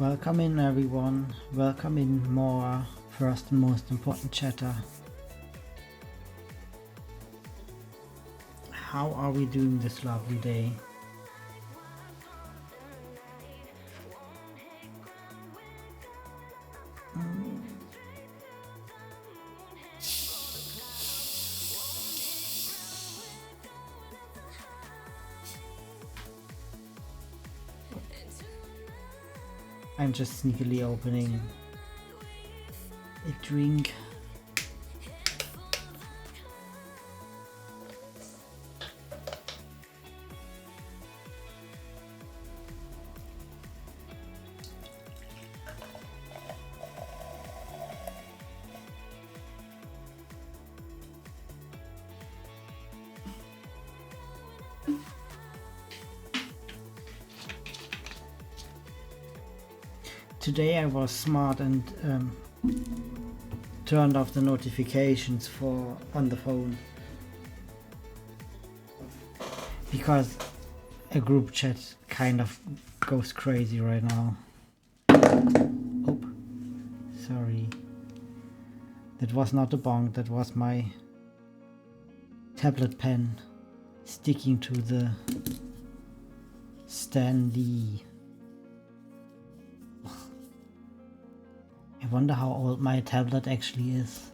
Welcome in everyone, welcome in Mora, first and most important chatter. How are we doing this lovely day? I'm just sneakily opening a drink. Today I was smart and turned off the notifications on the phone, because a group chat kind of goes crazy right now. Oh, sorry. That was not a bong, that was my tablet pen sticking to the standee. I wonder how old my tablet actually is.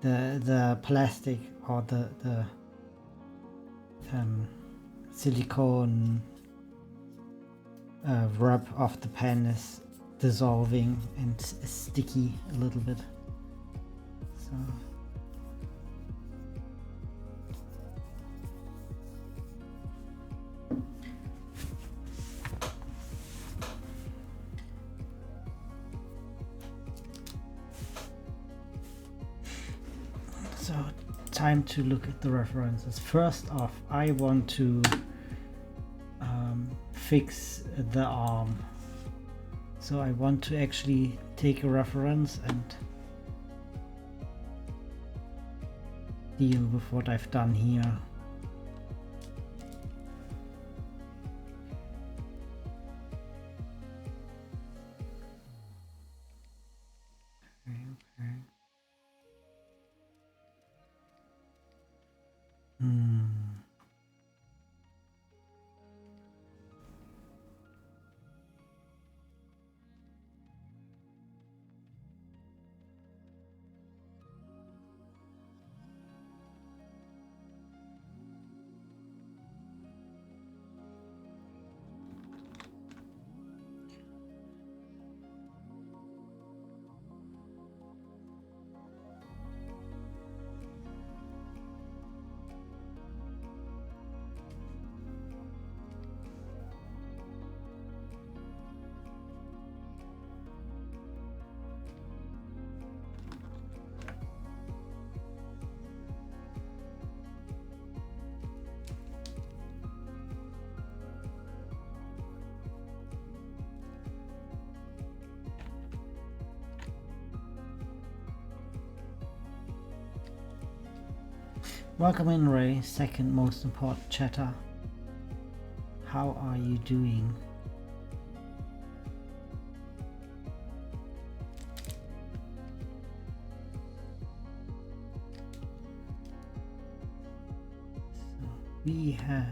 The plastic or the silicone rub of the pen is dissolving and sticky a little bit. So time to look at the references. First off, I want to fix the arm. So I want to actually take a reference and deal with what I've done here. Welcome in, Ray, second most important chatter. How are you doing? So we have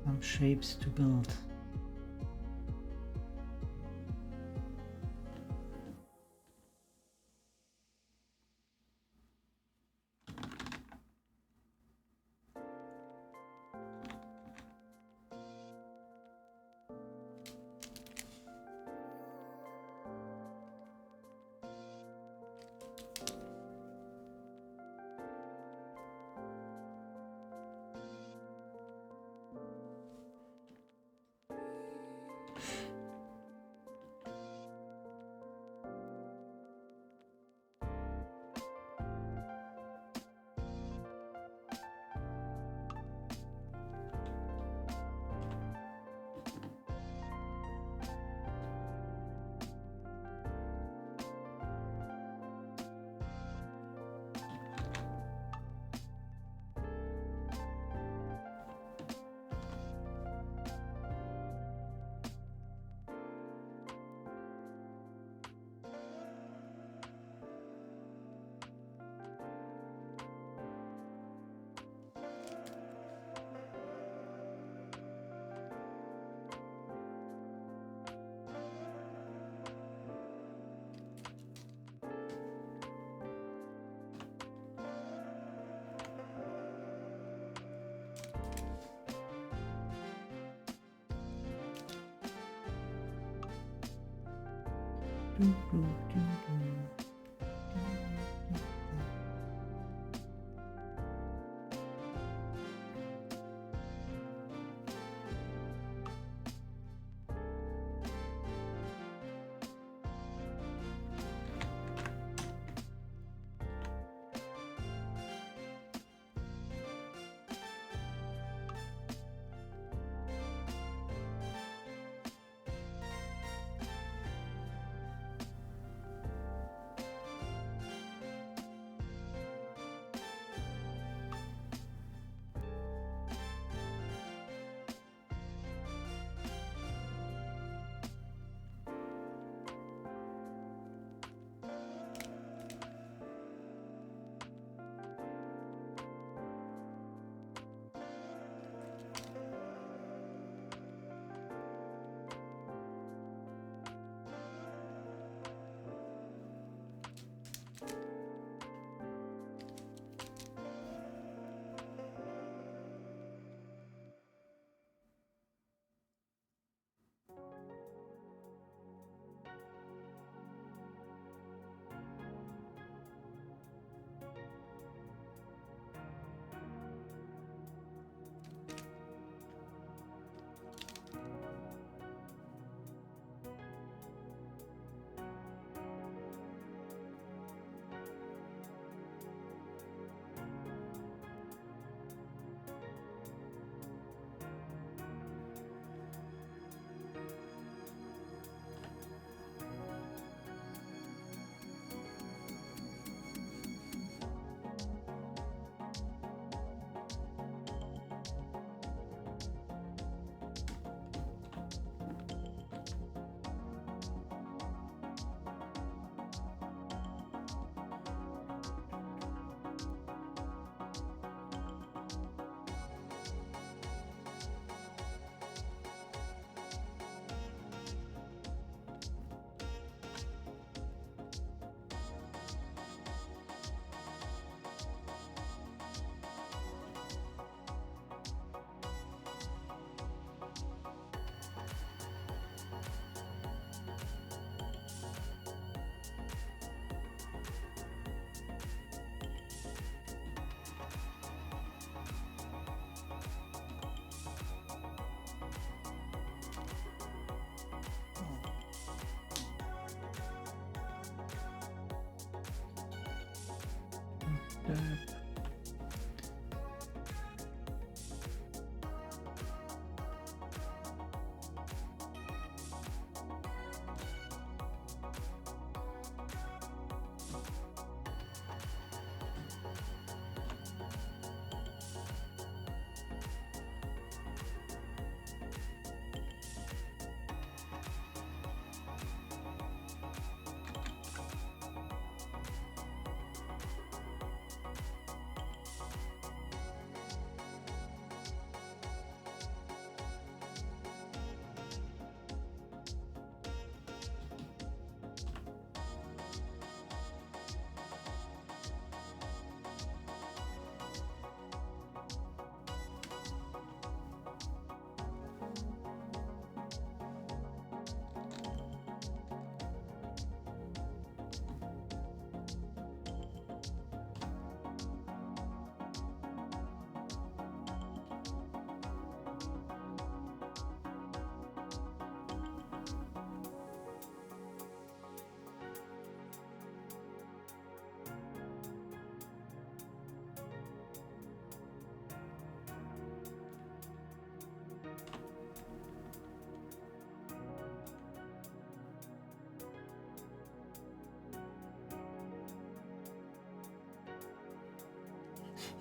some shapes to build.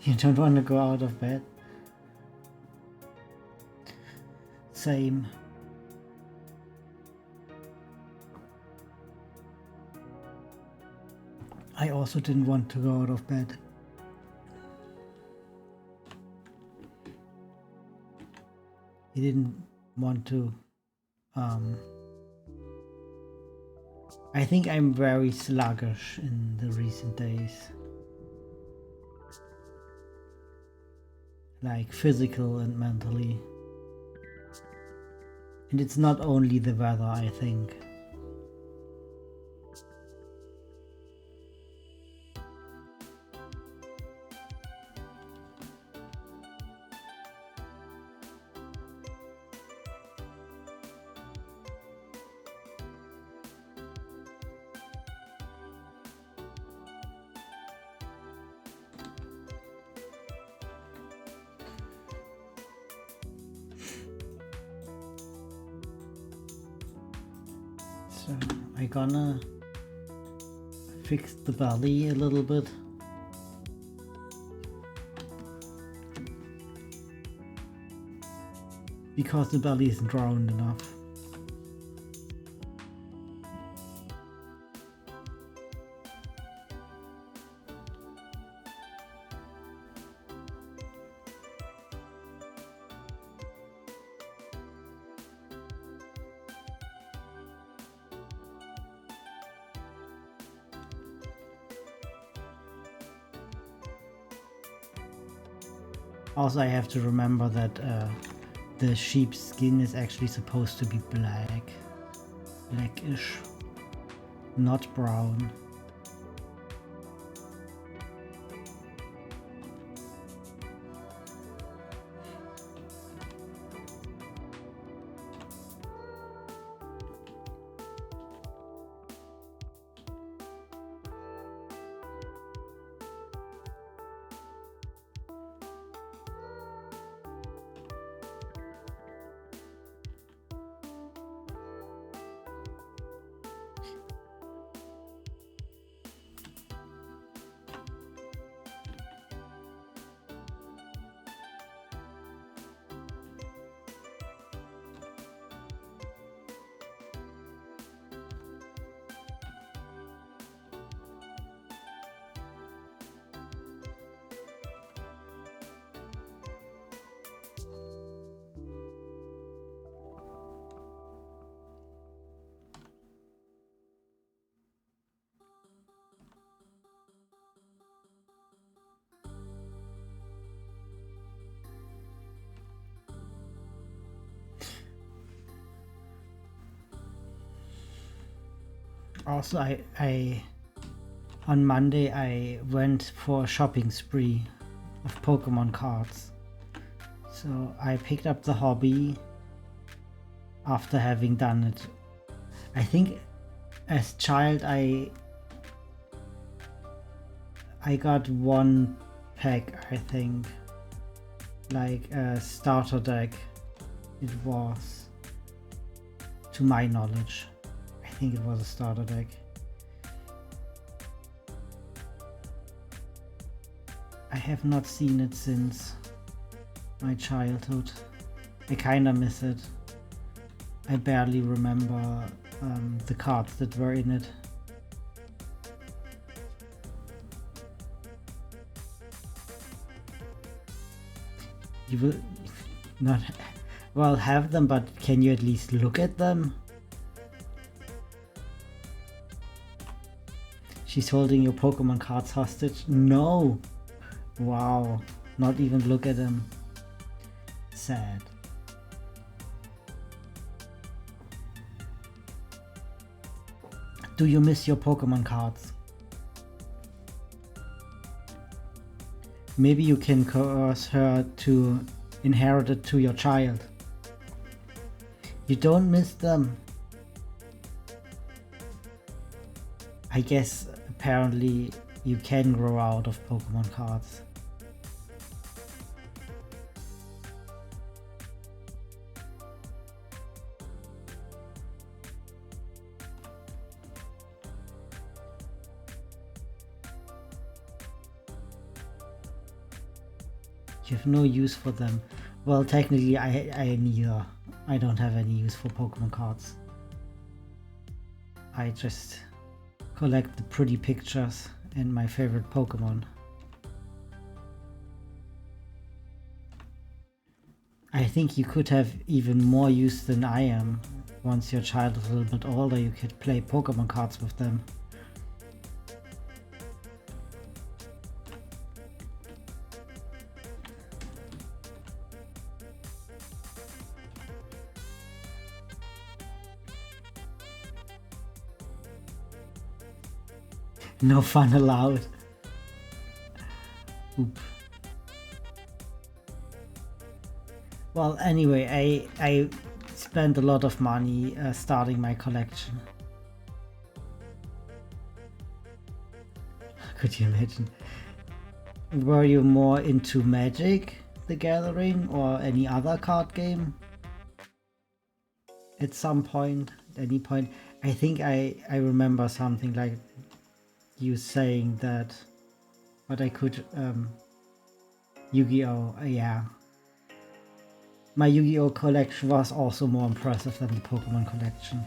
You don't want to go out of bed? Same. I also didn't want to go out of bed. He didn't want to. I think I'm very sluggish in the recent days. Like physical and mentally. And it's not only the weather, I think. So I gonna fix the belly a little bit. Because the belly isn't round enough. Also, I have to remember that the sheep's skin is actually supposed to be blackish, not brown. Also, on Monday I went for a shopping spree of Pokemon cards. So I picked up the hobby after having done it. I think as child I got one pack, I think, like a starter deck it was, to my knowledge. I think it was a starter deck. I have not seen it since my childhood. I kinda miss it. I barely remember the cards that were in it. You will not well have them, but can you at least look at them? She's holding your Pokemon cards hostage? No! Wow, not even look at them. Sad. Do you miss your Pokemon cards? Maybe you can coerce her to inherit it to your child. You don't miss them? I guess apparently you can grow out of Pokemon cards. You have no use for them. Well, technically I neither. I don't have any use for Pokemon cards. I just collect the pretty pictures and my favorite Pokemon. I think you could have even more use than I am. Once your child is a little bit older, you could play Pokemon cards with them. No fun allowed. Oop. Well, anyway, I spent a lot of money starting my collection. Could you imagine? Were you more into Magic the Gathering or any other card game? At some point, at any point? I think I remember something like you saying that, but I could, Yu-Gi-Oh! Yeah. My Yu-Gi-Oh! Collection was also more impressive than the Pokemon collection.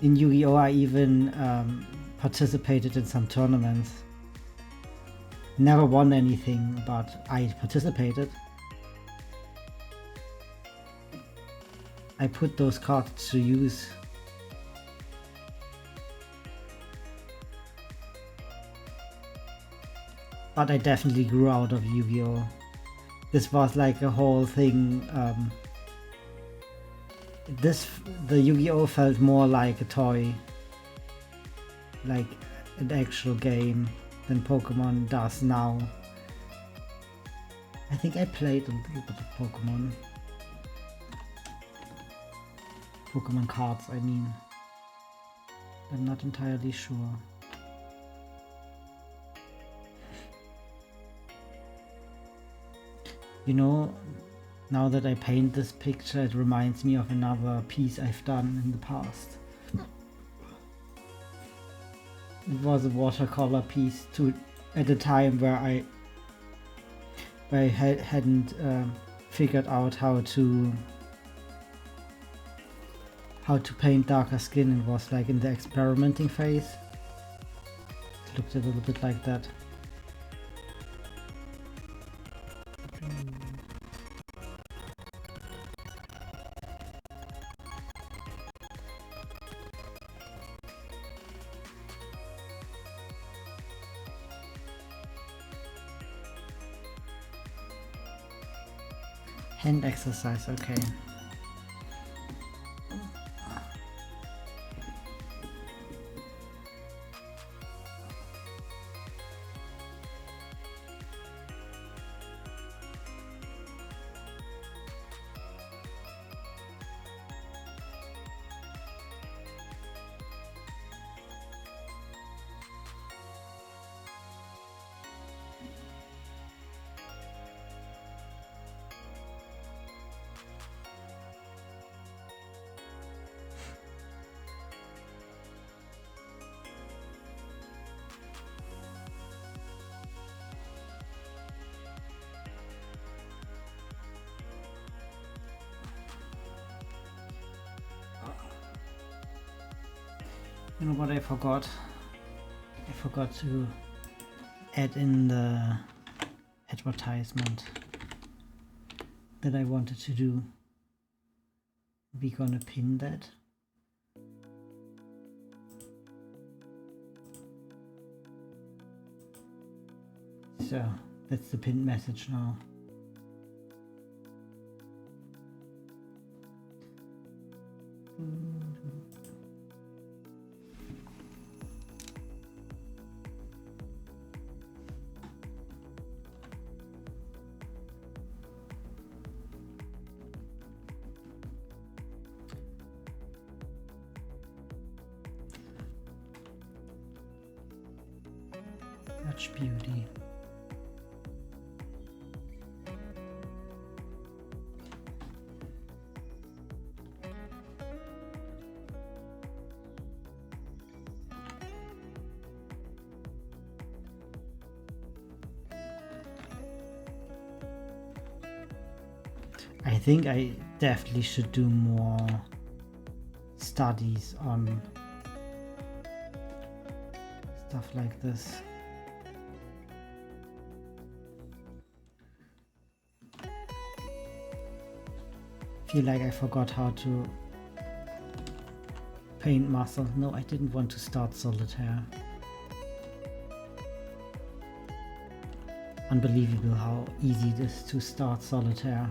In Yu-Gi-Oh! I even participated in some tournaments. Never won anything, but I participated. I put those cards to use. But I definitely grew out of Yu-Gi-Oh! This was like a whole thing. The Yu-Gi-Oh! Felt more like a toy, like an actual game, than Pokemon does now. I think I played a little bit of Pokemon. Pokemon cards, I mean. I'm not entirely sure. You know, now that I paint this picture, it reminds me of another piece I've done in the past. It was a watercolor piece at a time where I hadn't figured out how to paint darker skin. It was like in the experimenting phase. It looked a little bit like that. Hand exercise, okay. You know what I forgot? I forgot to add in the advertisement that I wanted to do. We gonna pin that. So that's the pinned message now. Such beauty. I think I definitely should do more studies on stuff like this. Feel like I forgot how to paint muscle. No, I didn't want to start solitaire. Unbelievable how easy it is to start solitaire.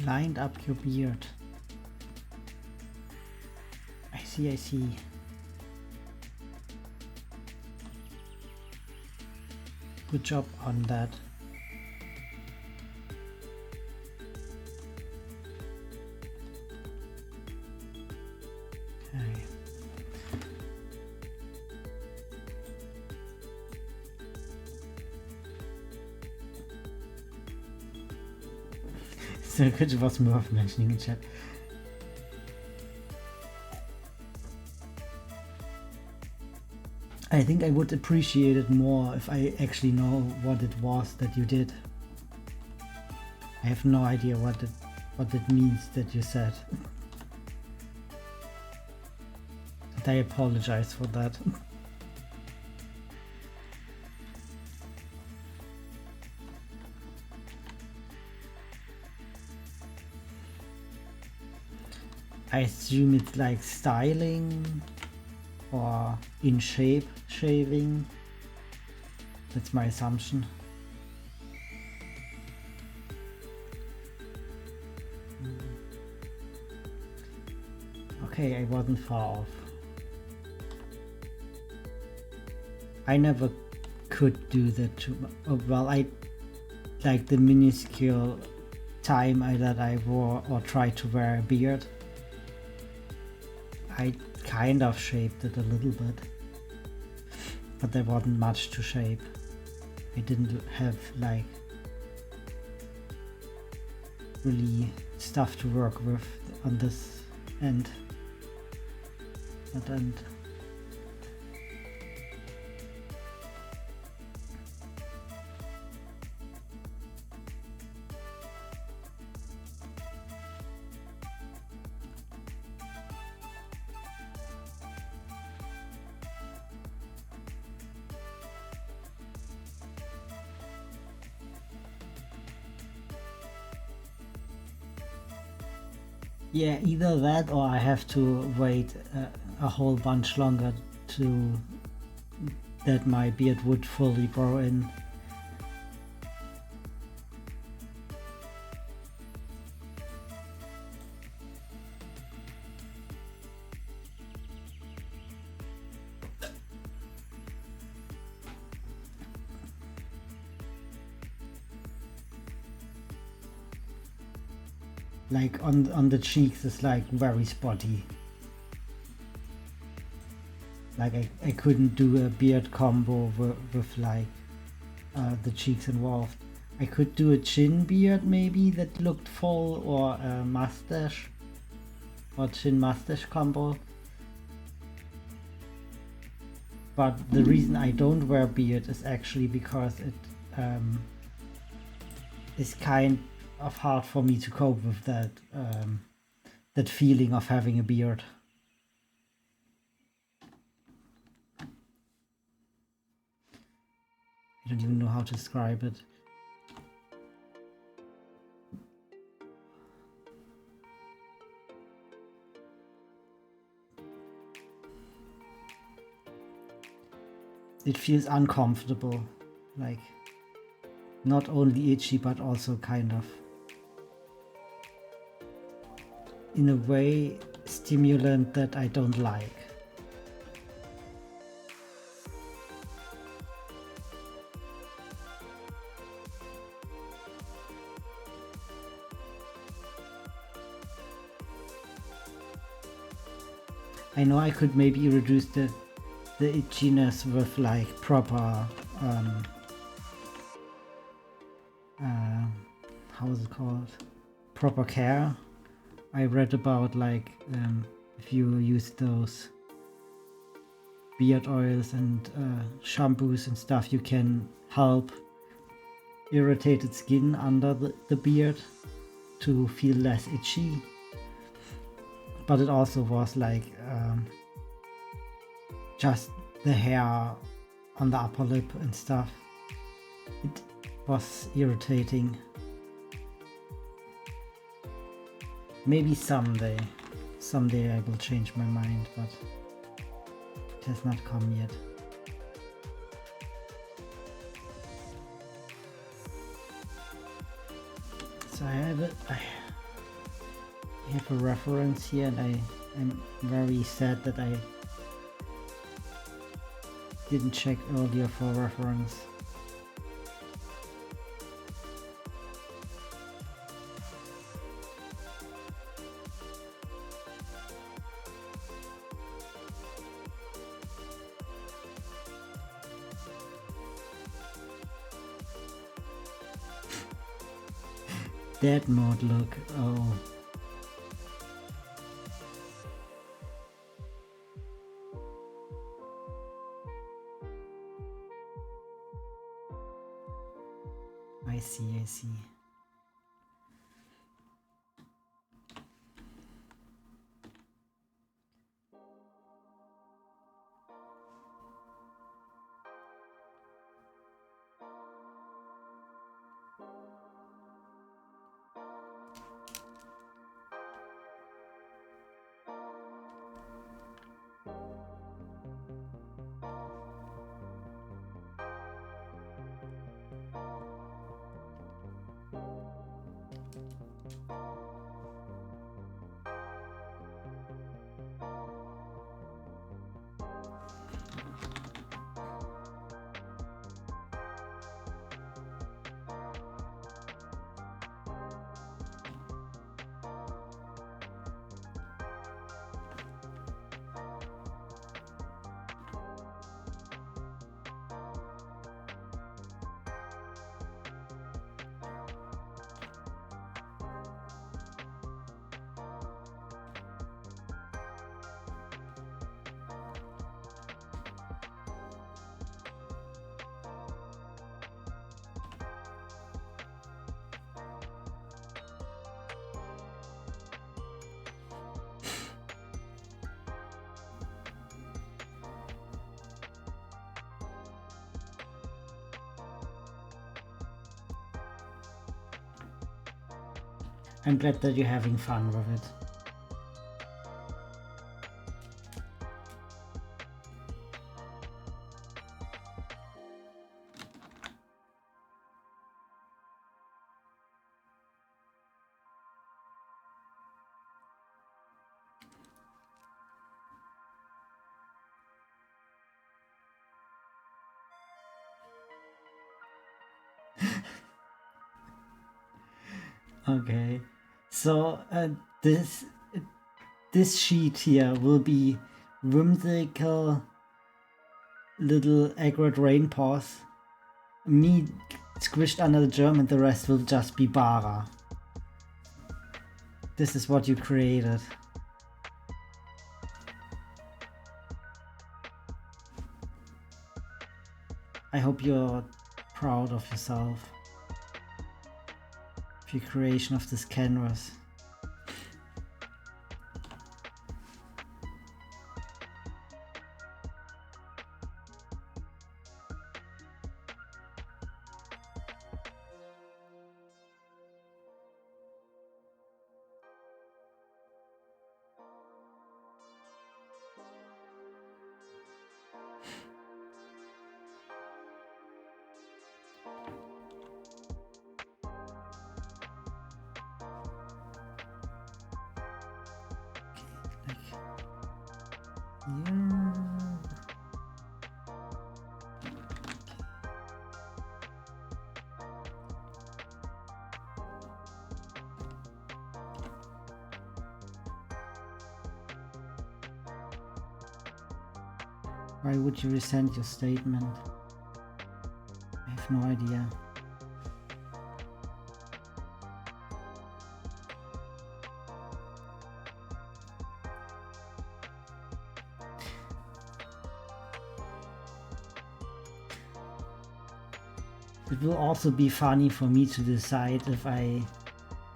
lined up your beard. I see, I see. Good job on that. Okay. So könnte was Murph mentioning in chat. I think I would appreciate it more if I actually know what it was that you did. I have no idea what it means that you said. And I apologize for that. I assume it's like styling or in shape shaving. That's my assumption. Okay, I wasn't far off. I never could do that too much. Well, I like the minuscule time that I wore or tried to wear a beard. I kind of shaped it a little bit, but there wasn't much to shape. I didn't have like really stuff to work with on this end. That end. Yeah, either that or I have to wait a whole bunch longer to that my beard would fully grow in. Like on the cheeks is like very spotty. Like I couldn't do a beard combo with like the cheeks involved. I could do a chin beard maybe that looked full, or a mustache or chin mustache combo. But the reason I don't wear beard is actually because it is kind of hard for me to cope with that that feeling of having a beard. I don't even know how to describe it. It feels uncomfortable, like not only itchy but also kind of, in a way, stimulant that I don't like. I know I could maybe reduce the itchiness with like proper how is it called? Proper care. I read about like if you use those beard oils and shampoos and stuff, you can help irritated skin under the beard to feel less itchy. But it also was like just the hair on the upper lip and stuff. It was irritating. Maybe someday I will change my mind, but it has not come yet. So I have it. have a reference here, and I'm very sad that I didn't check earlier for reference. Dadbod look, oh. I see, I see. I'm glad that you're having fun with it. Okay, so this sheet here will be whimsical little accurate rain paws, me squished under the germ, and the rest will just be Baa-ra. This is what you created. I hope you're proud of yourself, of your creation of this canvas. Why would you resent your statement? I have no idea. It will also be funny for me to decide if I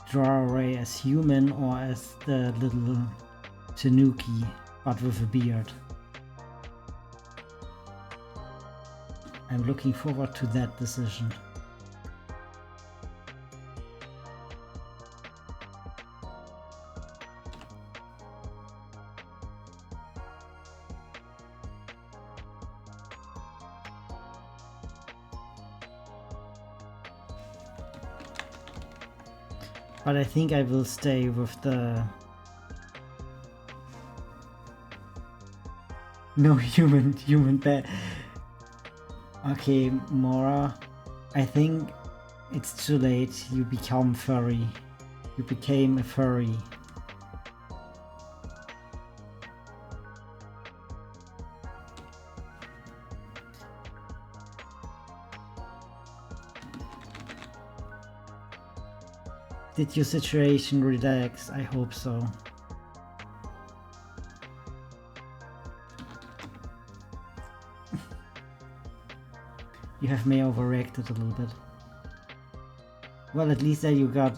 draw Ray as human or as the little tanuki, but with a beard. I'm looking forward to that decision. But I think I will stay with the No human bad. Okay, Mora, I think it's too late. You become furry. You became a furry. Did your situation relax? I hope so. You have may overreacted a little bit. Well, at least that you got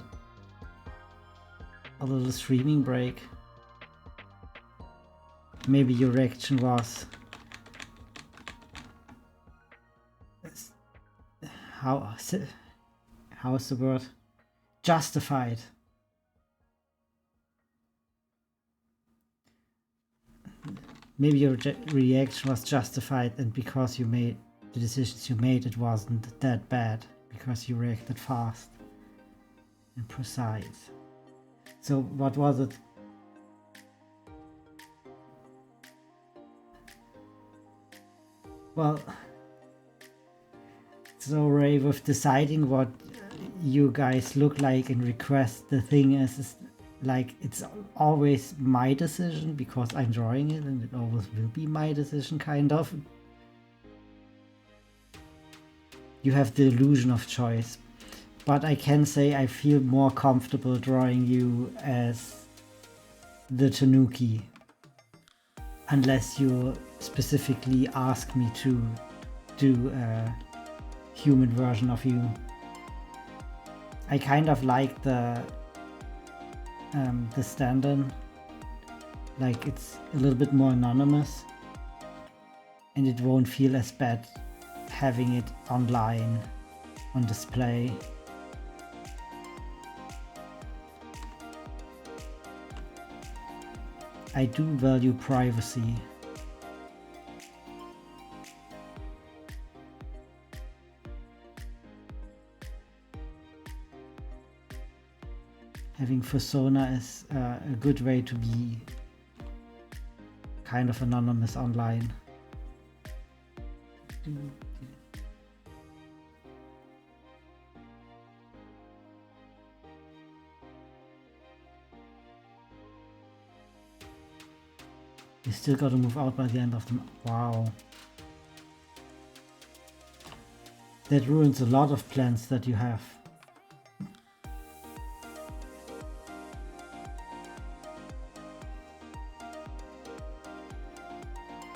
a little streaming break. Maybe your reaction was how's the word? Justified. Maybe your reaction was justified, and because you made the decisions you made, it wasn't that bad, because you reacted fast and precise. So what was it? Well, so Ray, with deciding what you guys look like and request, the thing is like it's always my decision because I'm drawing it, and it always will be my decision, kind of. You have the illusion of choice, but I can say I feel more comfortable drawing you as the tanuki, unless you specifically ask me to do a human version of you. I kind of like the stand-in, like it's a little bit more anonymous, and it won't feel as bad having it online on display. I do value privacy. Having persona is a good way to be kind of anonymous online. You still gotta move out by the end of the... Wow. That ruins a lot of plans that you have.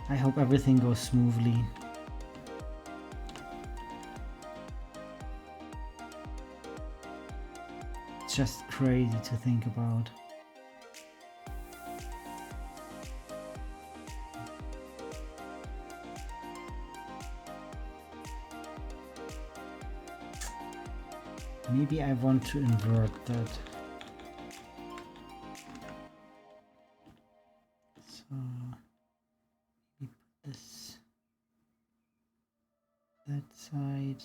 I hope everything goes smoothly. It's just crazy to think about. Maybe I want to invert that. So maybe put this that side.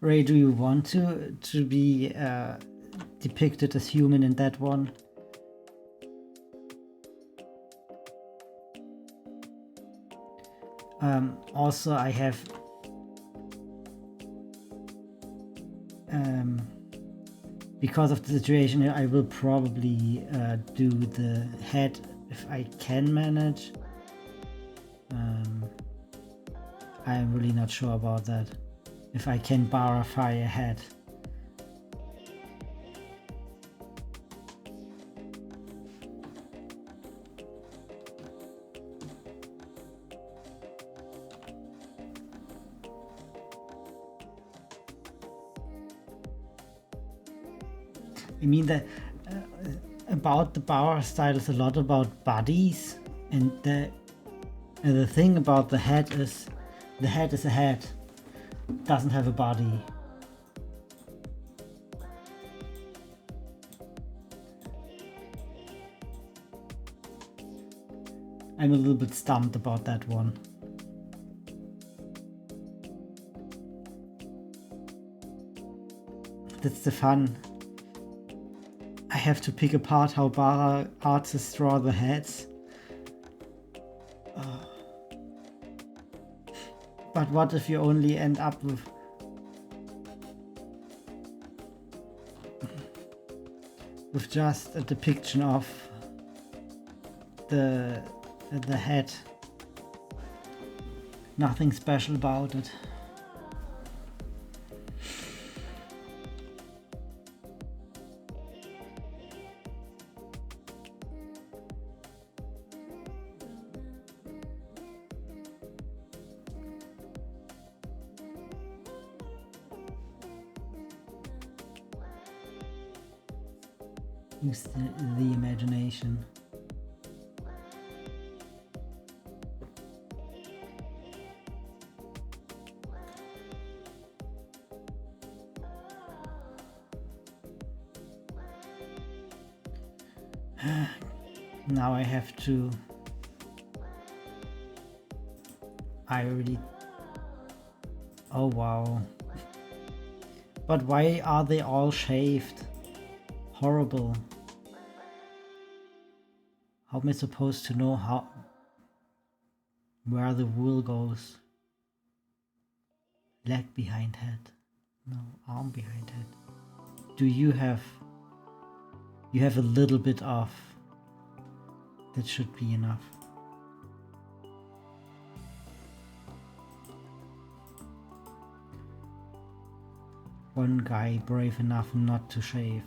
Ray, do you want to be depicted as human in that one? Also, I have because of the situation, I will probably do the head if I can manage. I am really not sure about that. If I can bara-fy a head. I mean that about the Baa-ra style is a lot about bodies, and the thing about the head is a head, doesn't have a body. I'm a little bit stumped about that one. That's the fun. I have to pick apart how Baa-ra artists draw the heads. But what if you only end up with just a depiction of the head? Nothing special about it. Use the imagination. Now I have to... Oh wow. But why are they all shaved? Horrible. How am I supposed to know where the wool goes? Leg behind head. No, arm behind head. Do you have... You have a little bit of... That should be enough. One guy brave enough not to shave.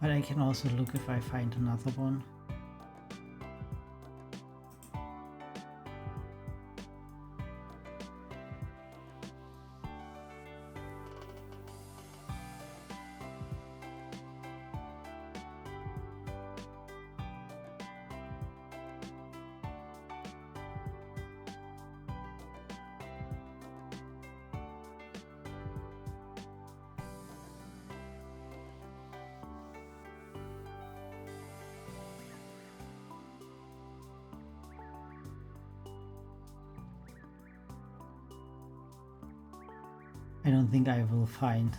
But I can also look if I find another one. I don't think I will find.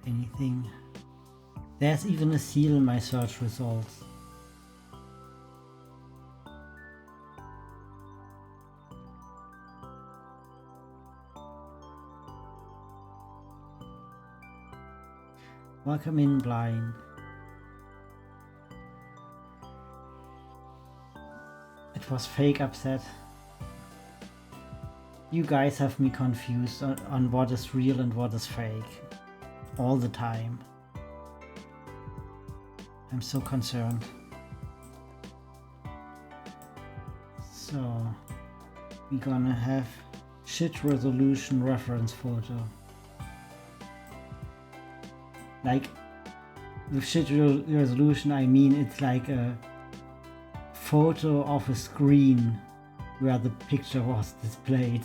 Anything. There's even a seal in my search results. Welcome in, blind. It was fake upset. You guys have me confused on what is real and what is fake. All the time. I'm so concerned. So, we're gonna have shit resolution reference photo. Like, with shit resolution I mean it's like a photo of a screen where the picture was displayed.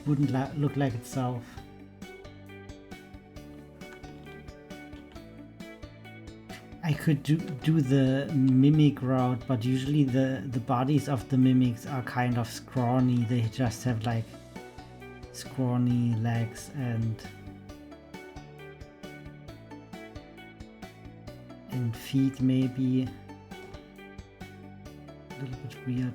wouldn't look like itself. I could do the mimic route, but usually the bodies of the mimics are kind of scrawny. They just have like scrawny legs and feet, maybe. A little bit weird.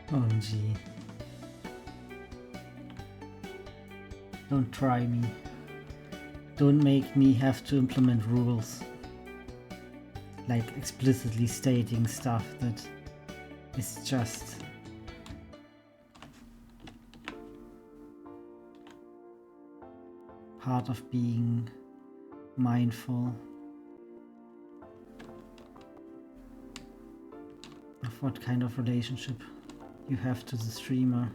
OMG. Don't try me. Don't make me have to implement rules. Like explicitly stating stuff that is just part of being mindful of what kind of relationship you have to the streamer.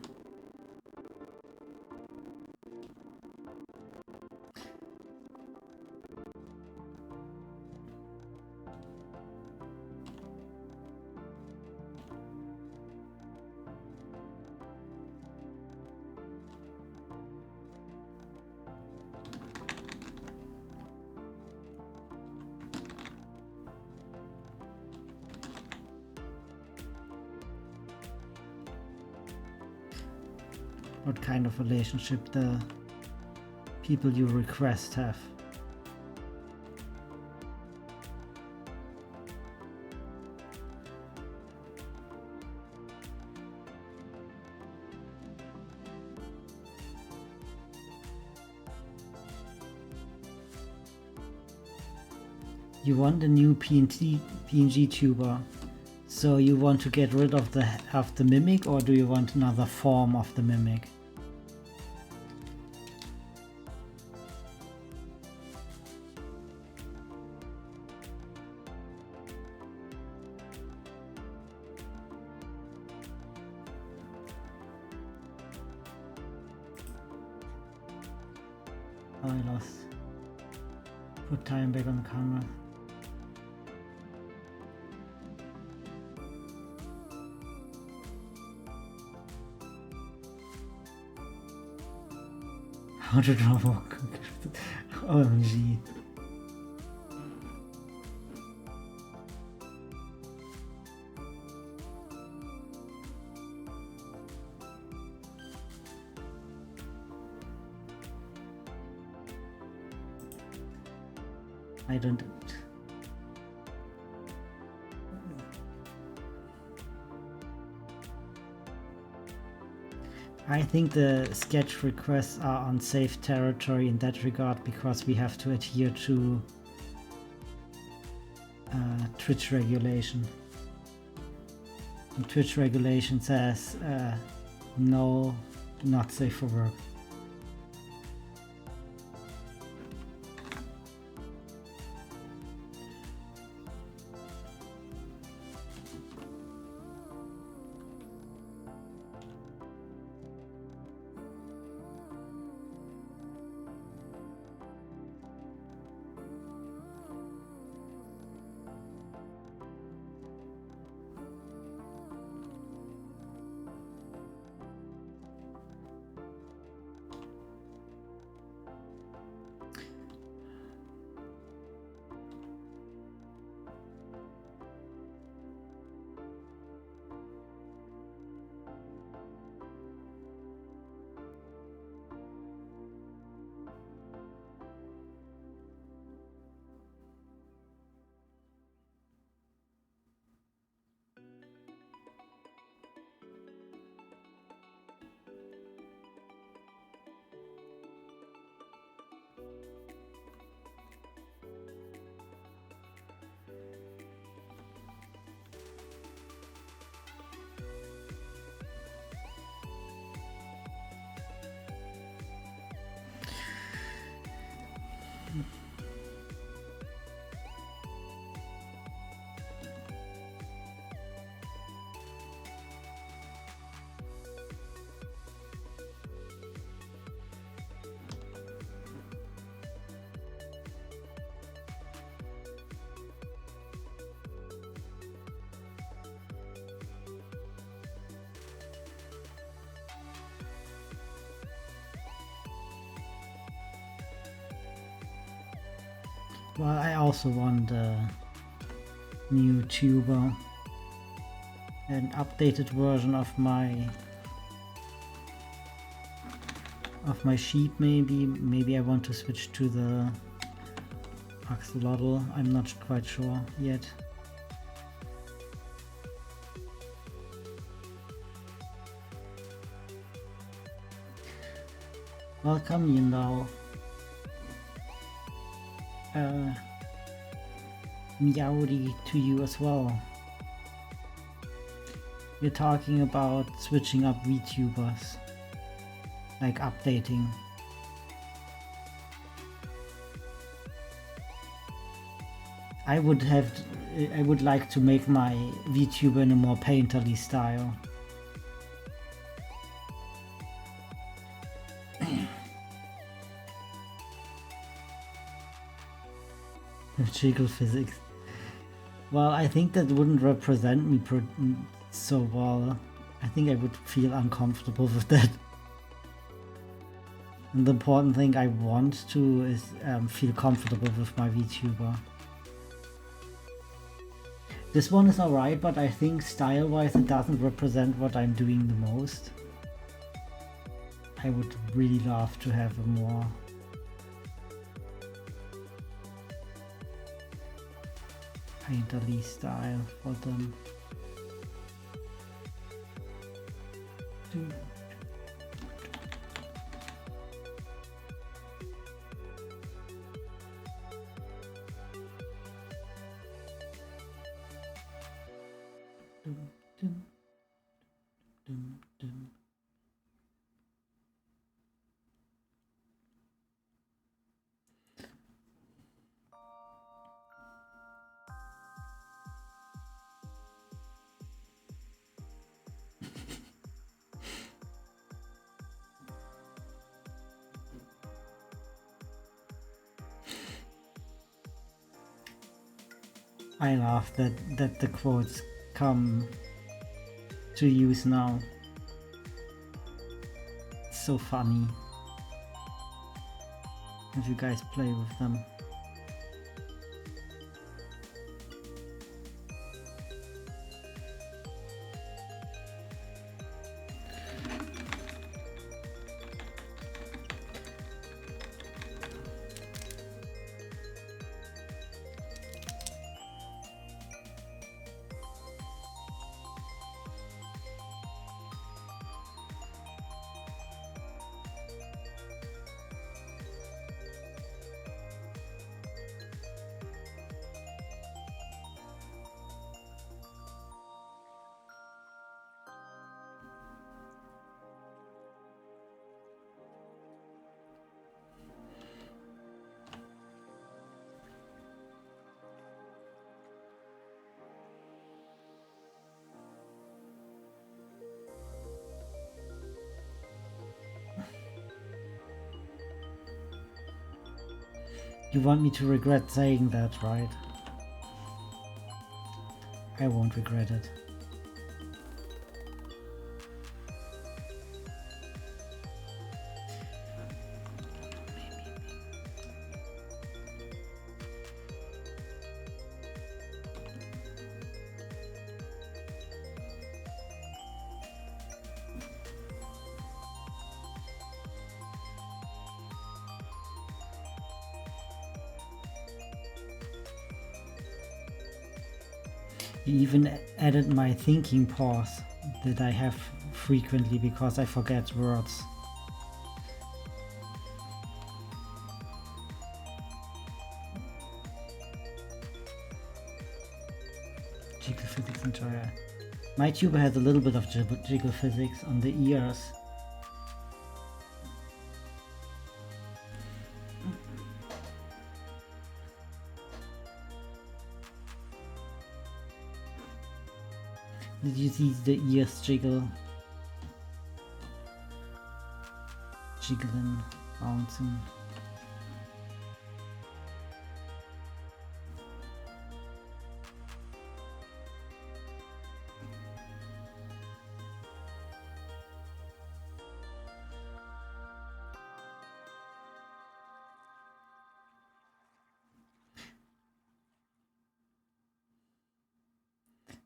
What kind of relationship the people you request have. You want a new PNG tuber. So you want to get rid of the mimic, or do you want another form of the mimic? Oh, I lost. Put time back on the camera. How to draw more. OMG. I don't. I think the sketch requests are on safe territory in that regard, because we have to adhere to Twitch regulation. And Twitch regulation says no, not safe for work. Well, I also want a new tuber, an updated version of my sheep. Maybe I want to switch to the axolotl. I'm not quite sure yet. Welcome, Yindao. Meowdy to you as well. We're talking about switching up VTubers, like updating. I would like to make my VTuber in a more painterly style. Jiggle physics. Well, I think that wouldn't represent me so well. I think I would feel uncomfortable with that. And the important thing I want to is feel comfortable with my VTuber. This one is alright, but I think style-wise it doesn't represent what I'm doing the most. I would really love to have a more painterly style for them. I love that the quotes come to use now. It's so funny if you guys play with them. You want me to regret saying that, right? I won't regret it. You even added my thinking pause that I have frequently because I forget words. Jiggle physics enjoyer. My tuber has a little bit of jiggle physics on the ears. Did you see the ears jiggle? Jiggling, bouncing.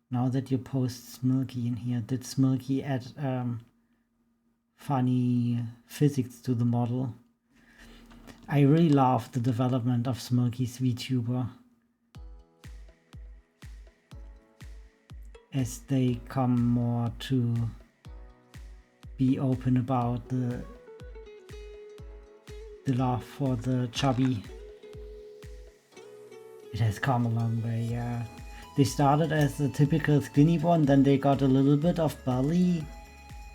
Now that you post Smilky in here, did Smilky add funny physics to the model? I really love the development of Smilky's VTuber, as they come more to be open about the love for the chubby. It has come a long way, yeah. They started as a typical skinny one, then they got a little bit of belly.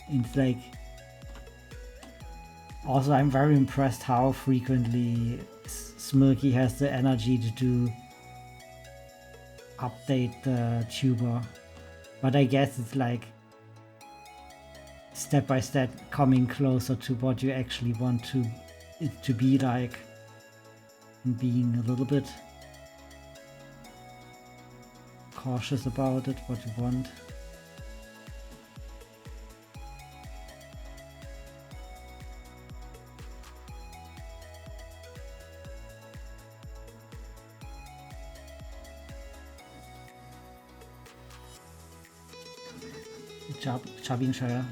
It's like, also I'm very impressed how frequently Smilky has the energy to update the tuber. But I guess it's like step by step coming closer to what you actually want it to be like, and being a little bit cautious about it, what you want. Chubby share.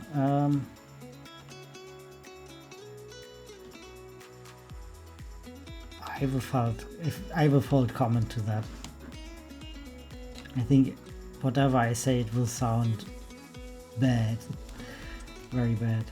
I will fold comment to that. I think whatever I say, it will sound bad, very bad.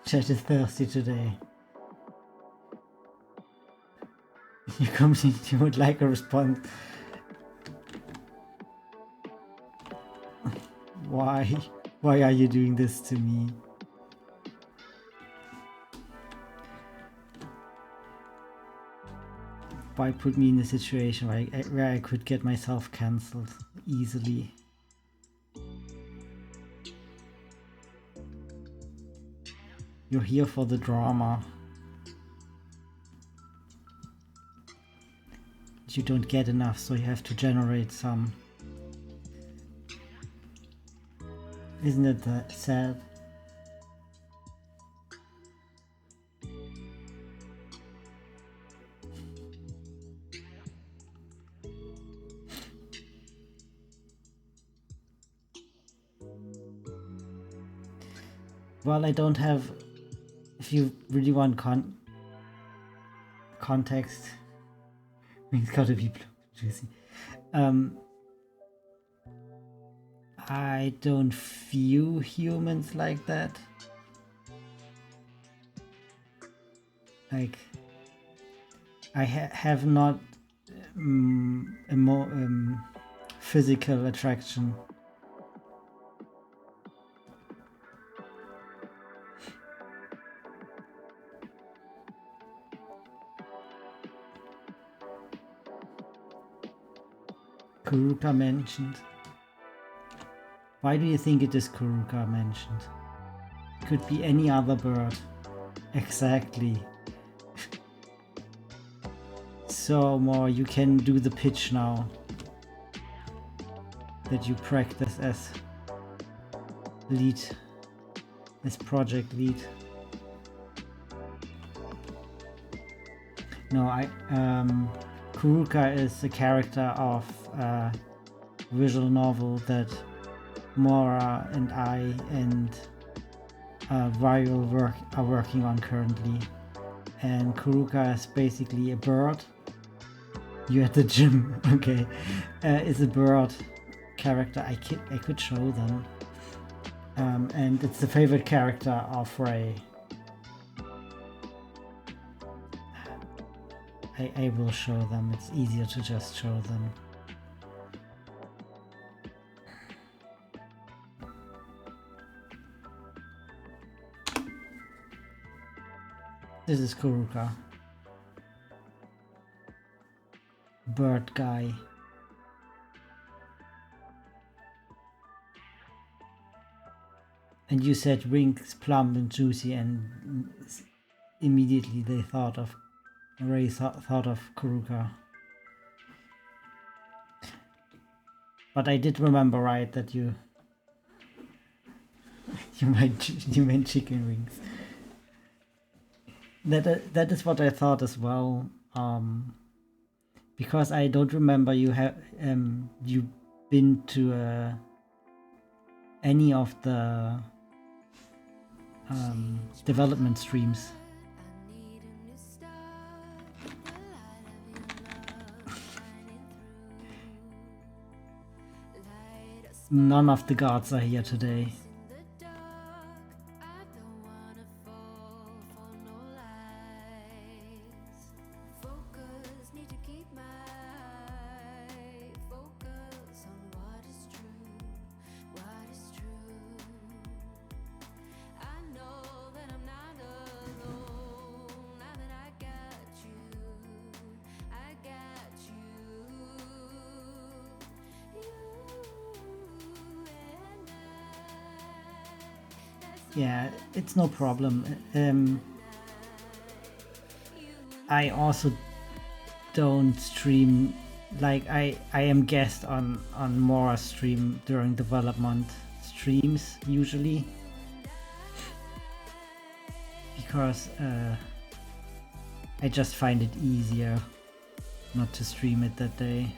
Chat is thirsty today. Your community would like a response. Why? Why are you doing this to me? Why put me in a situation where I could get myself cancelled easily? You're here for the drama. You don't get enough, so you have to generate some. Isn't it sad? Well, I don't have, if you really want context, it's gotta be juicy. I don't view humans like that. Like, I have not a more physical attraction. Kuruka mentioned. Why do you think it is Kuruka mentioned? Could be any other bird. Exactly. So Mora, you can do the pitch now that you practice as lead, as project lead. No, Kuruka is a character of a visual novel that Mora and I and Viral are working on currently. And Kuruka is basically a bird. You at the gym, okay. Is a bird character. I could show them. And it's the favorite character of Ray. I will show them. It's easier to just show them. This is Kuruka. Bird guy. And you said wings plump and juicy, and immediately they thought of Ray thought of Kuruka. But I did remember right that you meant chicken wings. That is what I thought as well. Because I don't remember you been to any of the development streams. None of the gods are here today. Yeah, it's no problem. I also don't stream, like I am guest on Mora's stream during development streams usually, because I just find it easier not to stream it that day.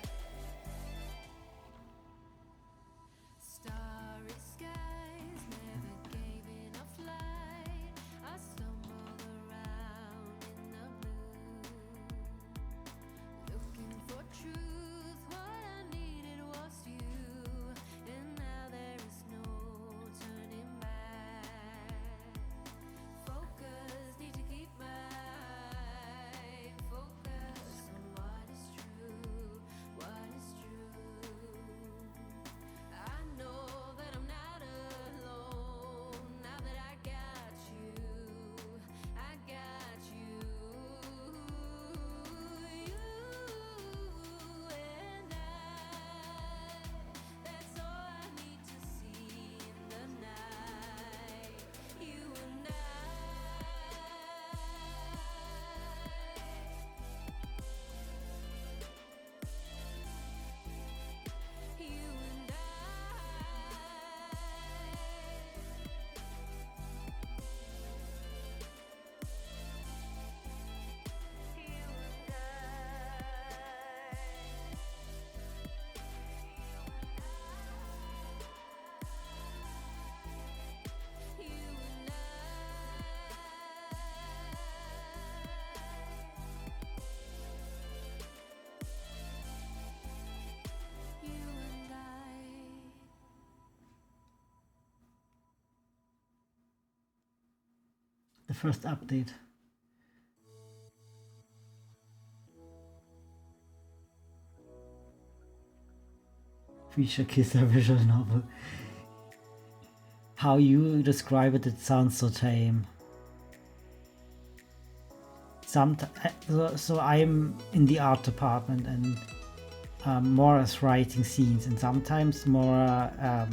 first update. Creature kisser visual novel. How you describe it, it sounds so tame. So I'm in the art department, and Mora's writing scenes, and sometimes Mora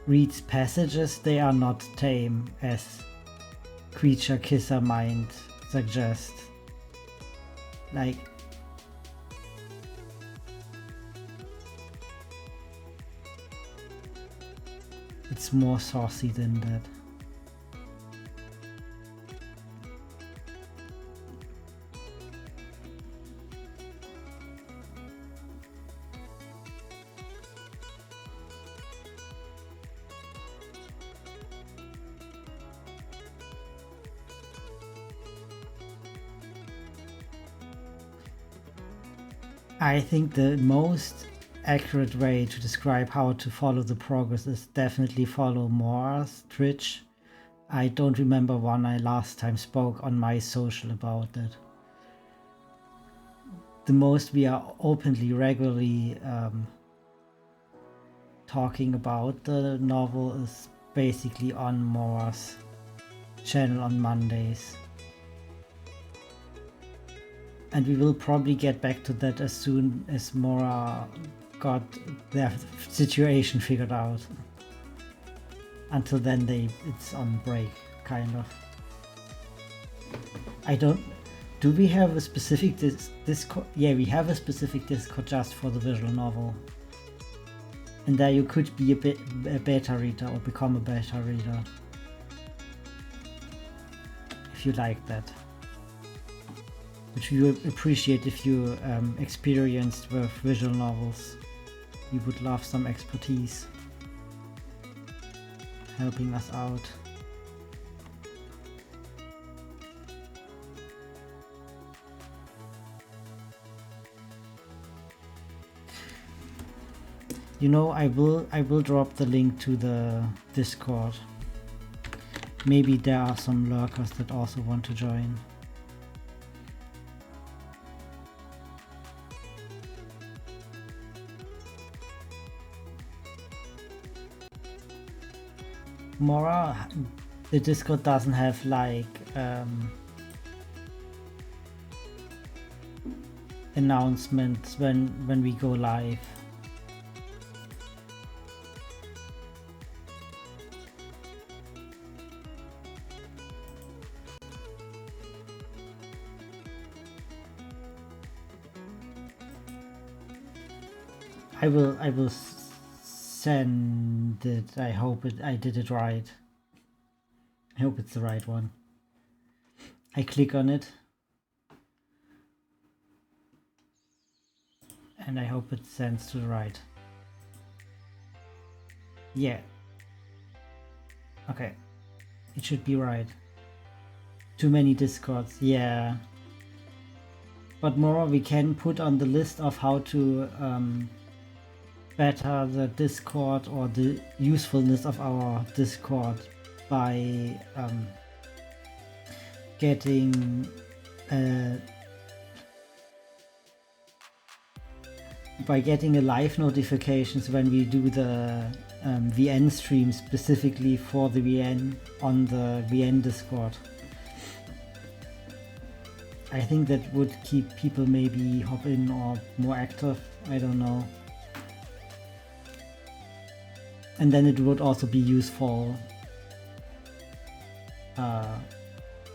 reads passages. They are not tame, as Creature Kisser might suggest. Like, it's more saucy than that. I think the most accurate way to describe how to follow the progress is definitely follow Mora's Twitch. I don't remember when I last time spoke on my social about that. The most we are openly, regularly talking about the novel is basically on Mora's channel on Mondays. And we will probably get back to that as soon as Mora got their situation figured out. Until then, it's on break, kind of. Do we have a specific Discord? Yeah, we have a specific Discord just for the visual novel. And there you could be a beta reader or become a beta reader. If you like that. Which we would appreciate if you experienced with visual novels. We would love some expertise helping us out. You know, I will drop the link to the Discord. Maybe there are some lurkers that also want to join. Mora, the Discord doesn't have like announcements when we go live. I will send it. I hope I did it right. I hope it's the right one. I click on it. And I hope it sends to the right. Yeah. Okay. It should be right. Too many Discords. Yeah. But more we can put on the list of how to better the Discord or the usefulness of our Discord by getting a live notifications when we do the VN stream specifically for the VN on the VN Discord. I think that would keep people maybe hop in or more active, I don't know. And then it would also be useful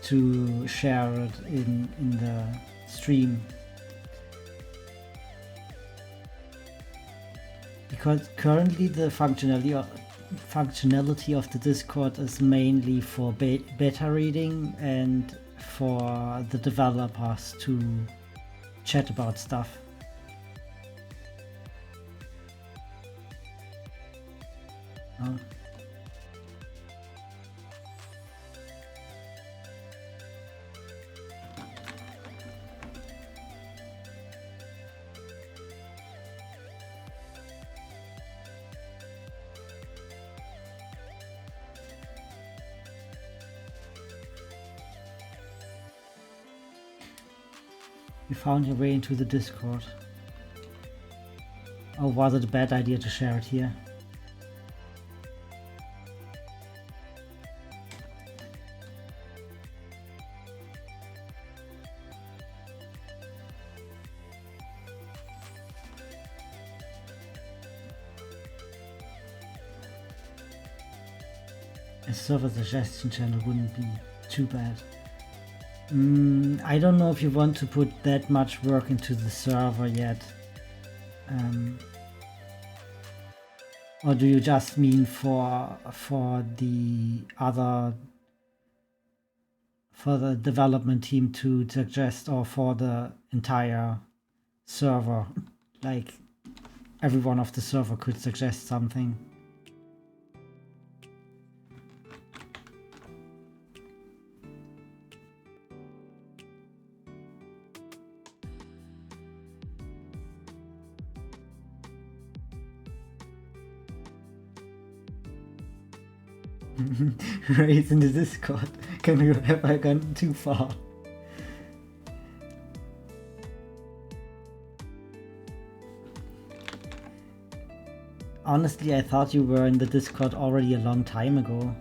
to share it in the stream. Because currently the functionality of the Discord is mainly for beta reading and for the developers to chat about stuff. Oh. You found your way into the Discord. Or was it a bad idea to share it here? A server suggestion channel wouldn't be too bad. I don't know if you want to put that much work into the server yet. Or do you just mean for the development team to suggest, or for the entire server? Like everyone of the server could suggest something. Raise in the Discord. Have I gone too far? Honestly, I thought you were in the Discord already a long time ago.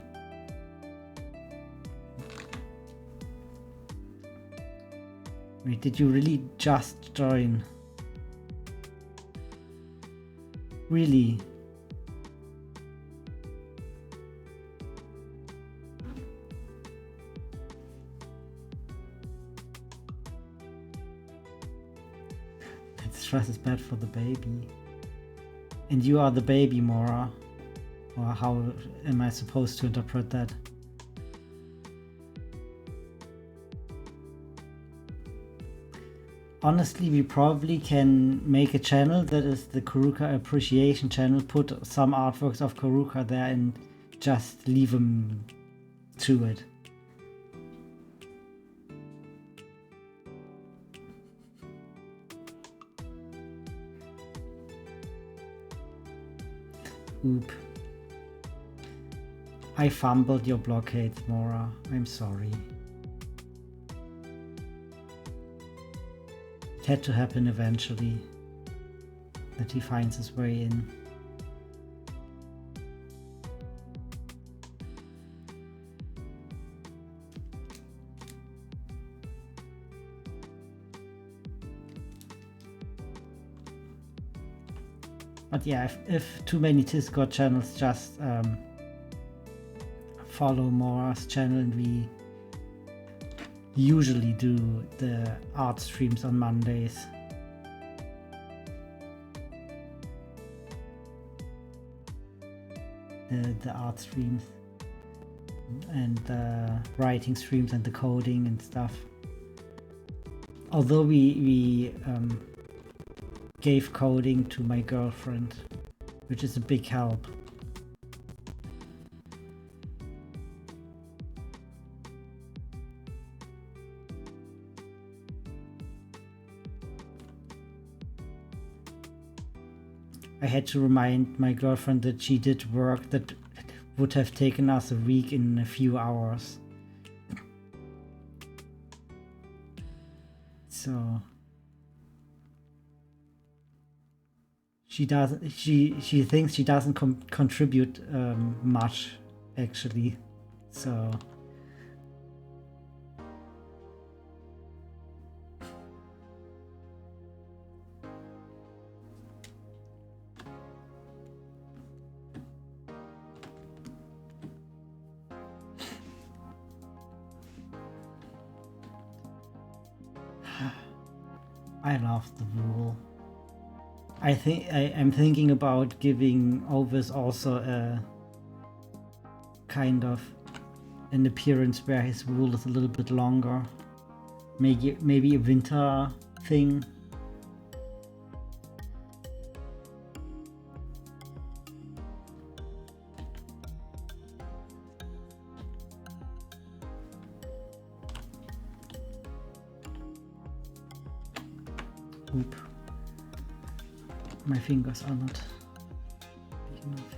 Wait, did you really just join? Really? Stress is bad for the baby. And you are the baby, Mora. Or how am I supposed to interpret that? Honestly, we probably can make a channel that is the Karuka appreciation channel, put some artworks of Karuka there and just leave them to it. Oop. I fumbled your blockade, Mora. I'm sorry. It had to happen eventually, that he finds his way in. But yeah, if too many Discord channels just follow Mora's channel, and we usually do the art streams on Mondays. The art streams and the writing streams and the coding and stuff. Although we gave coding to my girlfriend, which is a big help. I had to remind my girlfriend that she did work that would have taken us a week in a few hours. So she thinks she doesn't contribute much, actually. So I love the rule. I'm thinking about giving Ovis also a kind of an appearance where his wool is a little bit longer. Maybe a winter thing. Oop. My fingers are not big enough.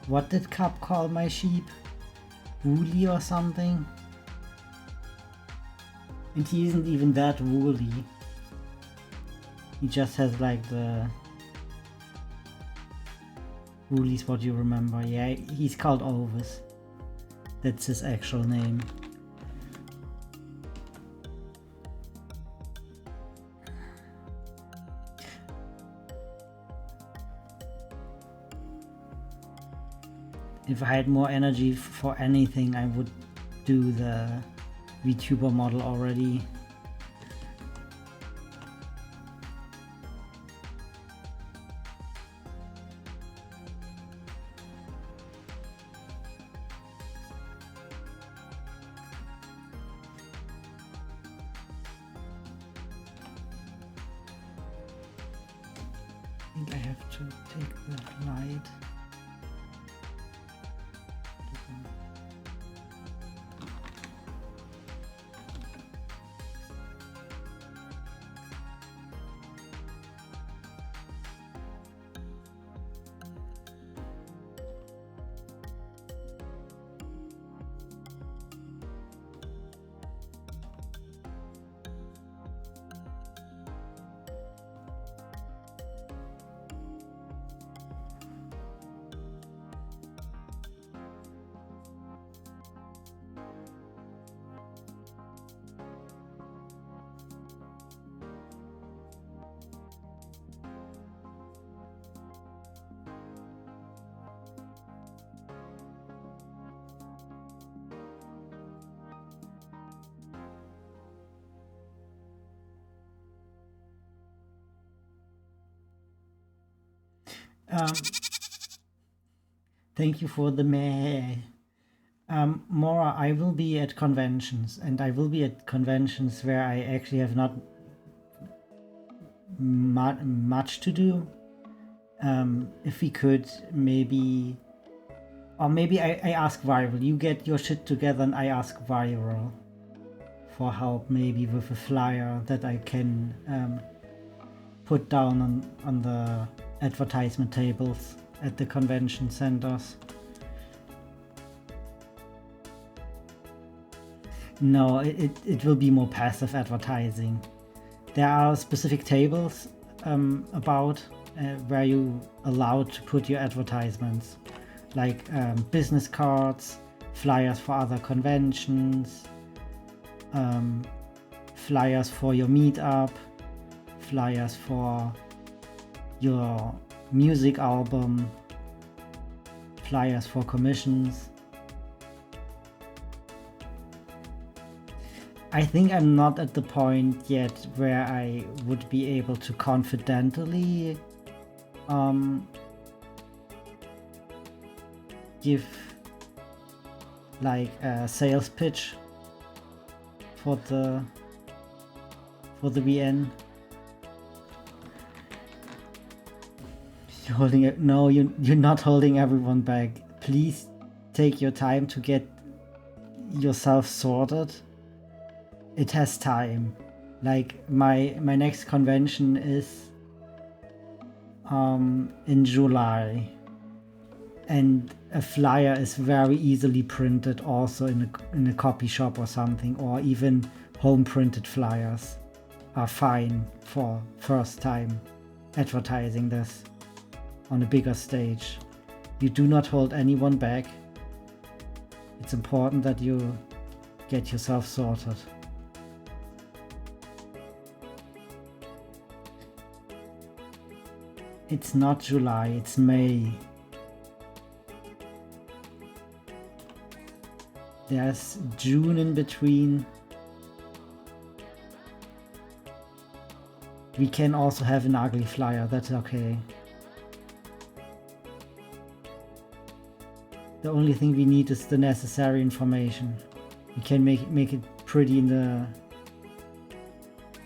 What did Cup call my sheep? Woolly or something? And he isn't even that woolly. He just has like the... Woolly's what you remember. Yeah, he's called Ovis. That's his actual name. If I had more energy for anything, I would do the VTuber model already. I think I have to take the light. Thank you for the meh. Mora, I will be at conventions, and I will be at conventions where I actually have not much to do. If we could maybe... Or maybe I ask Viral. You get your shit together and I ask Viral for help, maybe with a flyer that I can put down on the advertisement tables at the convention centers. No, it will be more passive advertising. There are specific tables about where you allowed to put your advertisements, like business cards, flyers for other conventions, flyers for your meetup, flyers for your music album, flyers for commissions. I think I'm not at the point yet where I would be able to confidently give like a sales pitch for the VN. You're holding it. No, you're not holding everyone back. Please take your time to get yourself sorted. It has time. Like my next convention is in July, and a flyer is very easily printed also in a copy shop or something, or even home printed flyers are fine for first time advertising this on a bigger stage. You do not hold anyone back. It's important that you get yourself sorted. It's not July, it's May. There's June in between. We can also have an ugly flyer, that's okay. The only thing we need is the necessary information. We can make it pretty in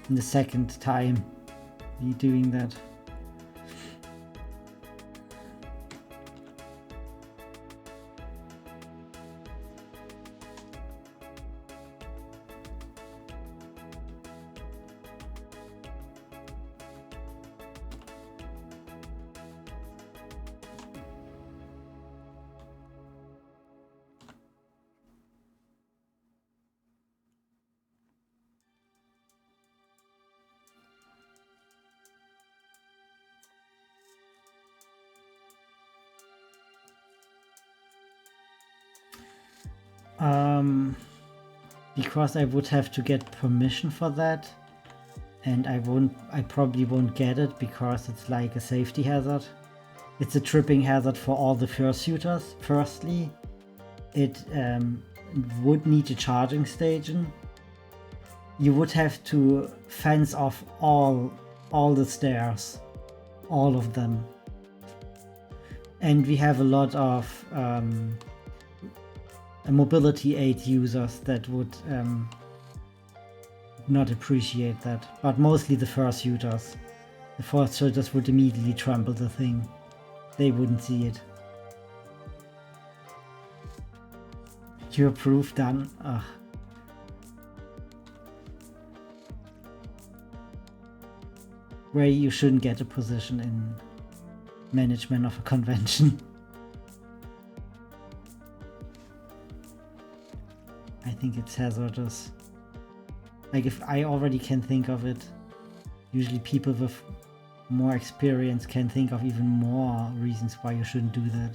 the second time we doing that. Because I would have to get permission for that, and I probably won't get it because it's like a safety hazard. It's a tripping hazard for all the fursuiters. Firstly, it would need a charging station. You would have to fence off all the stairs, all of them. And we have a lot of mobility aid users that would not appreciate that, but mostly the fursuiters. The fursuiters would immediately trample the thing. They wouldn't see it. Your proof done. Ugh. Where you shouldn't get a position in management of a convention. I think it's hazardous. Like, if I already can think of it, usually people with more experience can think of even more reasons why you shouldn't do that.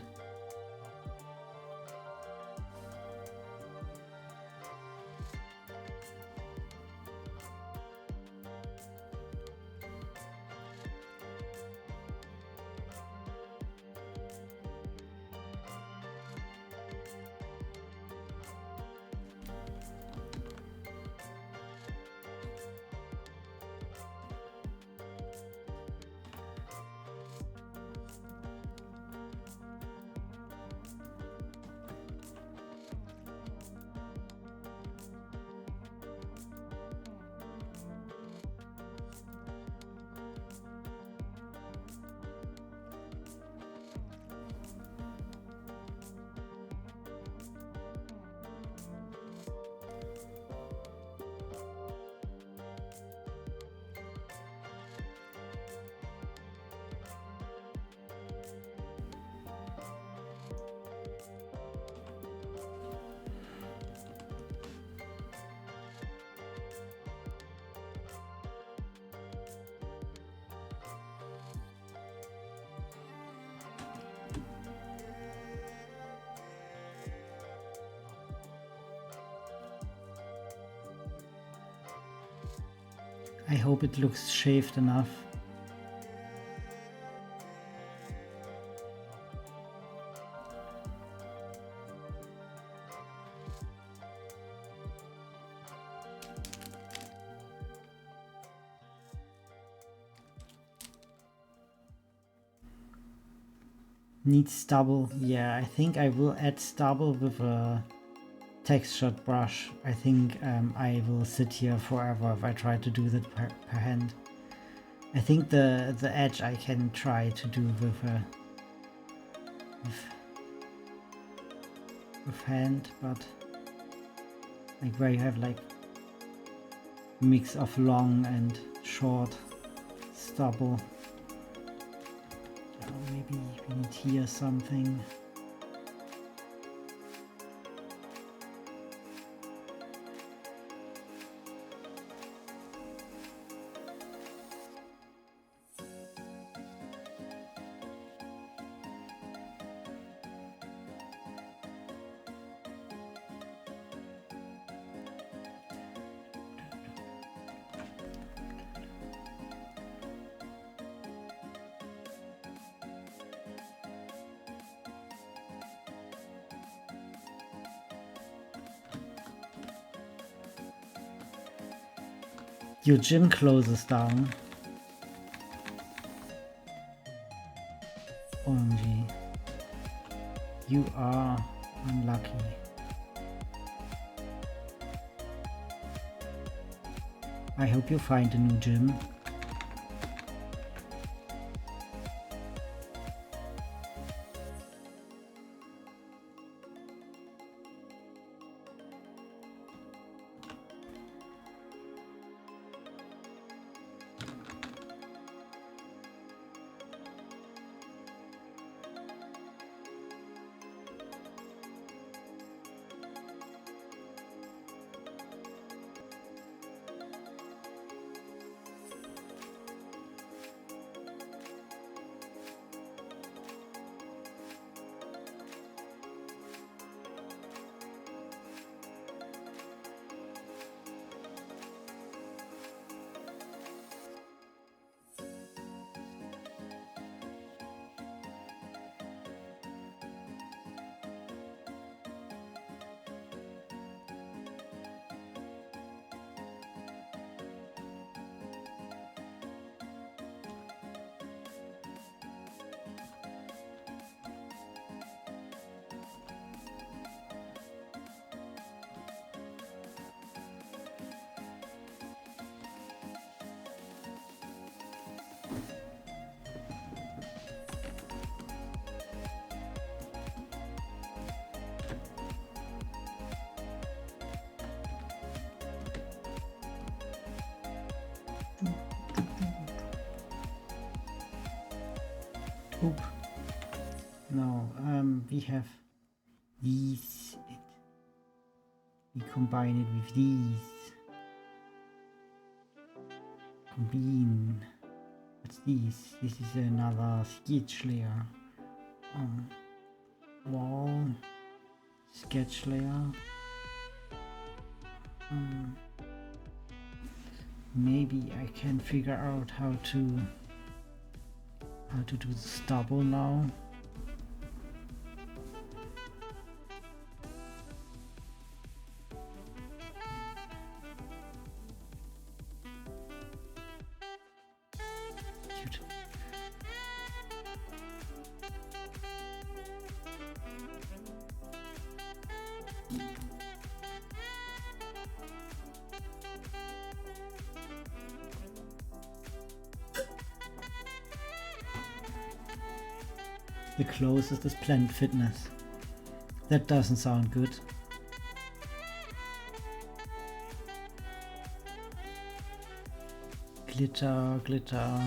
I hope it looks shaved enough. Needs stubble. Yeah, I think I will add stubble with a textured brush. I think I will sit here forever if I try to do that per hand. I think the edge I can try to do with hand, but like where you have like mix of long and short stubble. Maybe we need here something. Your gym closes down. OMG. You are unlucky. I hope you find a new gym. Oop. No, we have these. We combine it with these. Combine. What's this? This is another sketch layer. Wall. Sketch layer. Maybe I can figure out how to do the stubble now. Cute. The closest is Planet Fitness. That doesn't sound good. Glitter, glitter.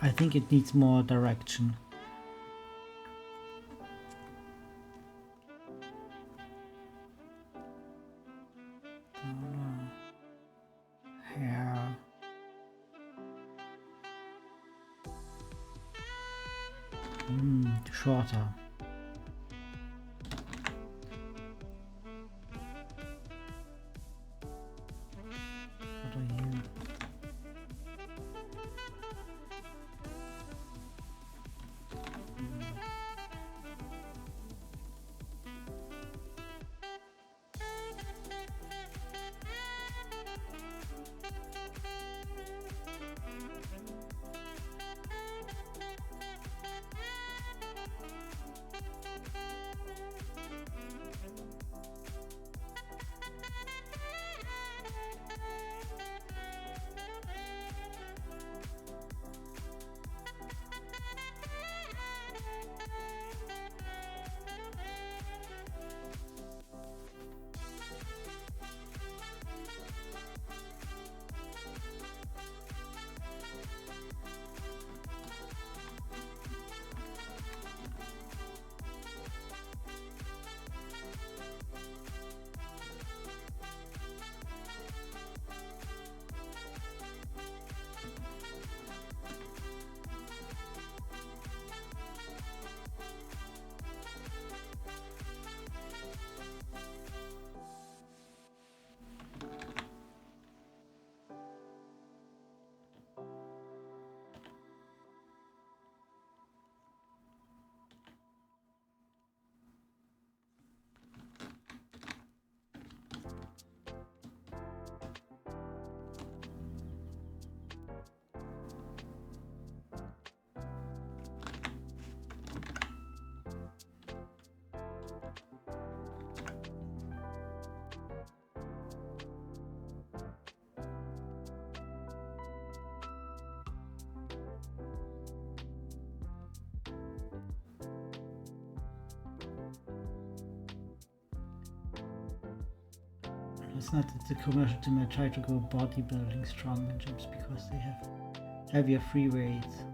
I think it needs more direction. Hair. Shorter. What are you? It's not that the commercial team might try to go bodybuilding strongman because they have heavier free weights,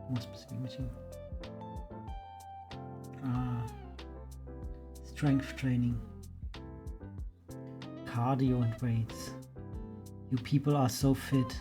more specific machine. Strength training, cardio and weights. You people are so fit.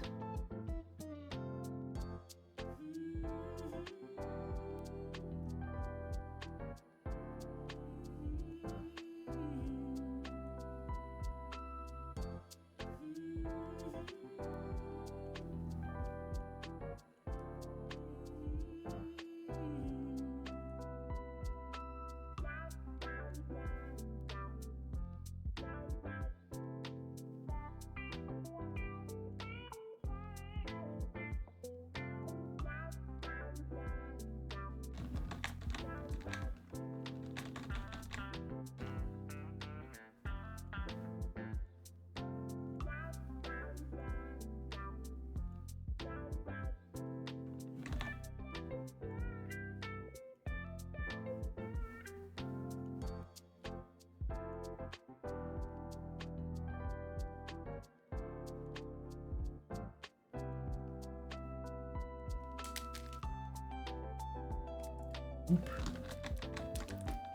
Oop.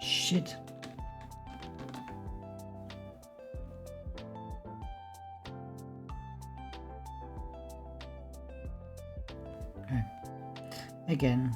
Shit. Okay. Again.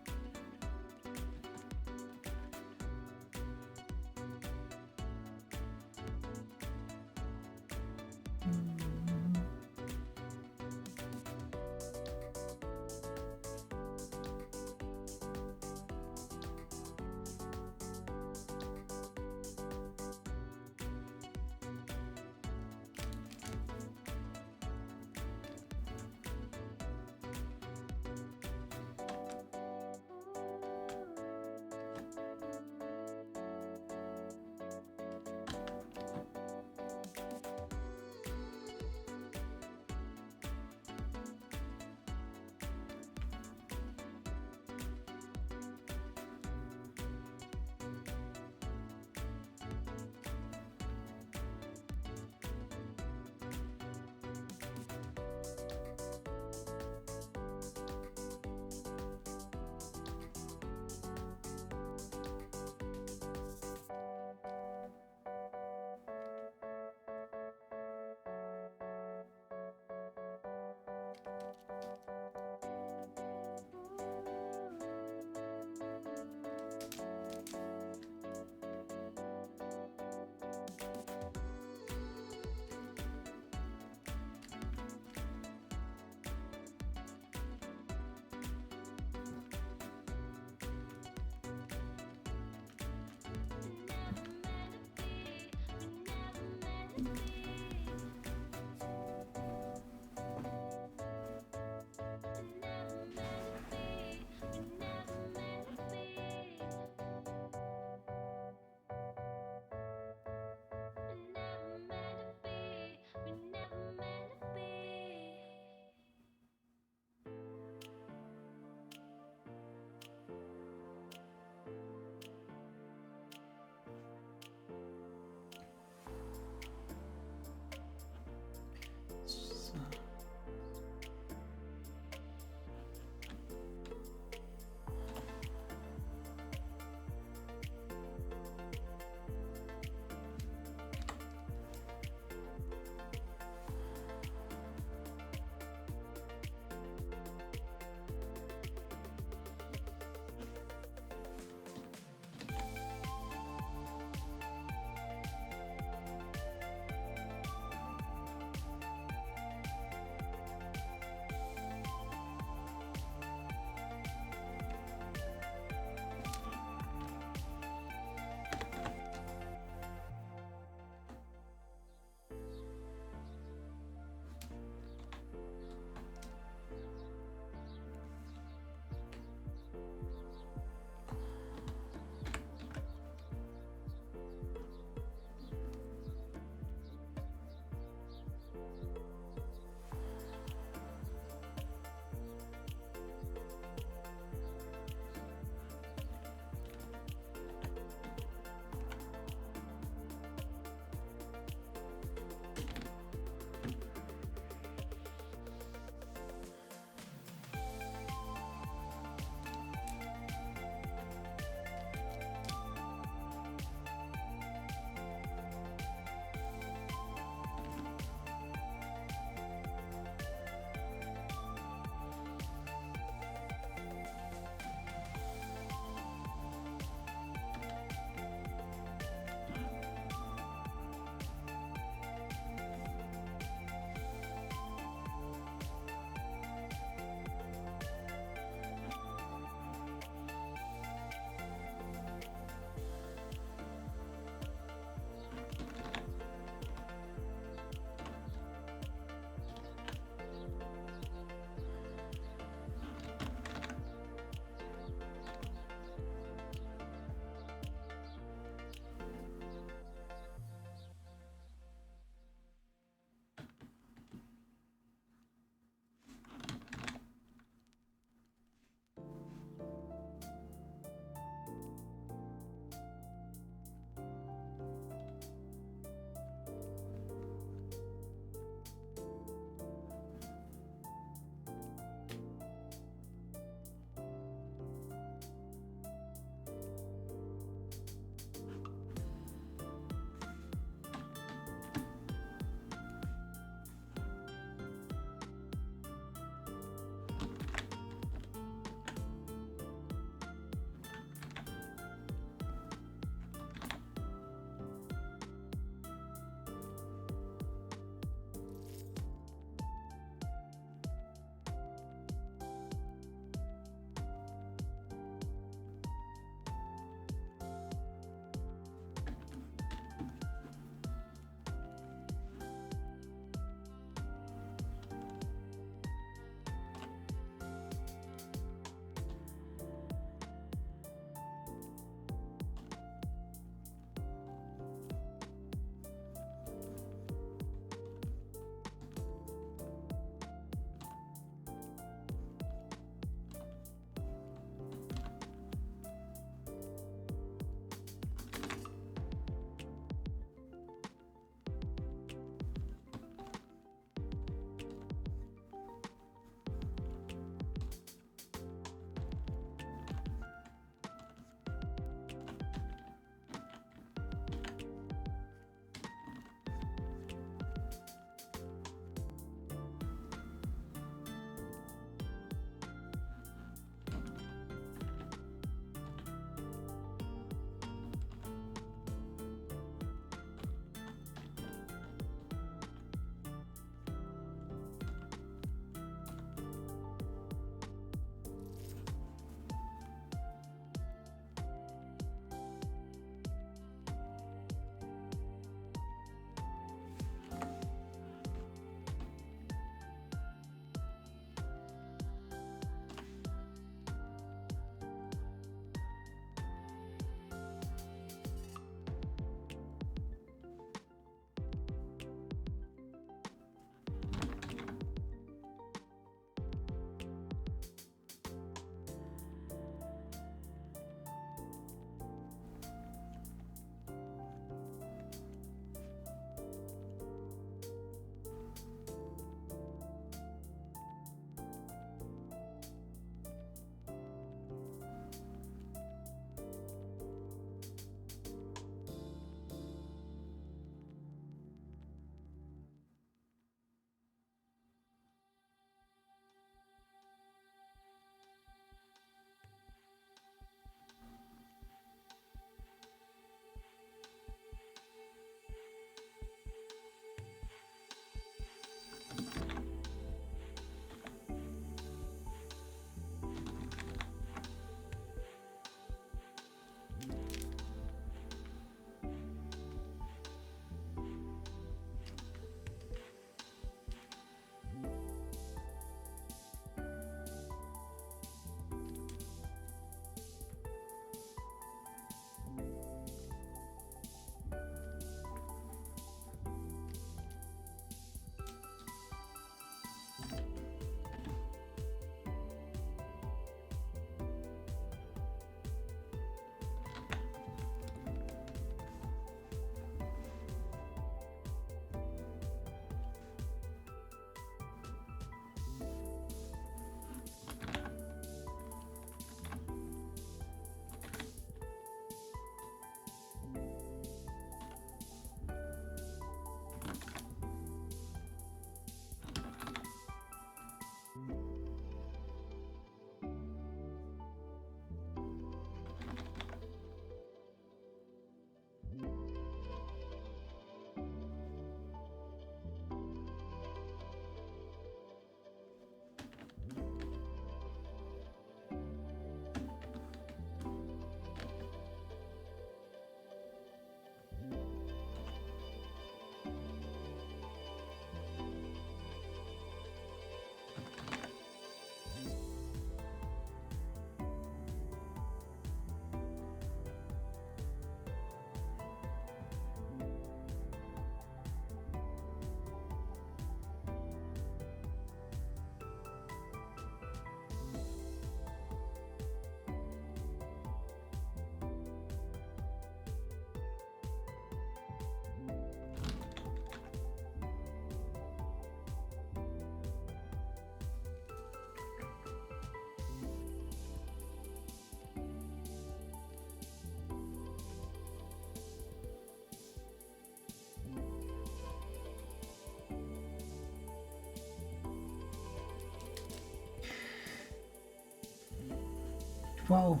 Whoa!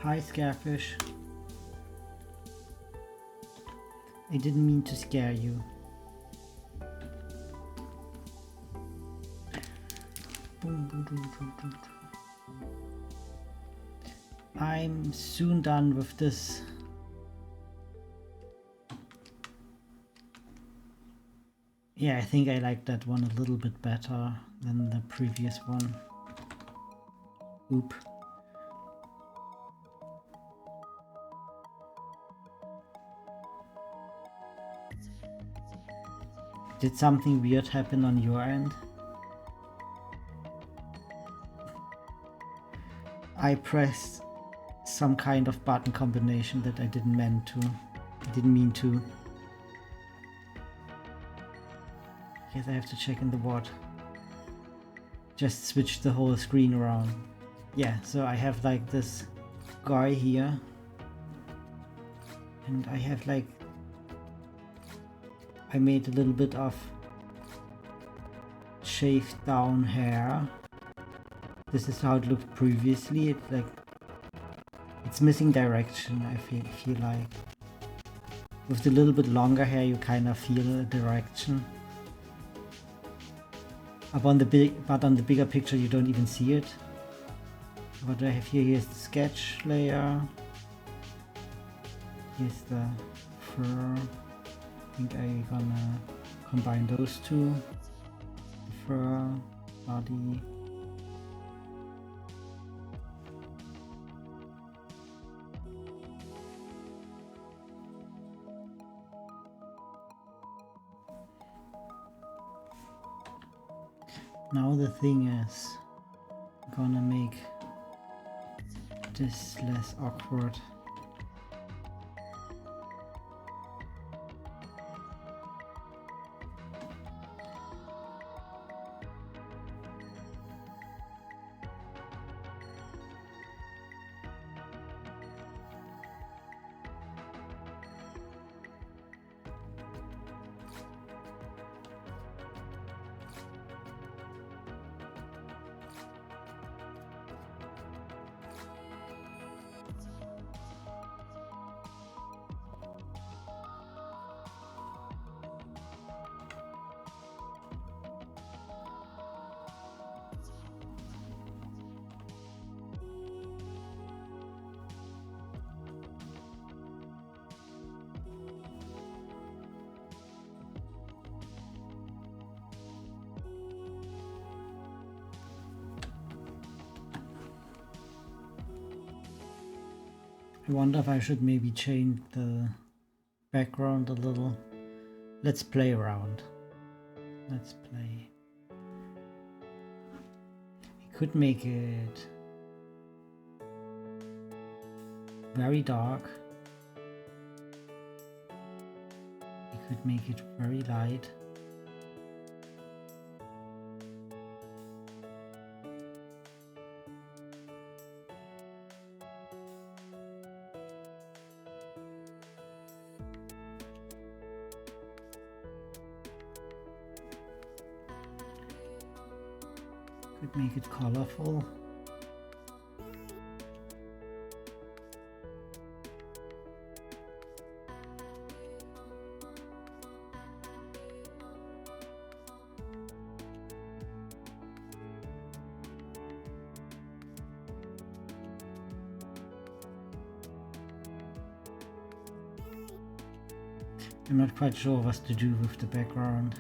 Hi, Scarefish. I didn't mean to scare you. I'm soon done with this. Yeah, I think I like that one a little bit better than the previous one. Oop. Did something weird happen on your end? I pressed some kind of button combination that I didn't mean to. Guess I have to check in the WAD. Just switch the whole screen around. Yeah, so I have like this guy here. And I have like... I made a little bit of shaved down hair. This is how it looked previously. It's like... It's missing direction, I feel like. With the little bit longer hair you kind of feel a direction. But on the bigger picture you don't even see it. What I have here, here's the sketch layer. Here's the fur. I think I'm gonna combine those two. The fur, body. Now the thing is, I'm gonna make this less awkward. I wonder if I should maybe change the background a little. Let's play around. Let's play. I could make it very dark. I could make it very light. Could make it colorful. I'm not quite sure what to do with the background.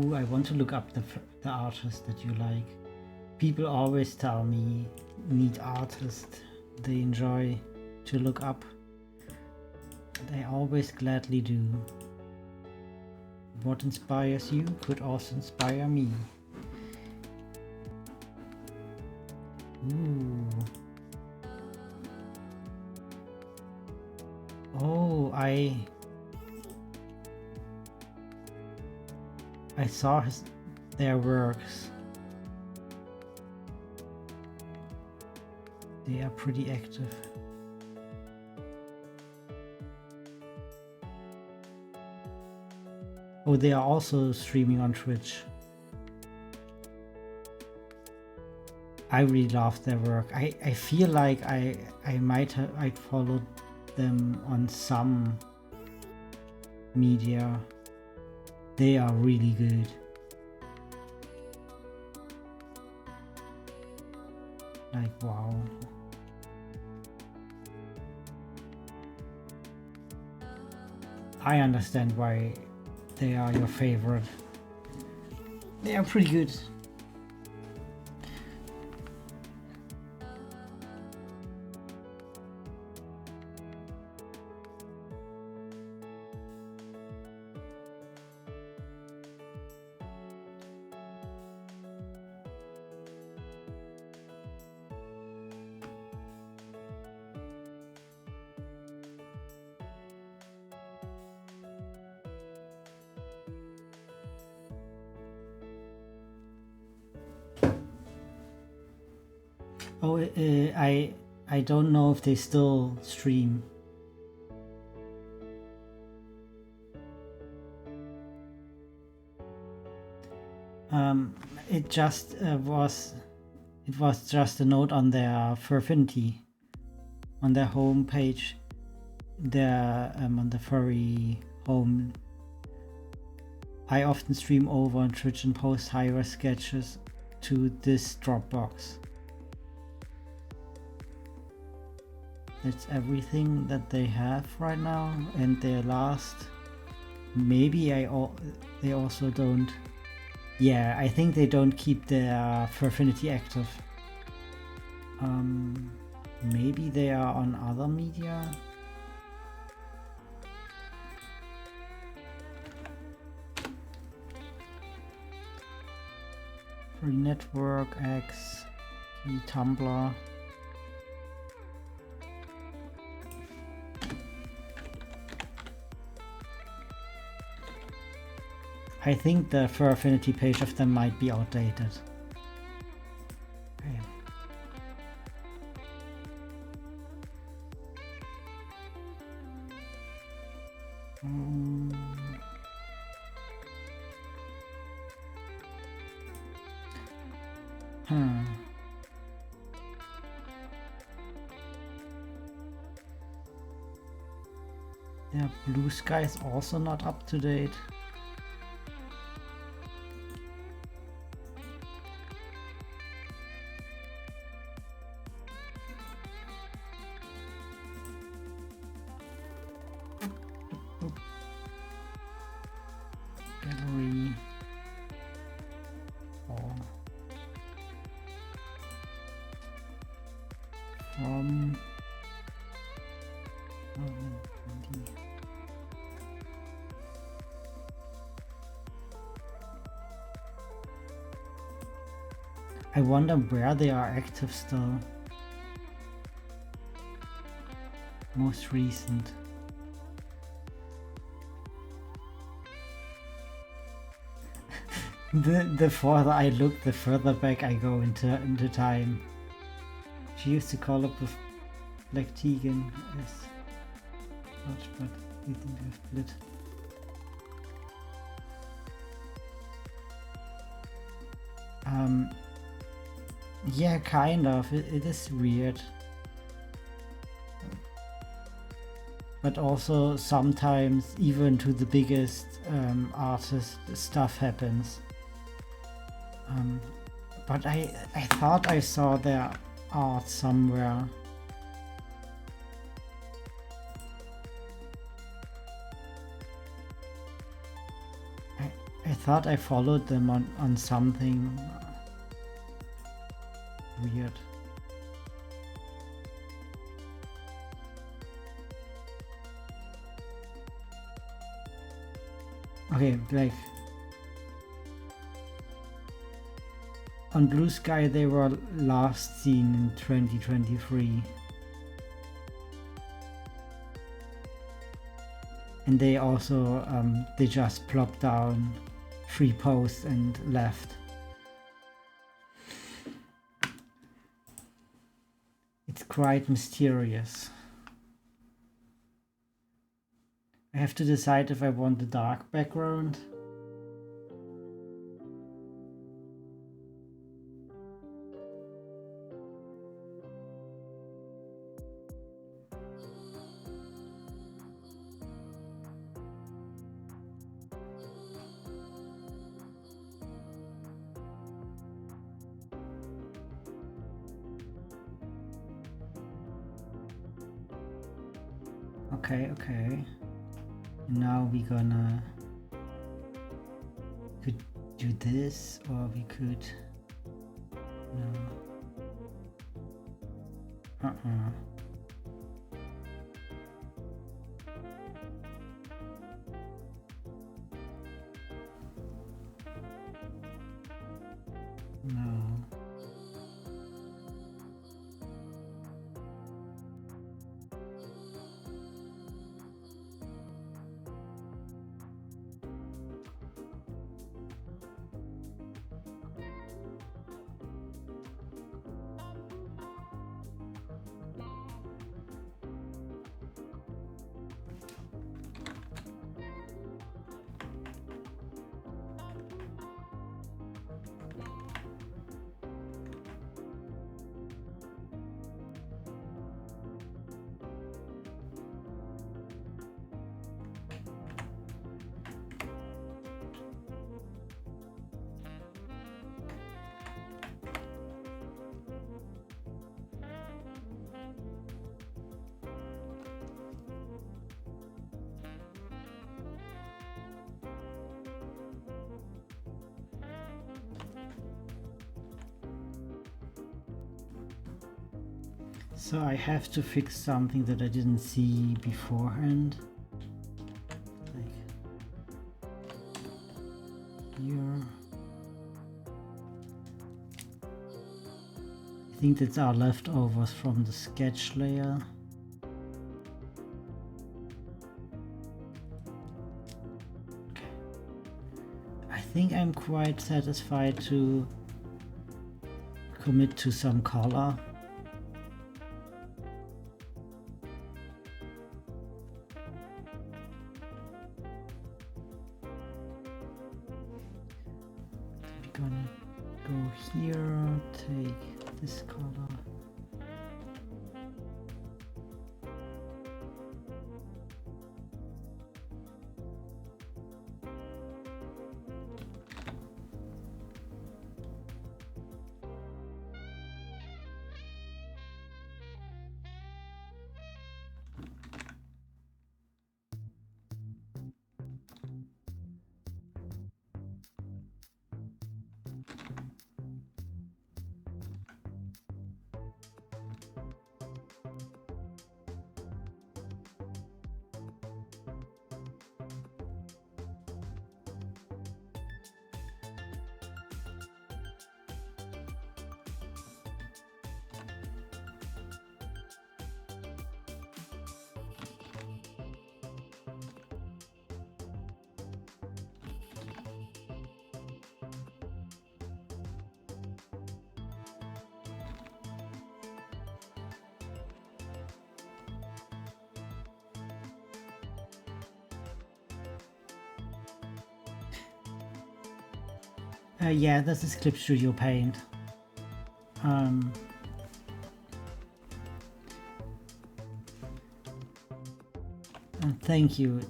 Ooh, I want to look up the artist that you like. People always tell me need artists they enjoy to look up. And I always gladly do. What inspires you could also inspire me. Ooh. Oh, I saw their works. They are pretty active. Oh, they are also streaming on Twitch. I really love their work. I feel like I might have followed them on some media. They are really good. Like, wow. I understand why they are your favorite. They are pretty good. Oh, I don't know if they still stream. It just was just a note on their Furfinity, on their home page, their on the furry home. I often stream over on Twitch and post higher sketches to this Dropbox. That's everything that they have right now, and their last. Maybe they also don't. Yeah, I think they don't keep their Furfinity active. Maybe they are on other media. Free Network, X, Tumblr. I think the Furfinity page of them might be outdated. Okay. Yeah, Blue Sky is also not up to date. Gallery. From I wonder where they are active still. Most recent. The further I look, the further back I go into time. She used to call up with Black Tegan as much, but we think we have split. Yeah, kind of. It is weird. But also sometimes even to the biggest artists stuff happens. But I thought I saw their art somewhere. I thought I followed them on something weird. Okay, like on Blue Sky they were last seen in 2023. and they also they just plopped down 3 posts and left. It's quite mysterious. I have to decide if I want the dark background. Okay. Now we're gonna could do this, or we could no. No. So I have to fix something that I didn't see beforehand. Like here. I think that's our leftovers from the sketch layer. Okay. I think I'm quite satisfied to commit to some color. Gonna go here, take this color. Yeah, this is Clip Studio Paint. Thank you.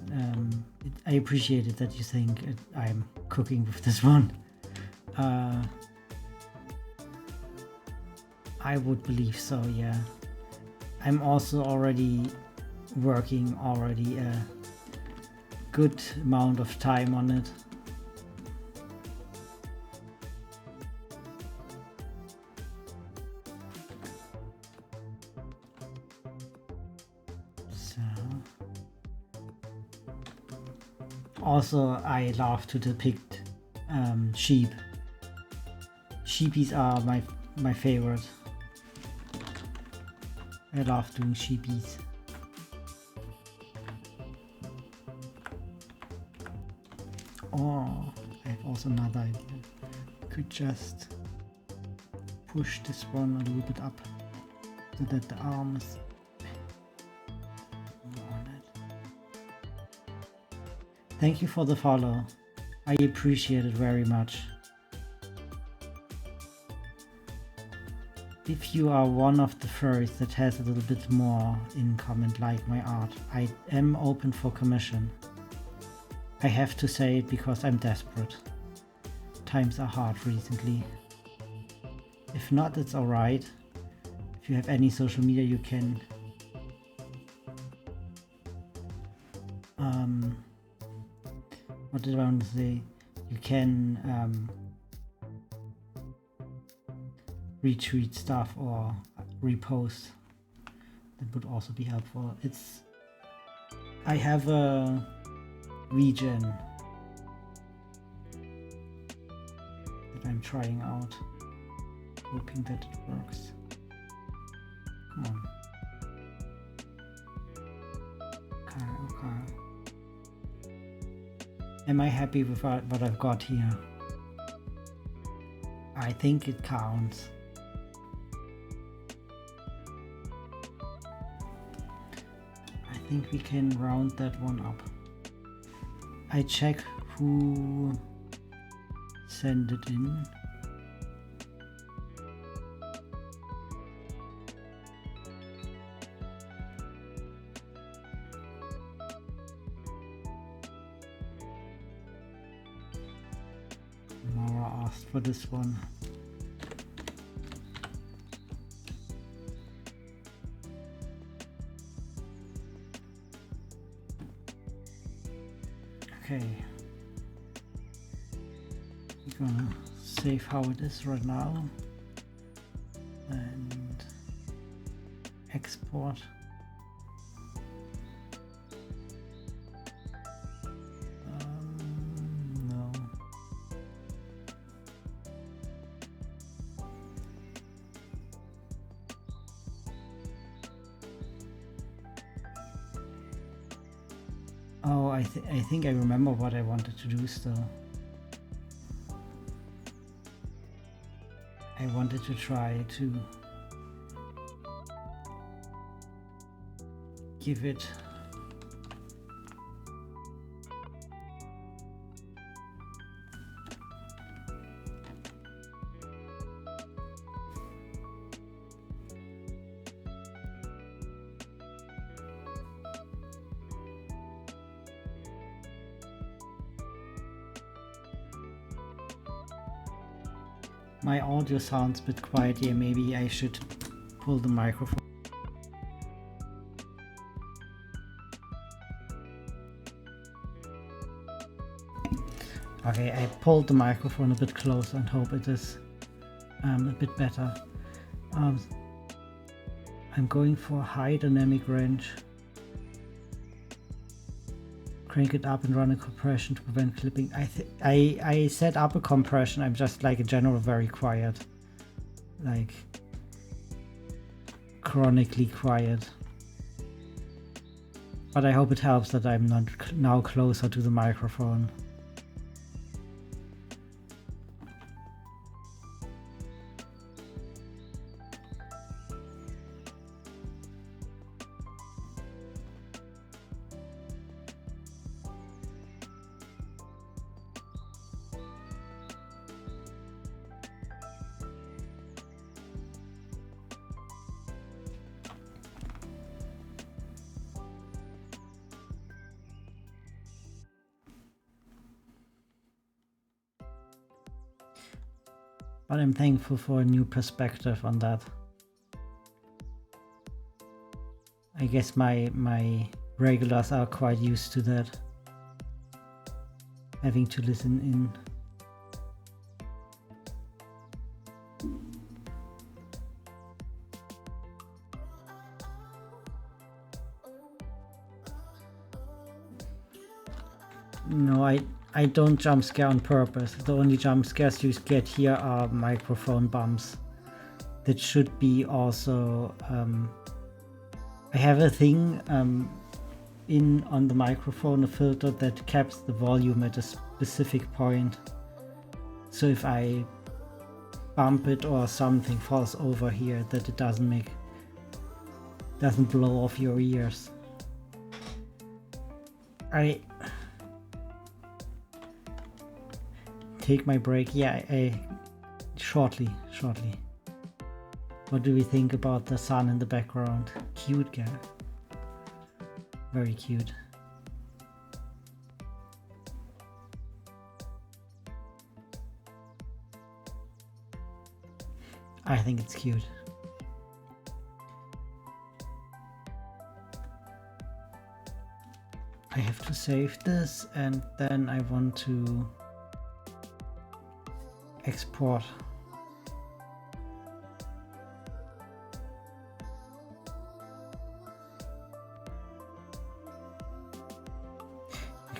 I appreciate it that you think I'm cooking with this one. I would believe so, yeah. I'm also already working a good amount of time on it. Also, I love to depict sheep. Sheepies are my favorite. I love doing sheepies. Or I have also another idea. Could just push this one a little bit up so that the arm is on it. Thank you for the follow. I appreciate it very much. If you are one of the furries that has a little bit more income and like my art, I am open for commission. I have to say it because I'm desperate. Times are hard recently. If not, it's alright. If you have any social media, you can what did I want to say? You can retweet stuff or repost. That would also be helpful. I have a region that I'm trying out, hoping that it works. Come on. Okay. Am I happy with what I've got here? I think it counts. I think we can round that one up. I check who sent it in. Mora asked for this one. Okay, we're gonna save how it is right now and export. No. Oh, I think I remember what I wanted to do still. I wanted to try to give it my audio sounds a bit quiet here. Maybe I should pull the microphone. Okay, I pulled the microphone a bit closer and hope it is a bit better. I'm going for high dynamic range. Crank it up and run a compression to prevent clipping. I set up a compression. I'm just like in general very quiet, like chronically quiet. But I hope it helps that I'm not now closer to the microphone. But I'm thankful for a new perspective on that. I guess my regulars are quite used to that, having to listen in. No, I don't jump scare on purpose. The only jump scares you get here are microphone bumps. That should be also... I have a thing in on the microphone, a filter that caps the volume at a specific point. So if I bump it or something falls over here, that it doesn't blow off your ears. I take my break. Yeah, shortly. What do we think about the sun in the background? Cute guy. Very cute. I think it's cute. I have to save this and then I want to export.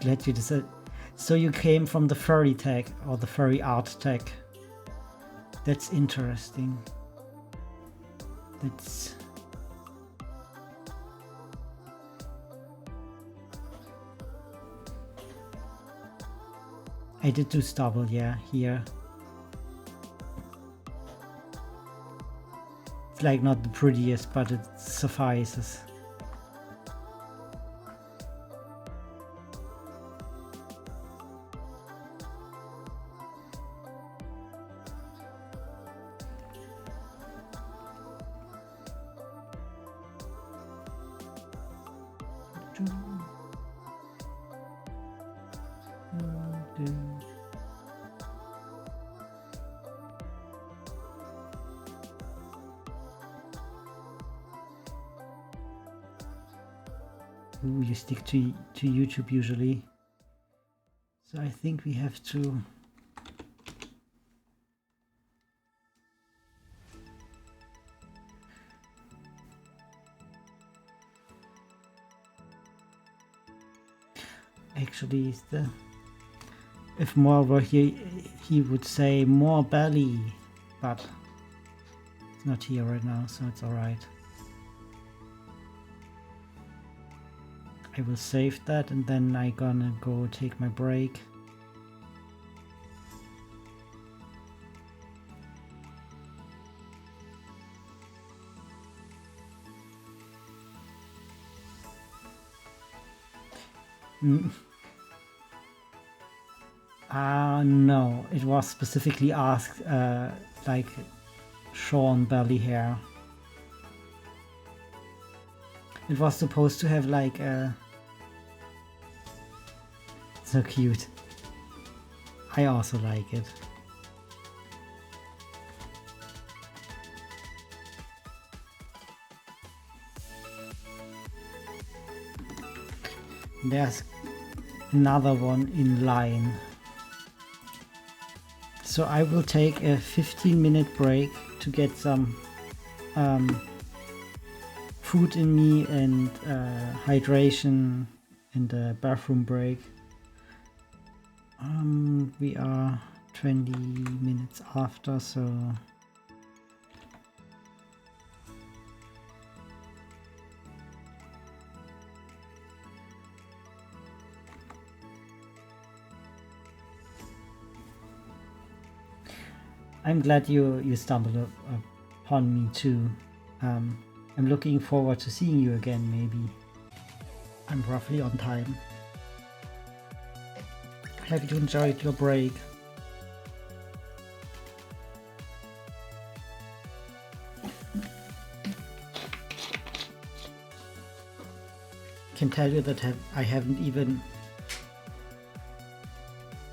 Glad you decided. So you came from the furry tag or the furry art tag. That's interesting. That's I did do stubble, yeah, here. It's like not the prettiest, but it suffices. Ooh, you stick to YouTube usually. So I think we have to actually is the if Mora were here he would say more belly, but it's not here right now, so it's alright. I will save that and then I'm gonna go take my break. No, it was specifically asked like shorn belly hair. It was supposed to have like a... So cute. I also like it. There's another one in line. So I will take a 15-minute break to get some food in me and hydration and a bathroom break. We are 20 minutes after, so I'm glad you stumbled upon me too. I'm looking forward to seeing you again, maybe. I'm roughly on time. Have you enjoyed your break? Can tell you that I haven't even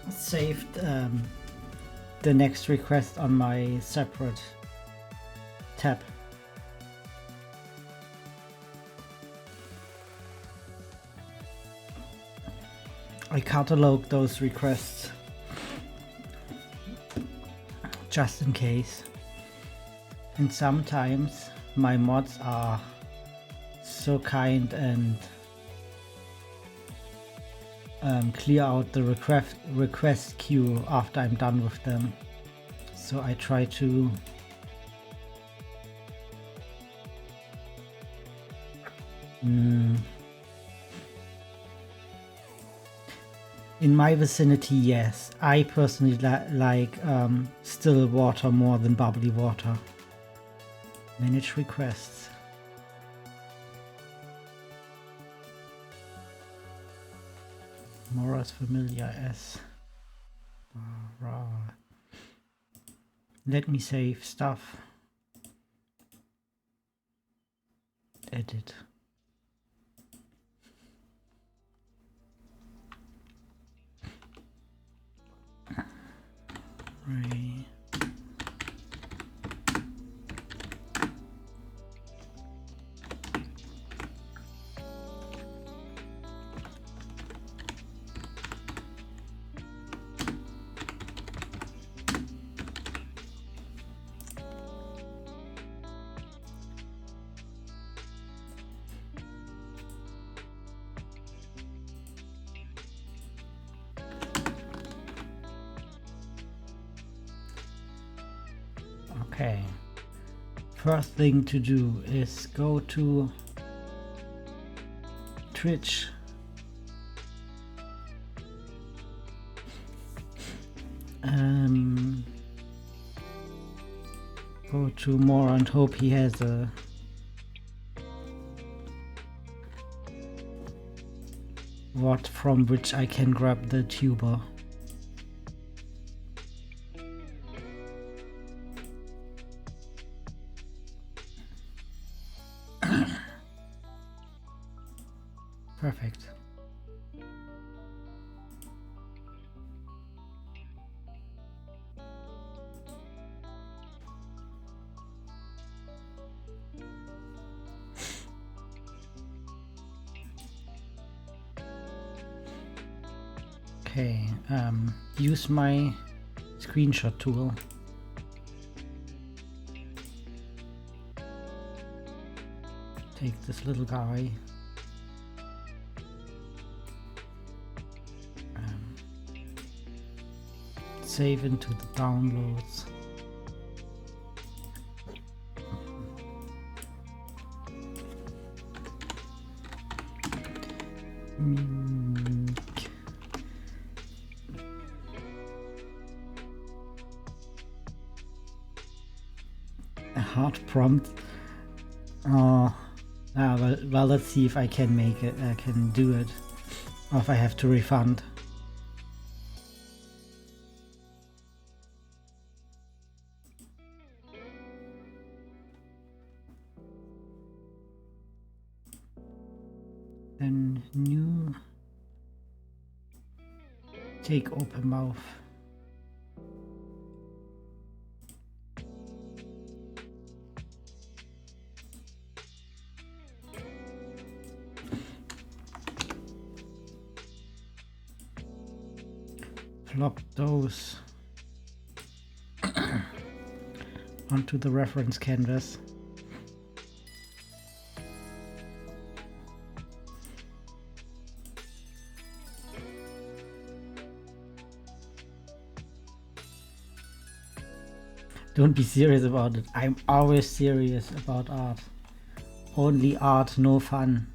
saved the next request on my separate tab. I catalog those requests just in case, and sometimes my mods are so kind and clear out the request queue after I'm done with them, so I try to In my vicinity, yes. I personally like still water more than bubbly water. Manage requests. Mora's familiar as Baa-ra. Let me save stuff. Edit. Right. Okay. First thing to do is go to Twitch. Go to Mora and hope he has a what from which I can grab the tuber. Perfect. Okay, use my screenshot tool. Take this little guy. Save into the downloads. A hard prompt. Well, let's see if I can make it. I can do it, or if I have to refund. Then new. Take open mouth. Plop those onto the reference canvas. Don't be serious about it. I'm always serious about art. Only art, no fun.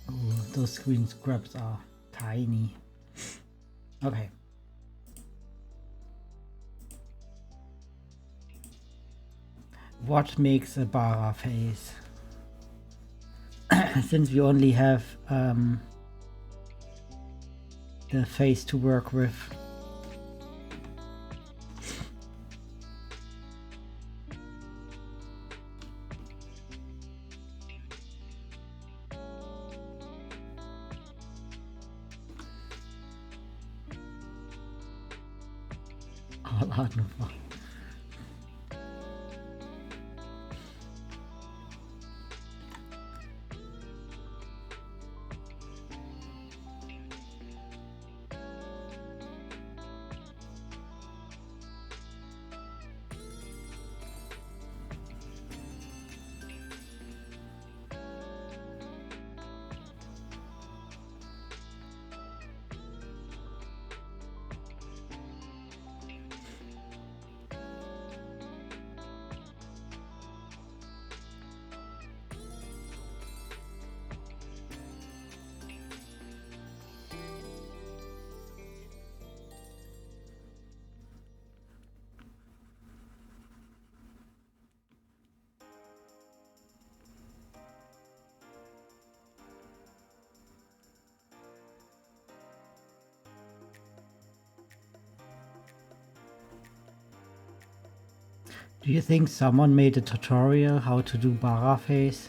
Oh, those screen scrubs are tiny. Okay. What makes a bara face? Since we only have the face to work with. All art, no fun. Do you think someone made a tutorial how to do Baa-ra face?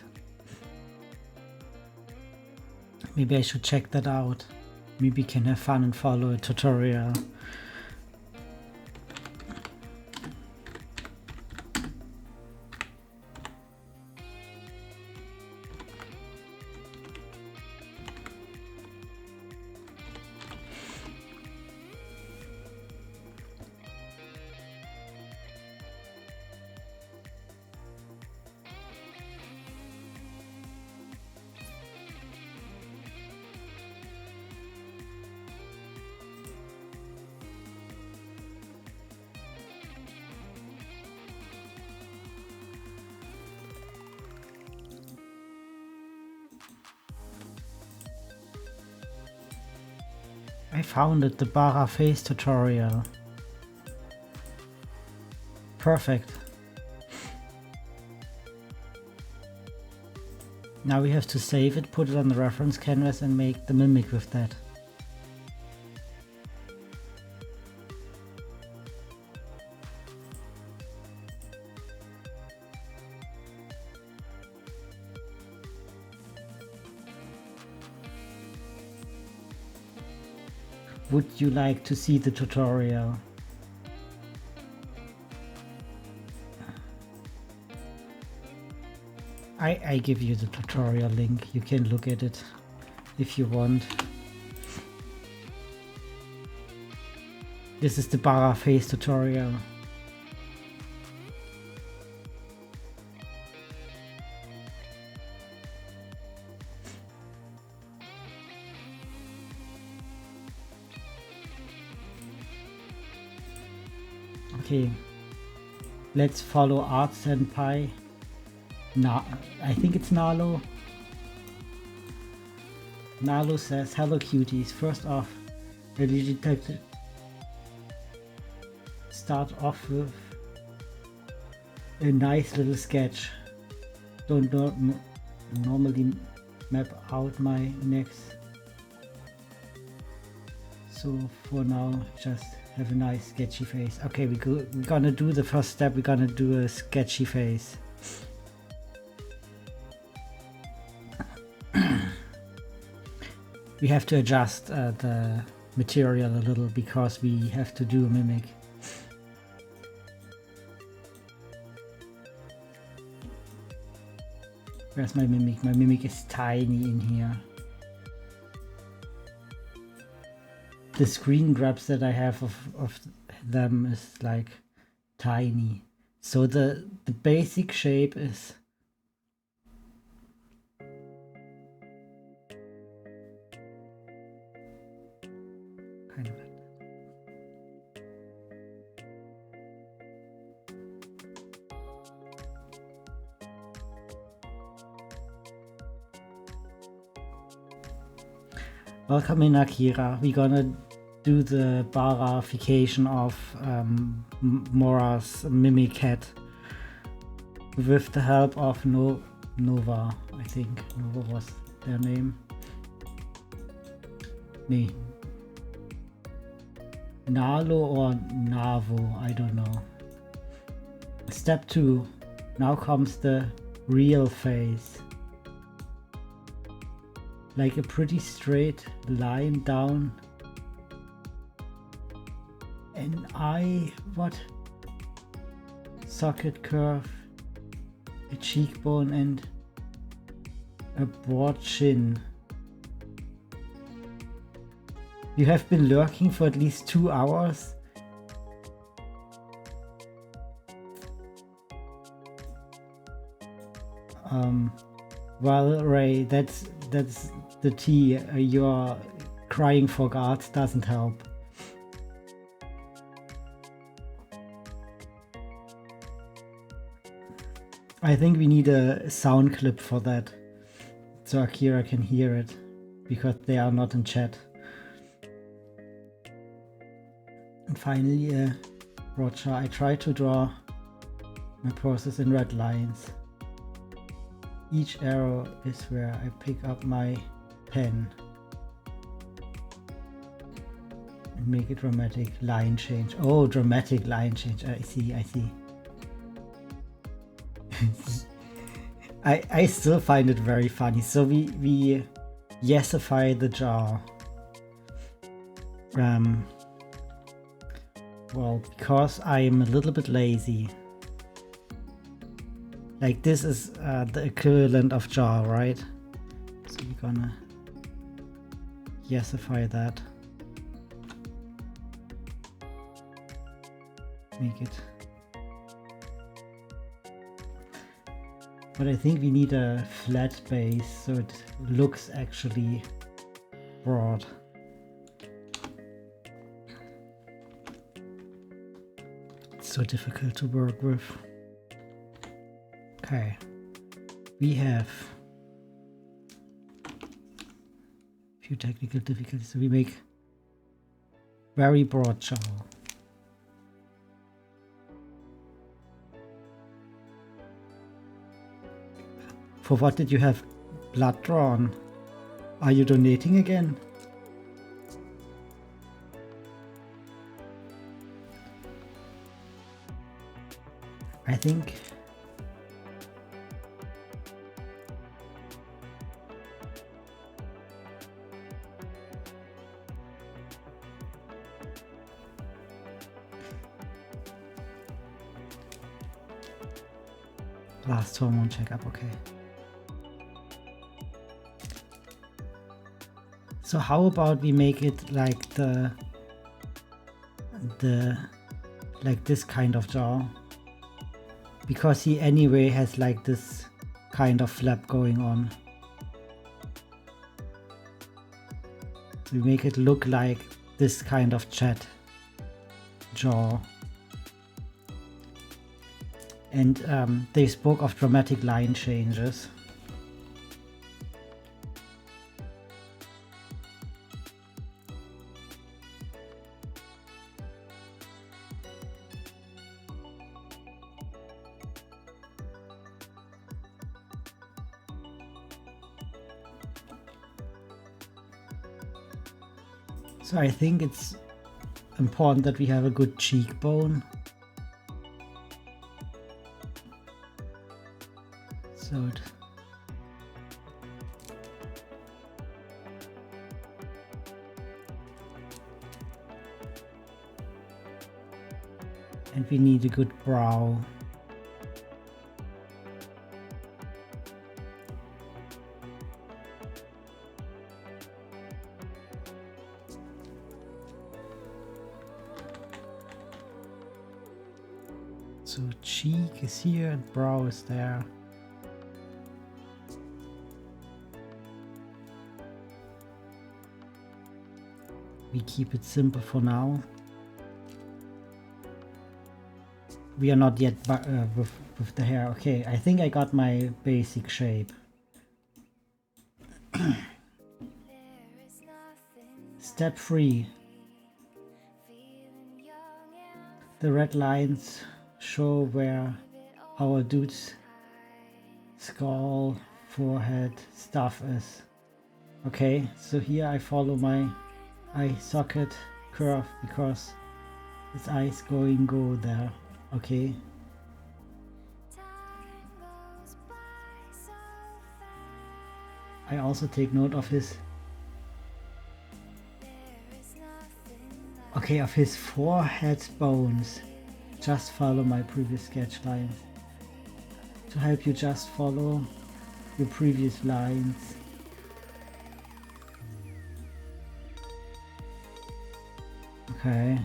Maybe I should check that out. Maybe we can have fun and follow a tutorial. I found it, the Baa-ra face tutorial. Perfect. Now we have to save it, put it on the reference canvas and make the mimic with that. Would you like to see the tutorial? I give you the tutorial link. You can look at it if you want. This is the Baa-ra face tutorial. Okay, let's follow Art Senpai. I think it's Nalo. Nalo says, hello cuties. First off, I detected. Start off with a nice little sketch. Don't normally map out my next. So for now, just have a nice sketchy face. Okay, we're gonna do the first step. We're gonna do a sketchy face. We have to adjust the material a little because we have to do a mimic. Where's my mimic? My mimic is tiny in here. The screen grabs that I have of them is like tiny. So the basic shape is kind of like that. Welcome in, Akira. We're gonna do the Baa-ra-fication of Mora's mimic cat with the help of Nova. I think Nova was their name. Nee. Nalo or Navo, I don't know. Step 2. Now comes the real face. Like a pretty straight line down an eye, what? Socket curve, a cheekbone and a broad chin. You have been lurking for at least 2 hours? Well, Ray, that's the tea. Your crying for guards doesn't help. I think we need a sound clip for that, so Akira can hear it, because they are not in chat. And finally, Roger, I try to draw my process in red lines. Each arrow is where I pick up my pen and make a dramatic line change. Oh, dramatic line change. I see. I still find it very funny. So we yesify the jaw. Well, because I'm a little bit lazy. Like this is the equivalent of jaw, right? So we're gonna yesify that. Make it. But I think we need a flat base so it looks actually broad. It's so difficult to work with. Okay, we have a few technical difficulties. So we make very broad jaw. For what did you have blood drawn? Are you donating again? I think last hormone checkup, okay. So how about we make it like like this kind of jaw, because he anyway has like this kind of flap going on. So we make it look like this kind of chat jaw. And they spoke of dramatic line changes. So I think it's important that we have a good cheekbone. So and we need a good brow. So cheek is here and brow is there. We keep it simple for now. We are not yet with the hair. Okay, I think I got my basic shape. Step 3. The red lines show where our dude's skull, forehead, stuff is. Okay, so here I follow my eye socket curve because his eyes go there. Okay. I also take note of his of his forehead bones. Just follow my previous sketch lines. To help you, just follow your previous lines. Okay.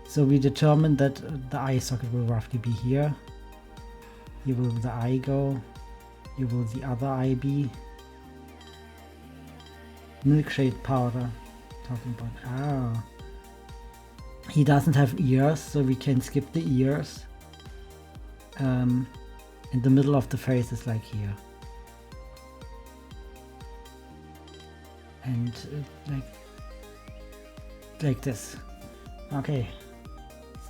So we determined that the eye socket will roughly be here. Here will the eye go. Here will the other eye be. Milkshade powder. Talking about. Ah. He doesn't have ears, so we can skip the ears. In the middle of the face is like here. And like this. Okay.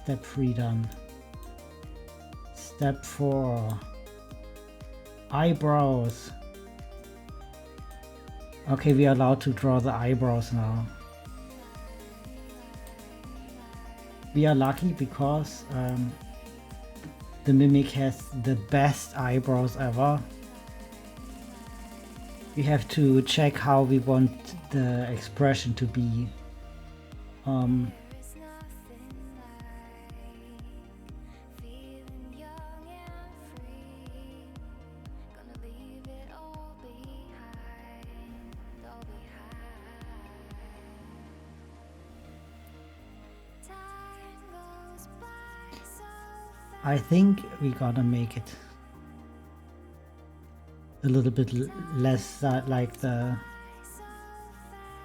Step 3 done. Step 4. Eyebrows. Okay, we are allowed to draw the eyebrows now. We are lucky because the Mimic has the best eyebrows ever. We have to check how we want the expression to be. I think we gotta make it a little bit less like the...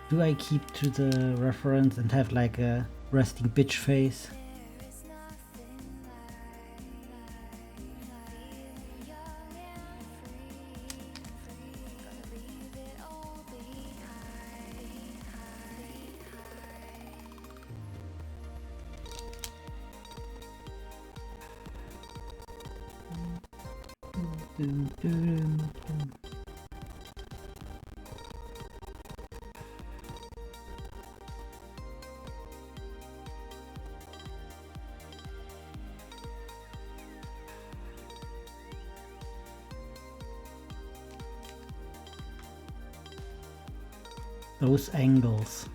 Do I keep to the reference and have like a resting bitch face? Those angles.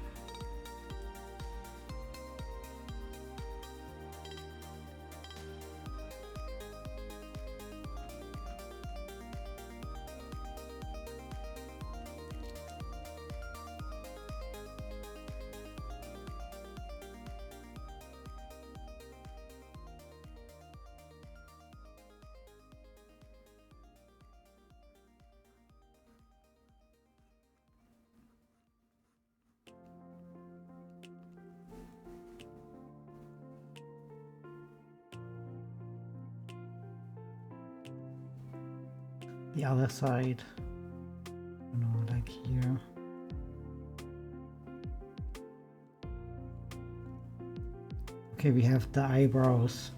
The other side, like here. Okay, we have the eyebrows.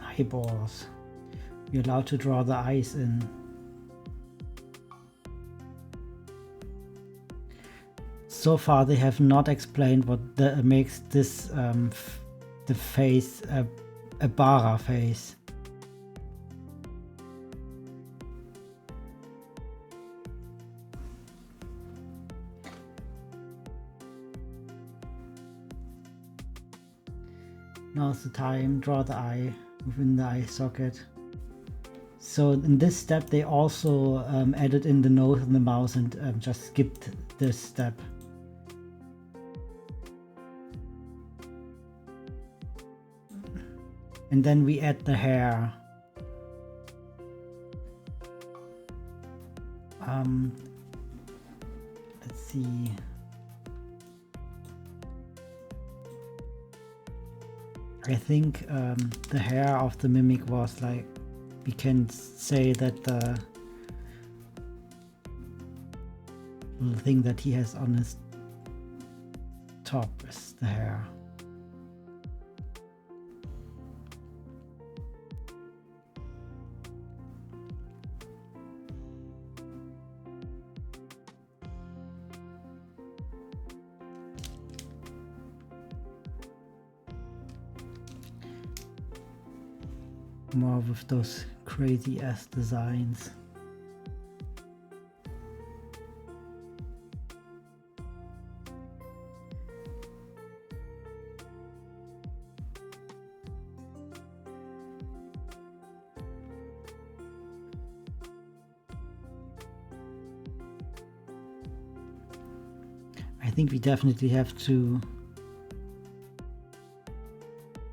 Eyeballs. You're allowed to draw the eyes in. So far they have not explained what makes this the face a Baa-ra face. Now's the time, draw the eye within the eye socket. So in this step they also added in the nose and the mouth and just skipped this step. And then we add the hair. Let's see. I think the hair of the Mimic was like, we can say that the little thing that he has on his top is the hair. More with those crazy ass designs. I think we definitely have to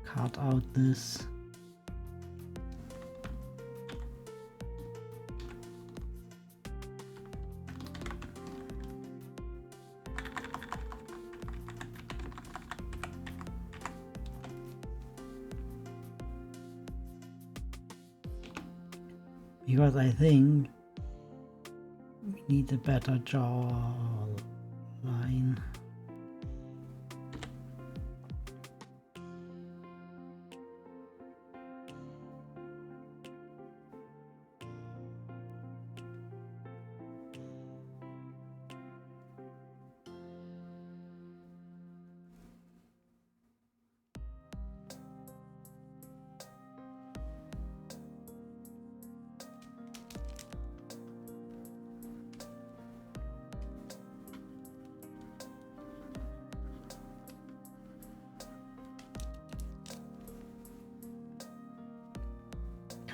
cut out this. Because I think we need a better jaw line.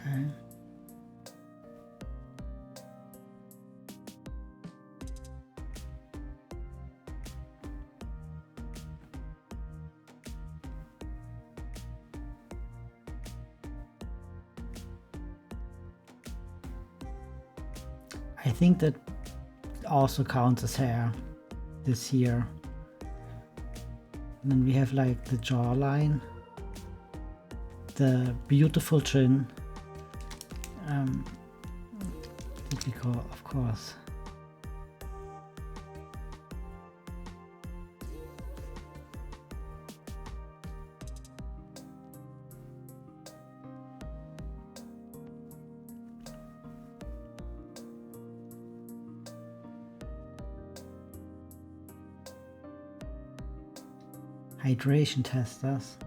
Okay. I think that also counts as hair, this here. And then we have like the jawline, the beautiful chin, typical, of course. Hydration testers.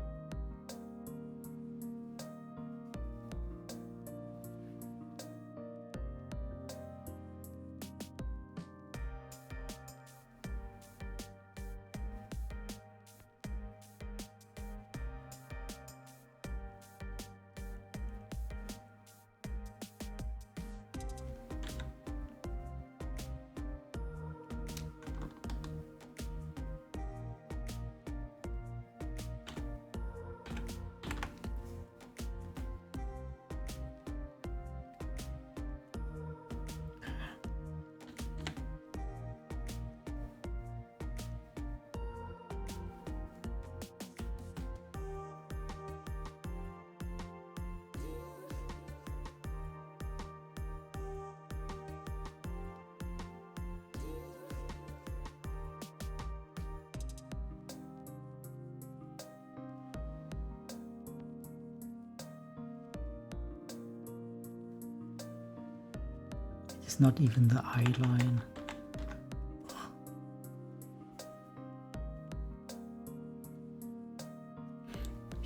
It's not even the eye line.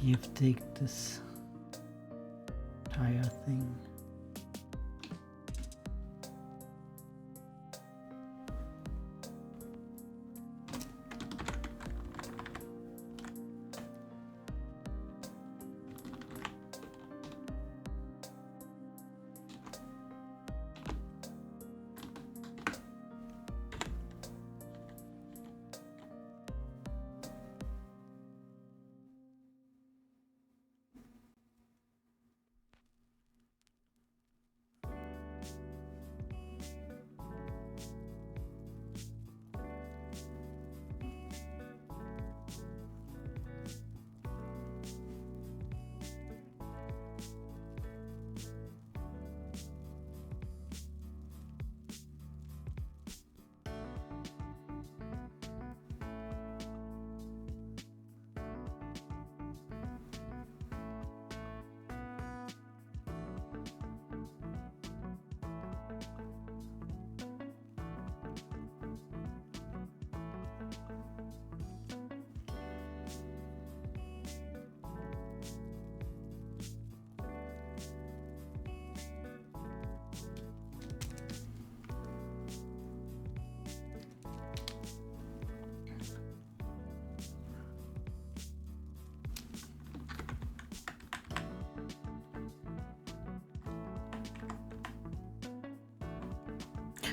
We have to take this entire thing.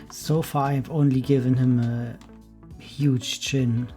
So far I've only given him a huge chin.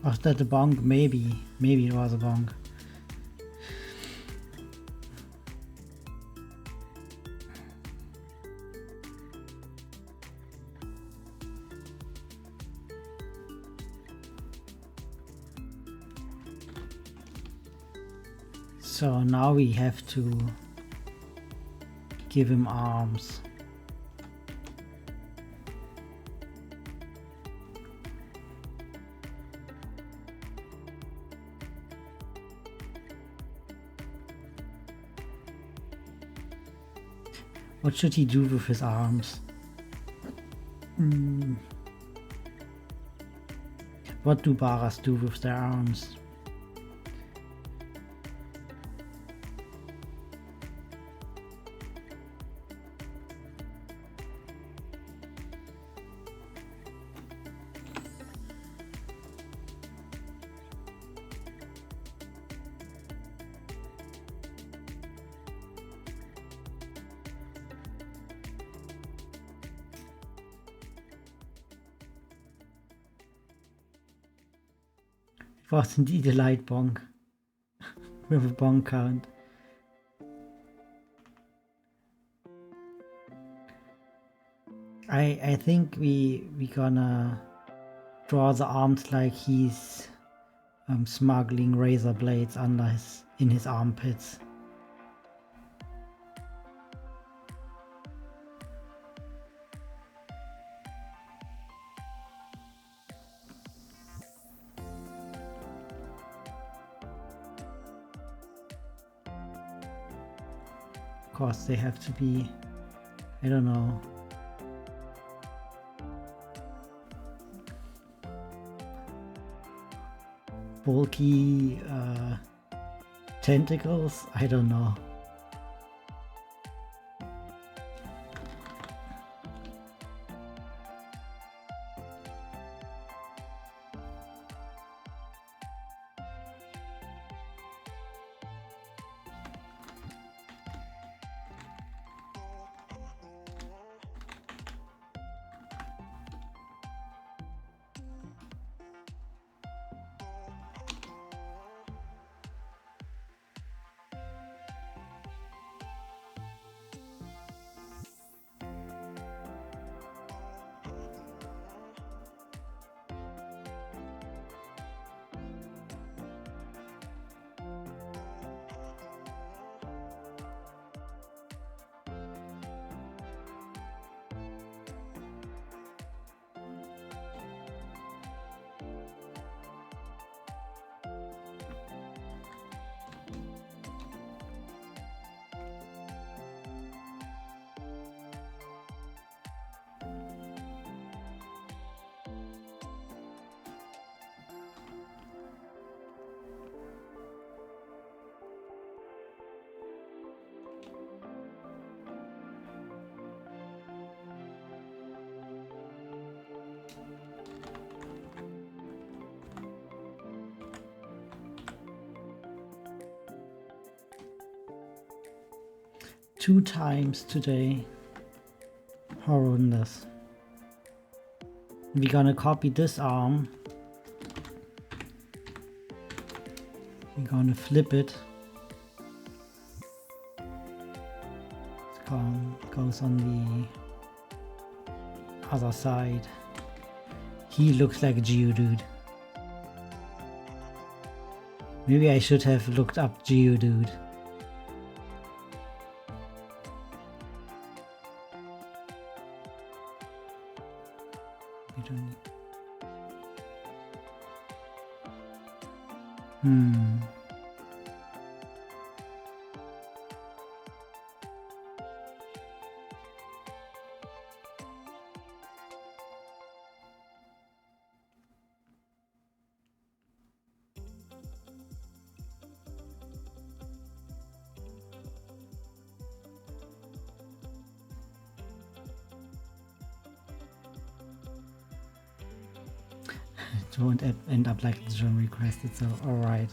Was that a bong? Maybe it was a bong. So now we have to give him arms. What should he do with his arms? What do baras do with their arms? It was indeed a light bong with a bong count. I think we gonna draw the arms like he's smuggling razor blades in his armpits. Of course they have to be, I don't know, bulky tentacles, I don't know. Two times today. Horrendous. We're gonna copy this arm. We're gonna flip it. Goes on the other side. He looks like a Geodude. Maybe I should have looked up Geodude. It won't end up like the John requested, so alright.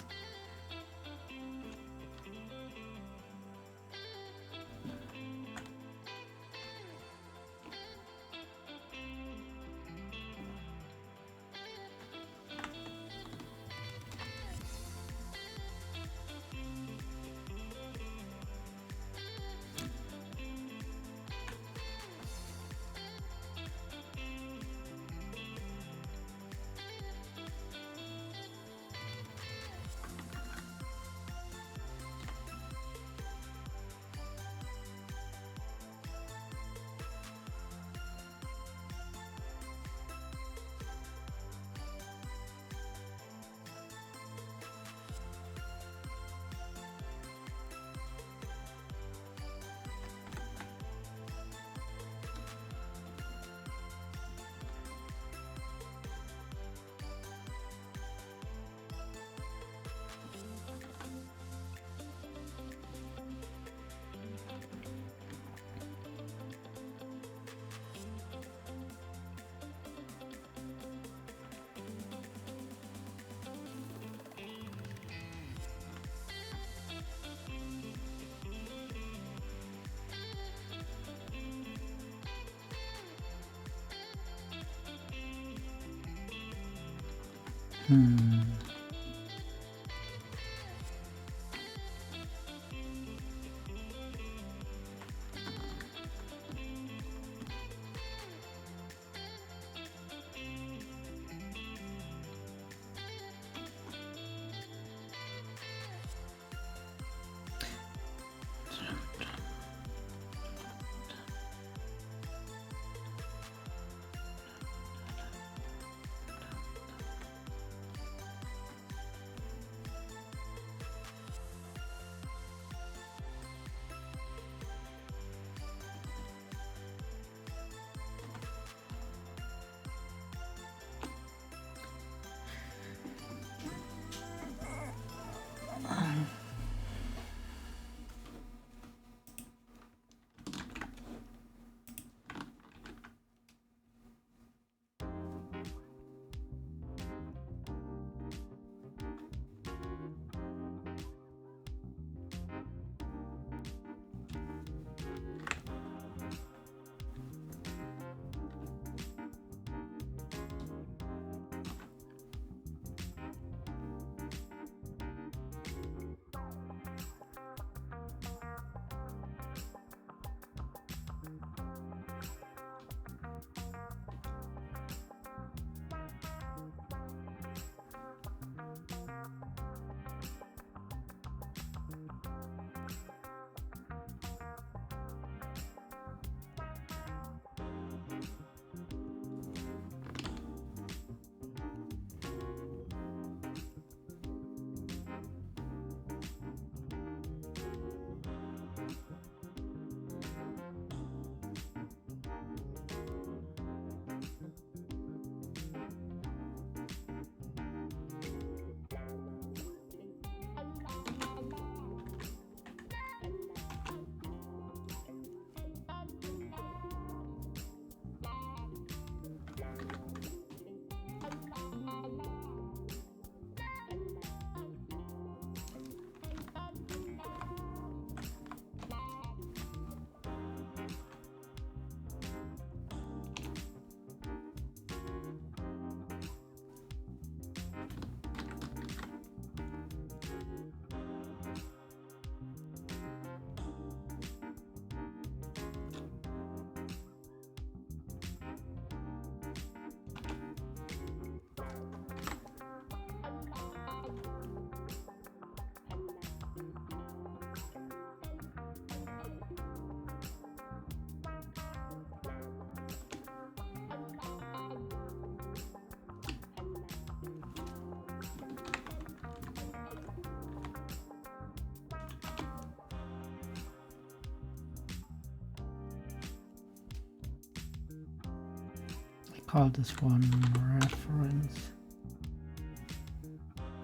Call this one reference.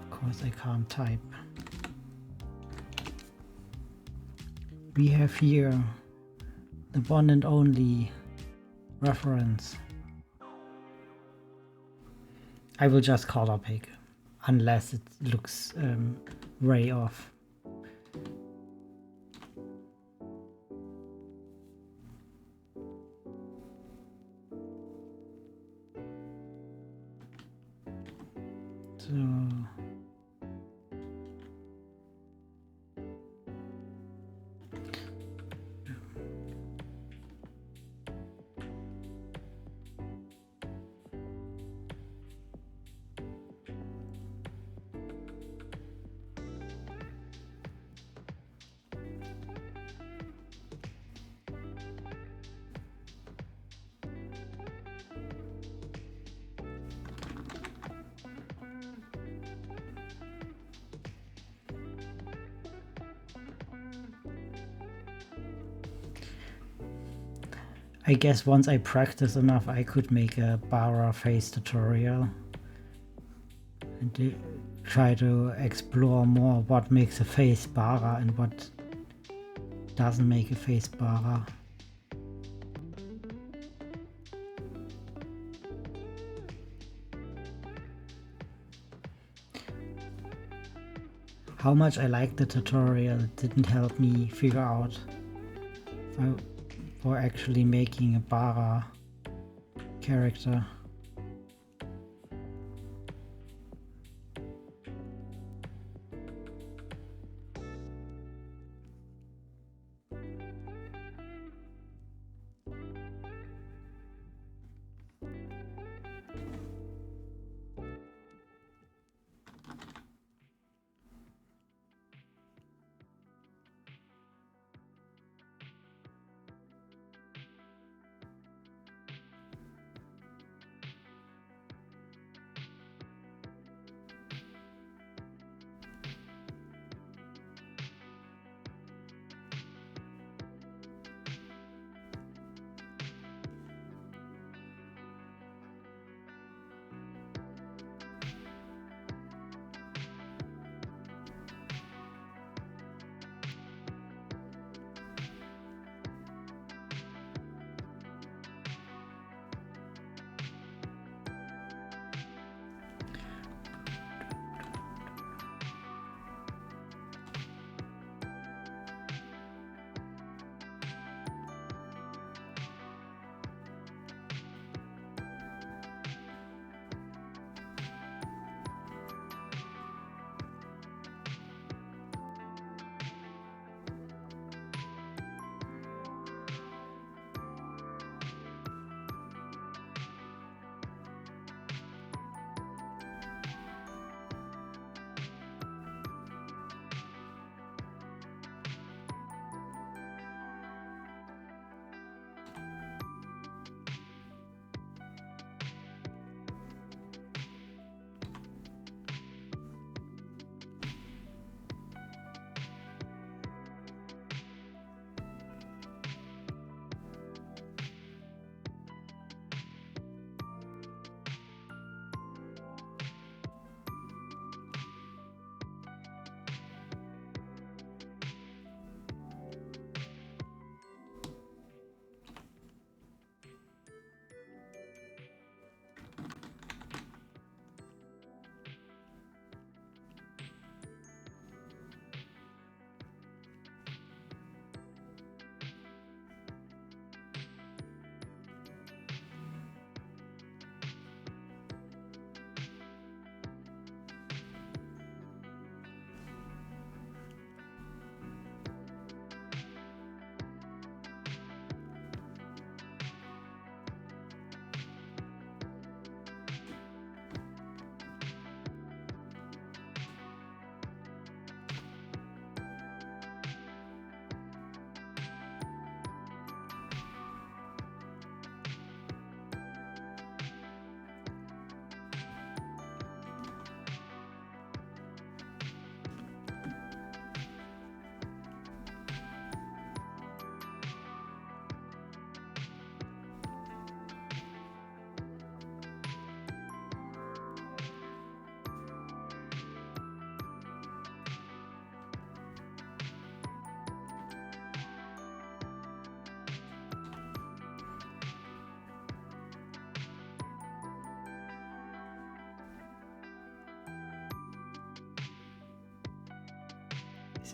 Of course I can't type. We have here the one and only reference. I will just color pick unless it looks way off. So I guess once I practice enough, I could make a Baa-ra face tutorial and try to explore more what makes a face Baa-ra and what doesn't make a face Baa-ra. How much I liked the tutorial didn't help me figure out for actually making a Baa-ra character.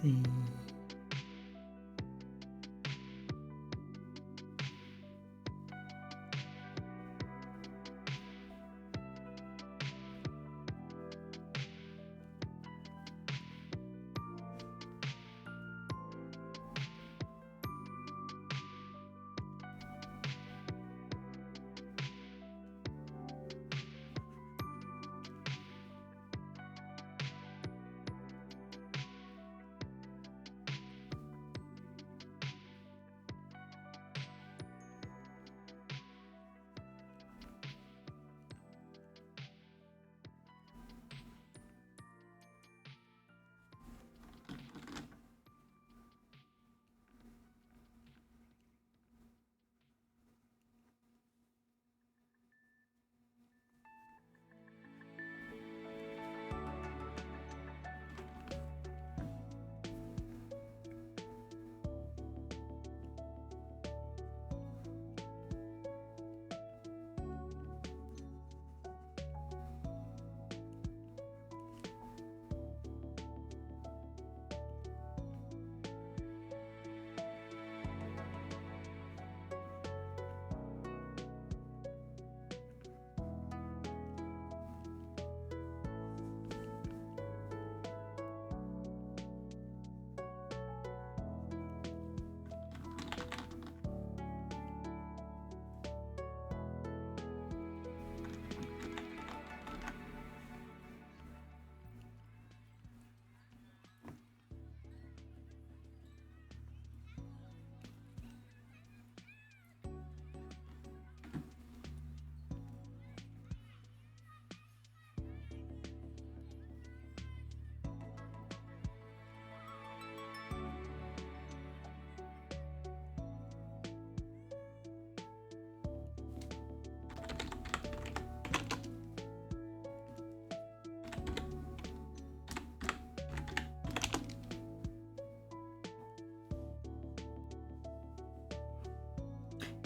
see.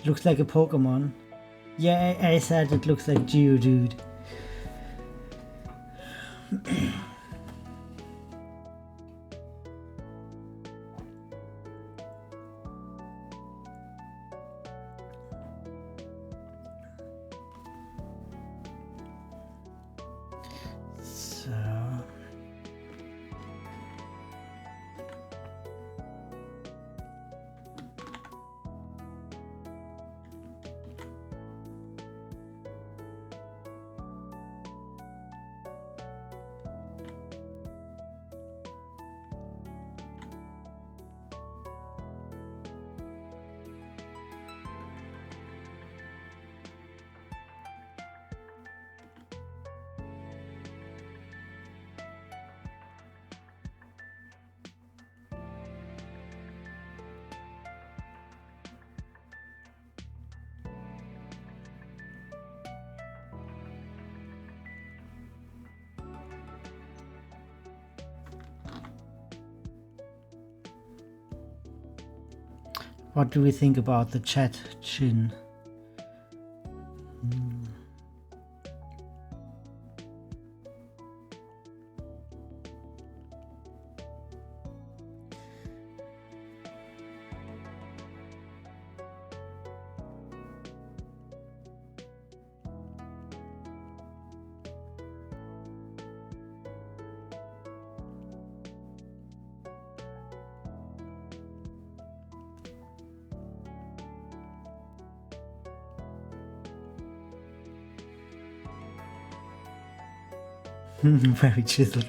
Looks like a Pokemon. Yeah, I said it looks like Geodude. What do we think about the chat chin? Very chiseled.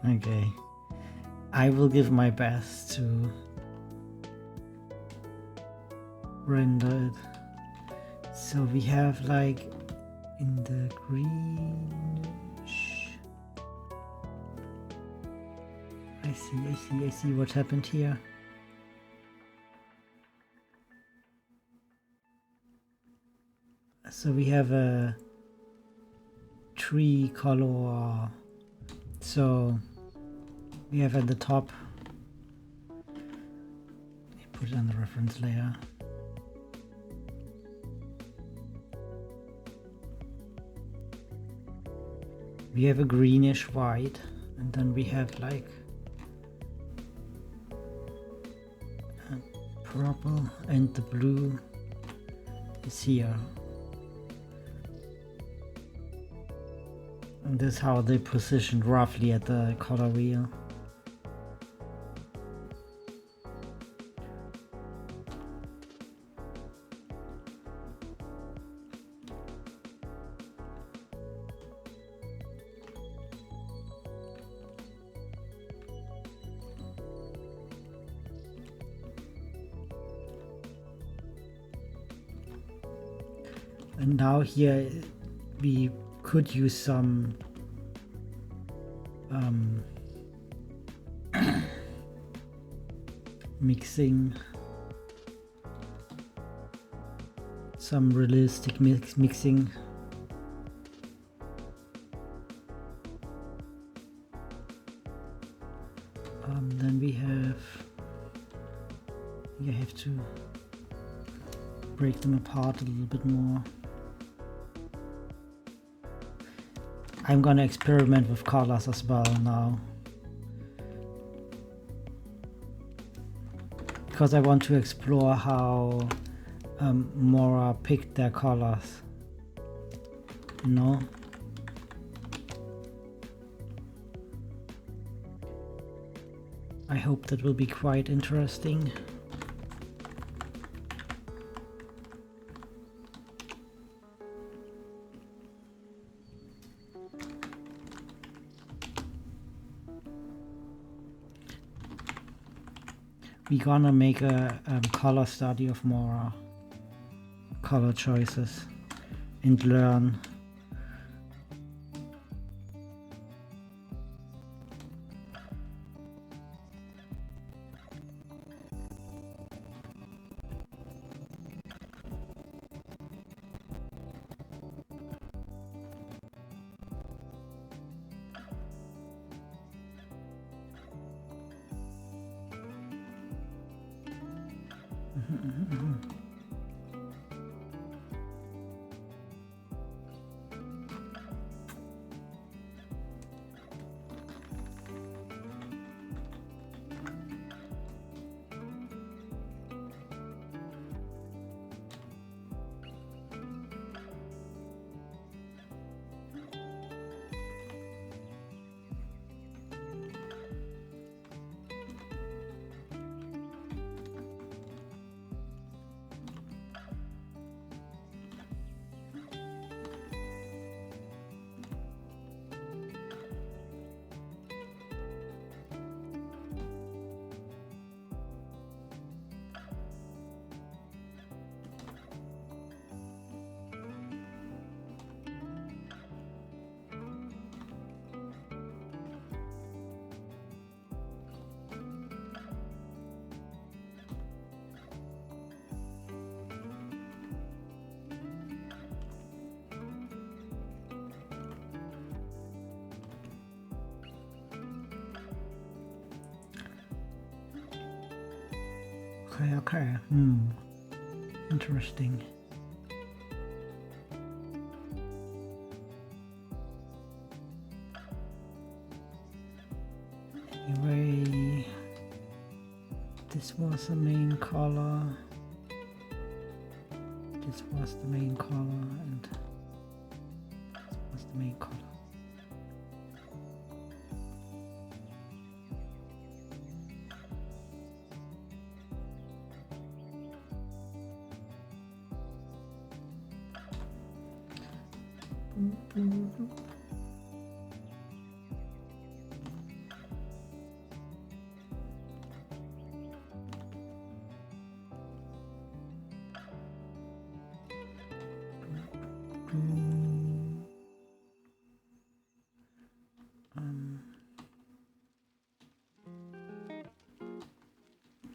Okay. I will give my best to render it. So we have like in the greenish. I see what happened here. So we have a tree color. So we have at the top, put it on the reference layer. We have a greenish white, and then we have like purple and the blue is here. And this is how they positioned roughly at the color wheel. And now here we could use some mixing, some realistic mixing. Then we have, you have to break them apart a little bit more. I'm gonna experiment with colors as well now, because I want to explore how Mora picked their colors, you know? I hope that will be quite interesting. We're gonna make a color study of Mora, color choices, and learn. Okay. Interesting. Anyway, this was the main color. This was the main color, and this was the main color.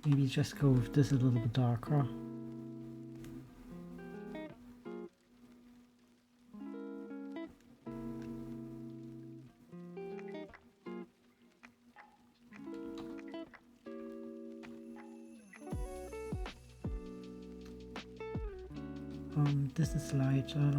Maybe just go with this a little bit darker. This is lighter.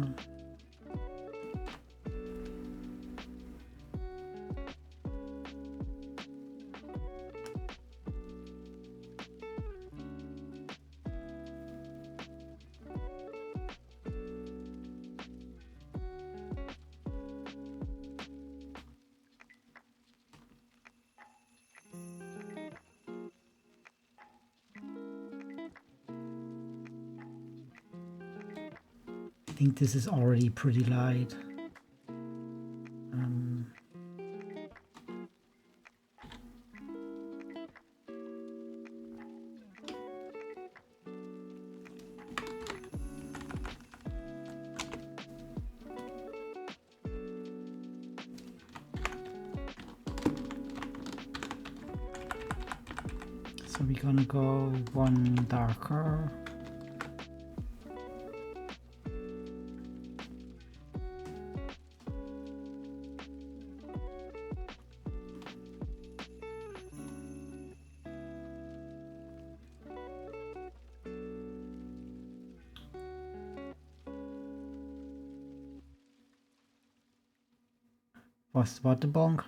think this is already pretty light. So we're gonna go one darker. What the bonk?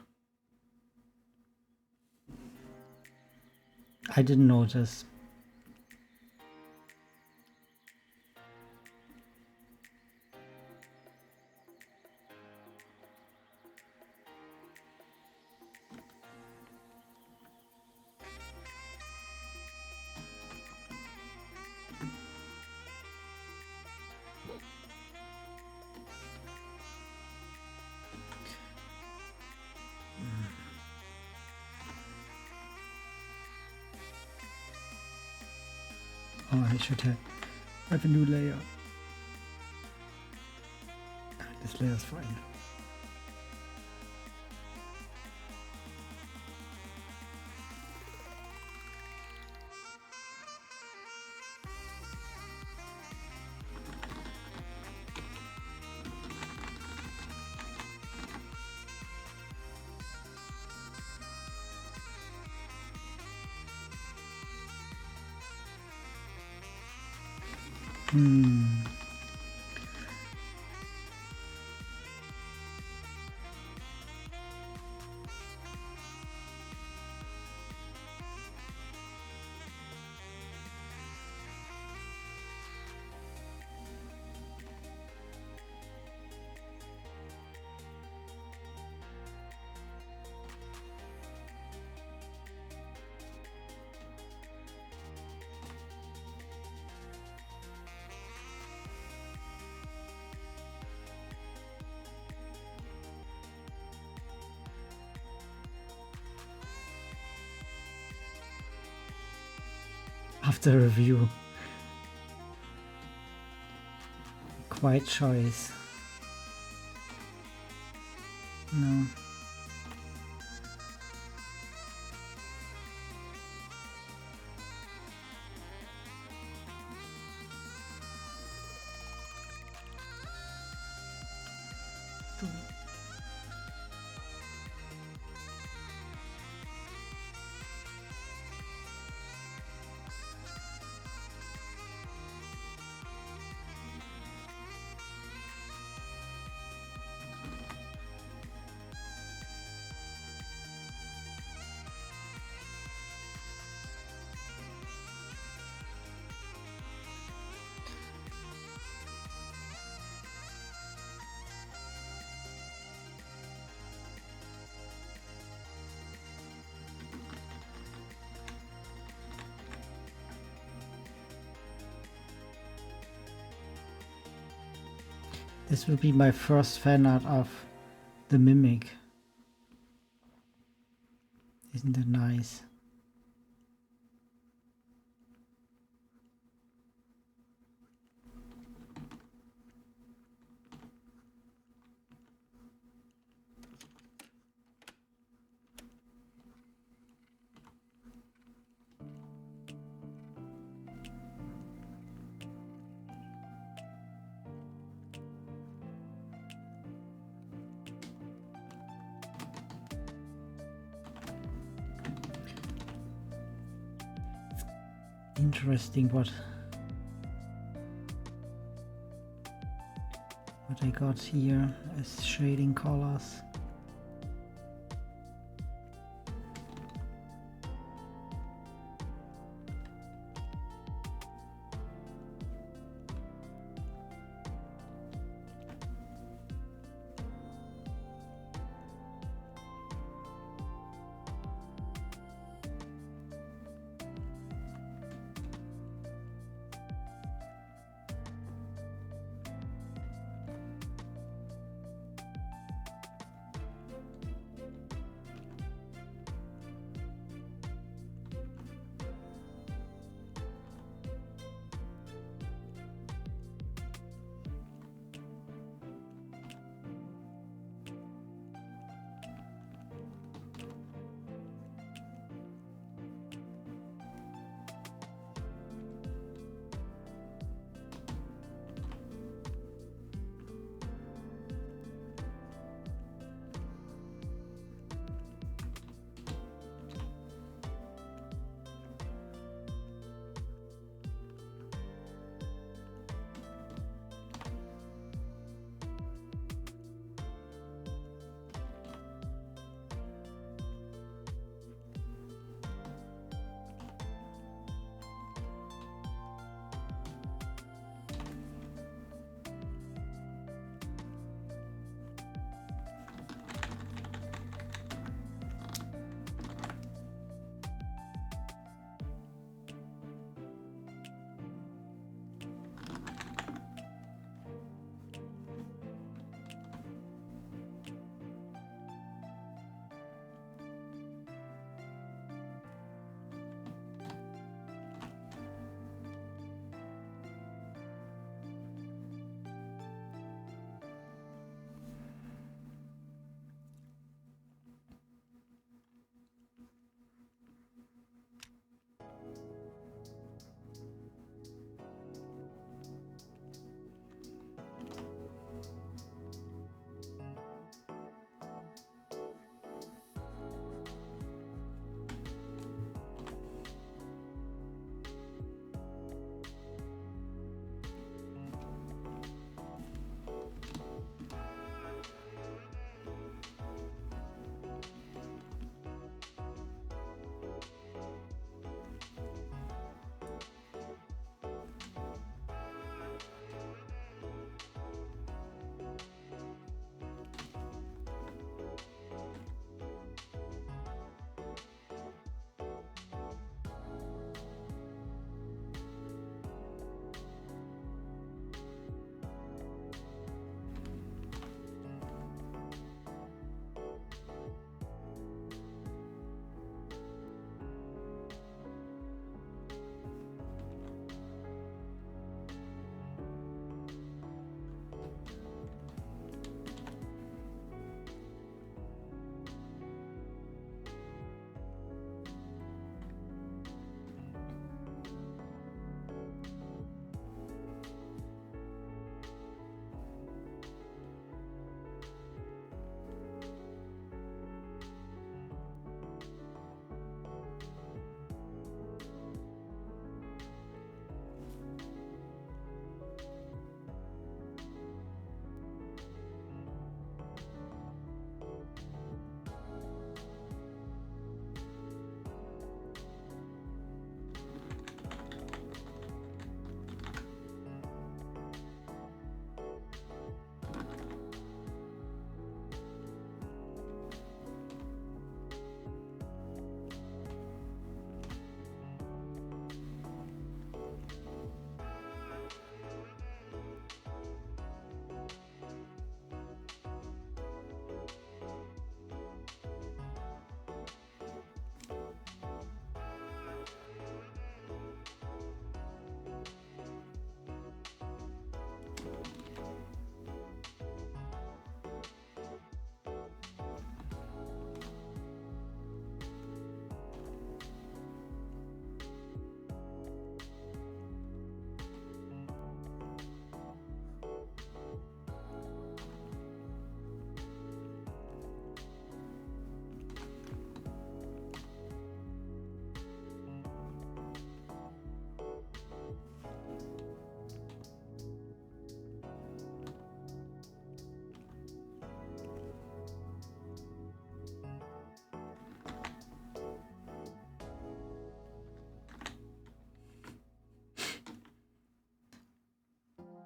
I didn't notice. Oh, I should have a new layer. This layer is fine. After review, quite choice. No. This will be my first fan art of the mimick. Isn't that nice? Interesting what I got here as shading colors.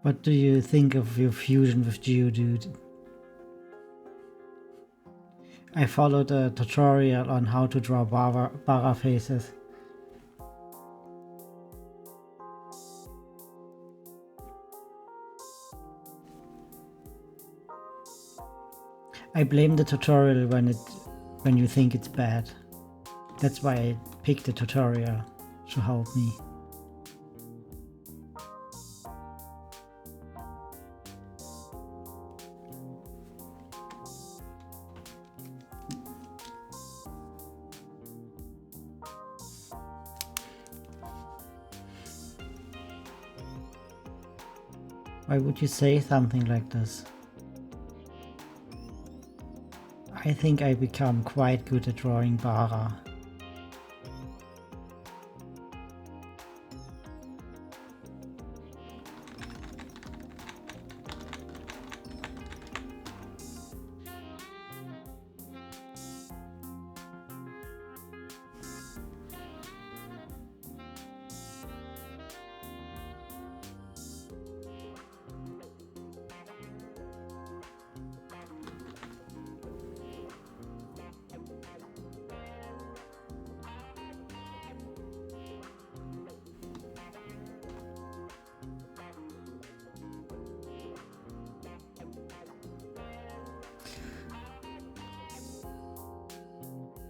What do you think of your fusion with Geodude? I followed a tutorial on how to draw Baa-ra faces. I blame the tutorial when you think it's bad. That's why I picked the tutorial to help me. Why would you say something like this? I think I become quite good at drawing Baa-ra.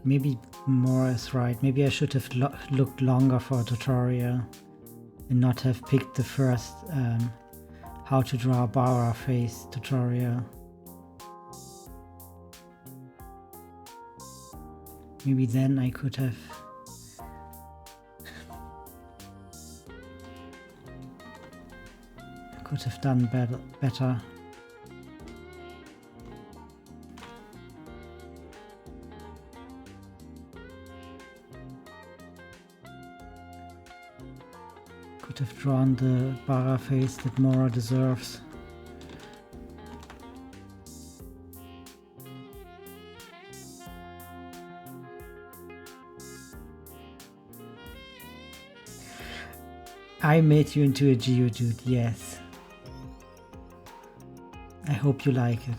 Maybe Mora is right. Maybe I should have looked longer for a tutorial and not have picked the first how to draw a Baa-ra face tutorial. Maybe then I could have done better. Could have drawn the Baa-ra face that Mora deserves. I made you into a Geodude, yes. I hope you like it.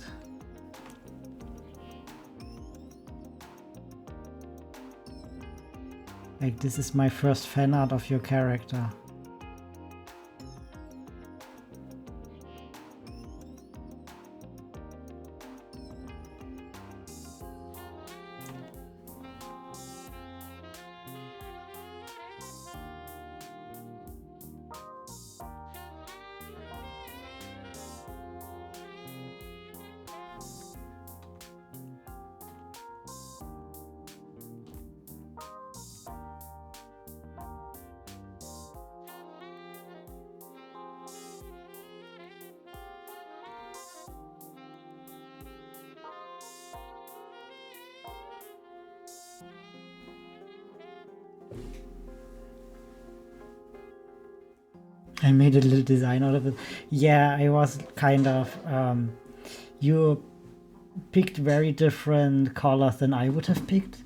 Like, this is my first fan art of your character. I made a little design out of it. Yeah, I was kind of... you picked very different colors than I would have picked.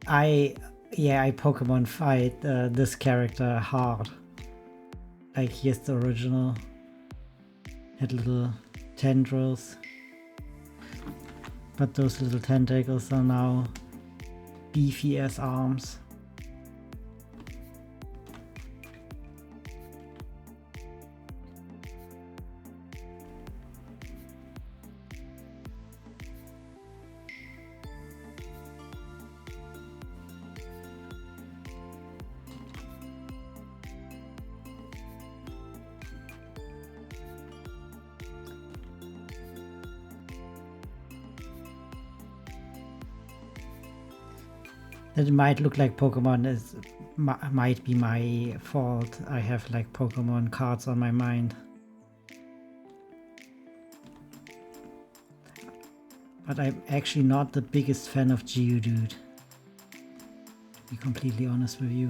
I Pokemon fight this character hard. Like, here's the original. Had little tendrils. But those little tentacles are now beefy as arms. That might look like Pokemon might be my fault. I have like Pokemon cards on my mind. But I'm actually not the biggest fan of Geodude, to be completely honest with you.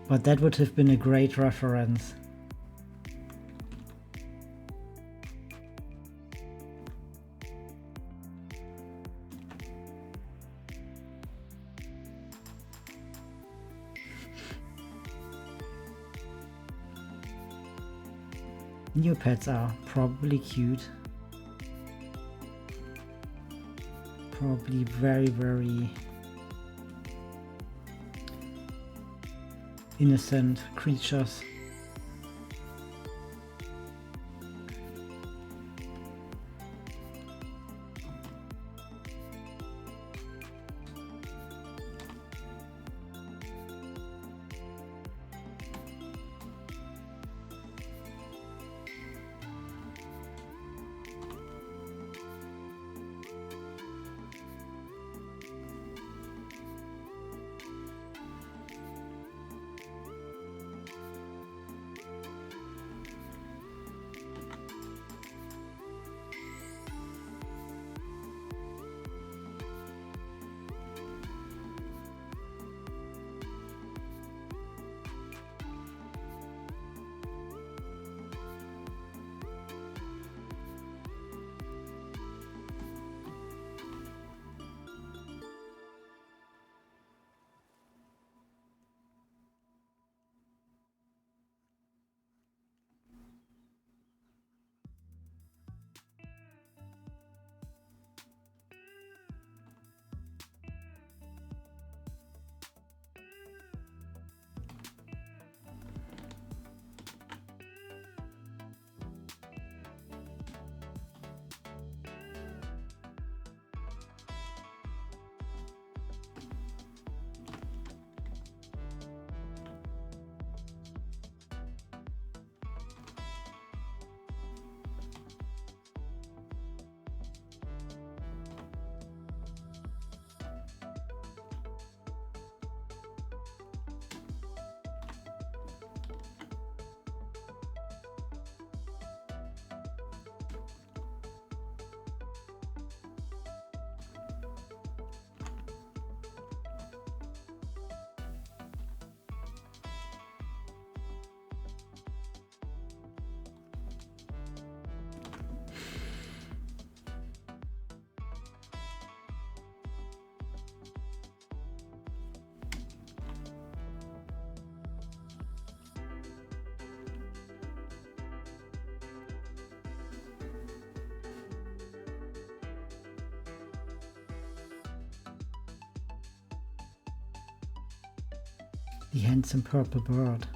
But that would have been a great reference. New pets are probably cute. Probably very, very innocent creatures. The handsome purple bird.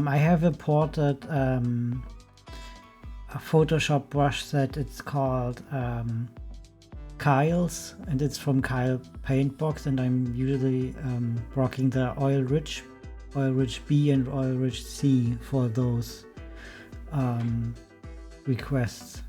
I have imported a Photoshop brush set. It's called Kyle's, and it's from Kyle Paintbox, and I'm usually rocking the oil rich B and oil rich C for those requests.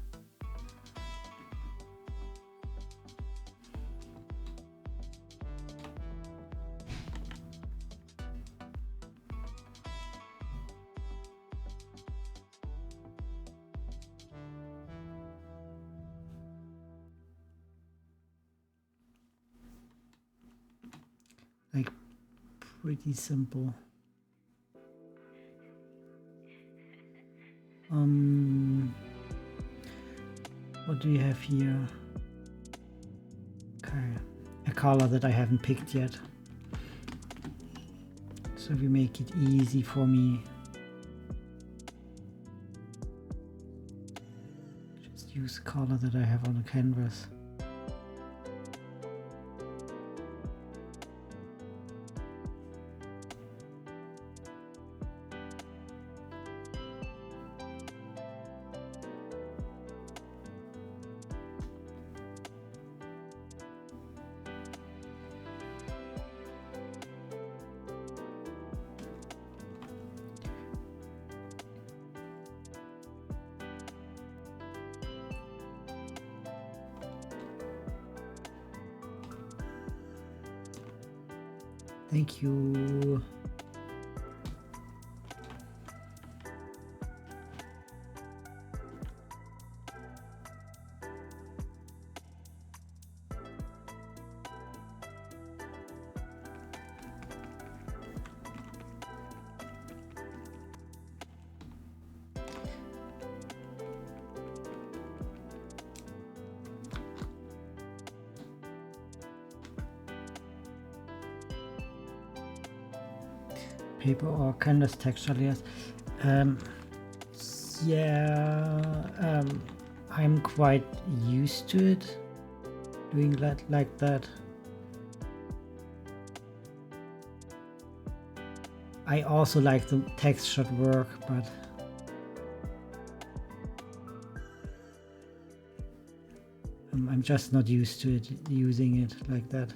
Like, pretty simple. What do we have here? Okay, a color that I haven't picked yet. So we make it easy for me. Just use the color that I have on the canvas. Thank you. paper or canvas texture layers. Yeah, I'm quite used to it, doing that like that. I also like the textured work, but I'm just not used to it, using it like that.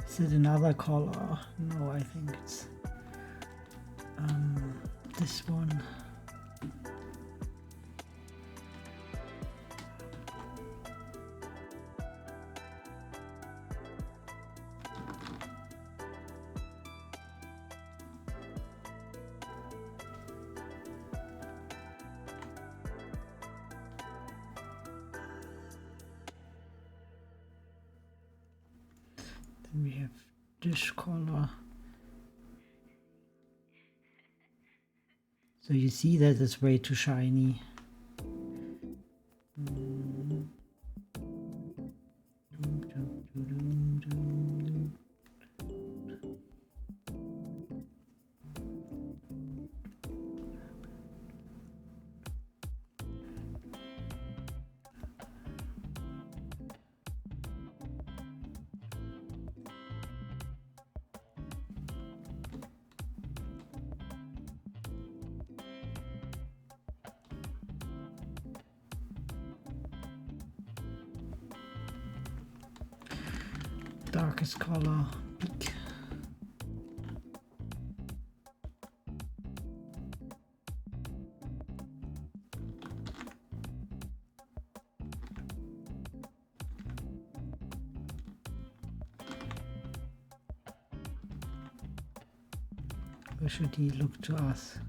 Is it another color? No, I think it's this one. Then we have this color. So you see that it's way too shiny. Darkest color, pink. Where should he look to us?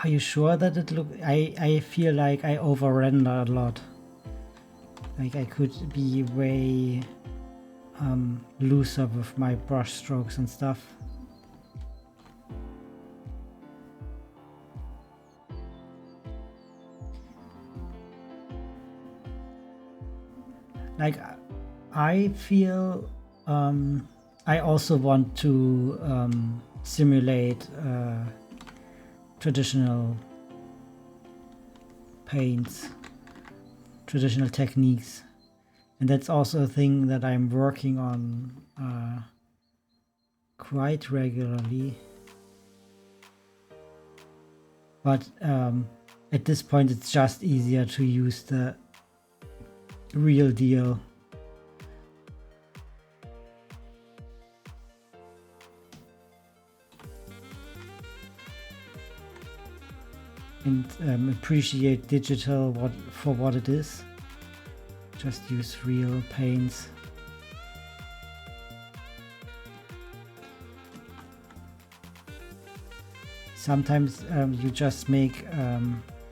Are you sure that it look? I feel like I over render a lot. Like I could be way looser with my brush strokes and stuff. Like I feel I also want to simulate traditional paints, traditional techniques, and that's also a thing that I'm working on quite regularly. But at this point it's just easier to use the real deal. And appreciate digital for what it is. Just use real paints. Sometimes you just make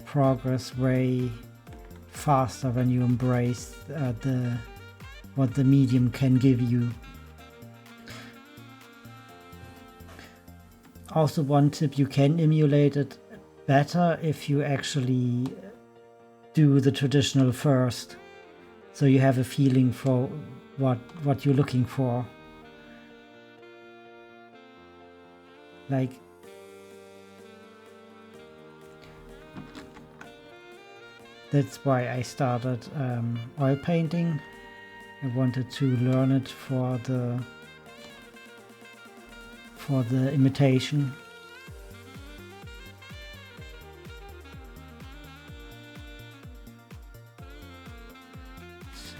progress way faster when you embrace what the medium can give you. Also, one tip, you can emulate it better if you actually do the traditional first, so you have a feeling for what you're looking for. Like, that's why I started oil painting. I wanted to learn it for the imitation. So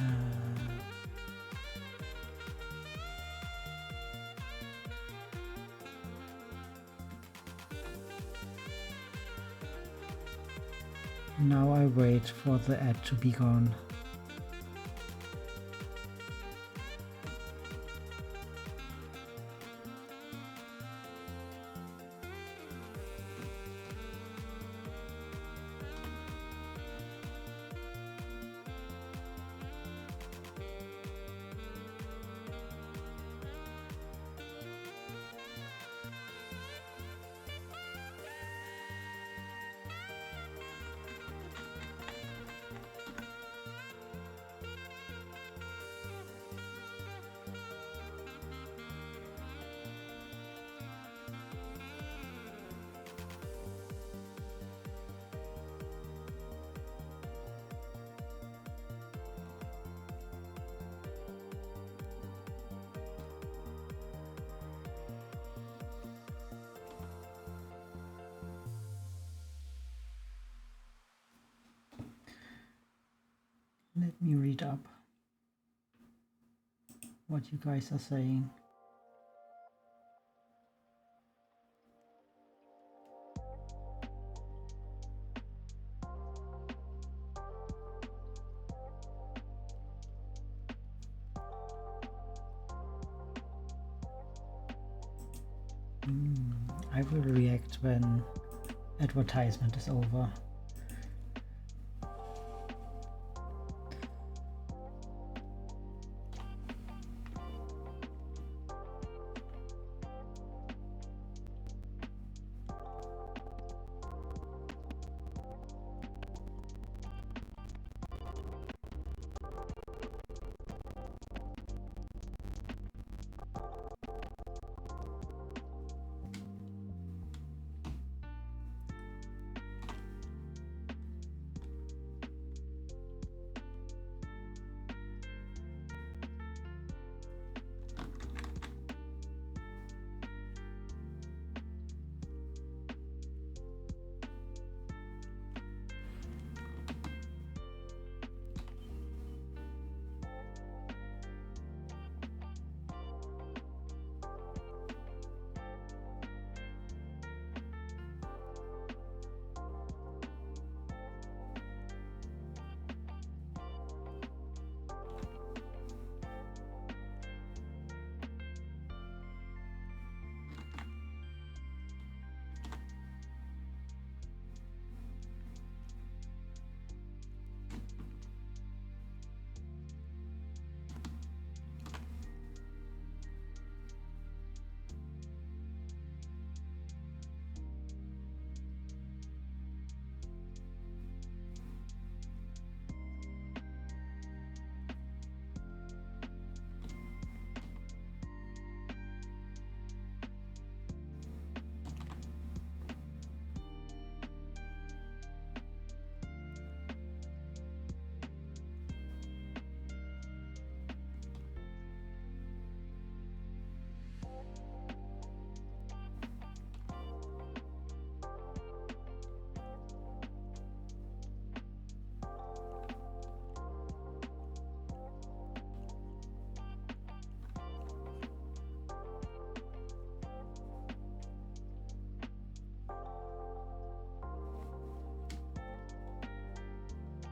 now I wait for the ad to be gone. Let me read up what you guys are saying. I will react when advertisement is over.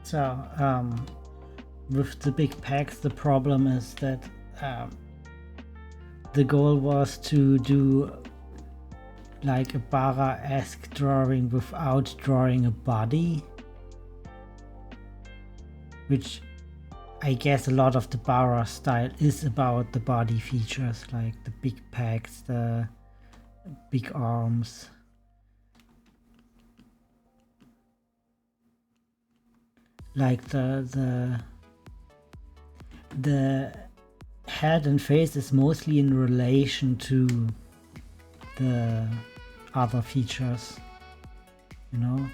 So with the big packs, the problem is that the goal was to do like a Baa-ra-esque drawing without drawing a body, which I guess a lot of the Baa-ra style is about the body features, like the big pecs, the big arms. Like the head and face is mostly in relation to the other features, you know?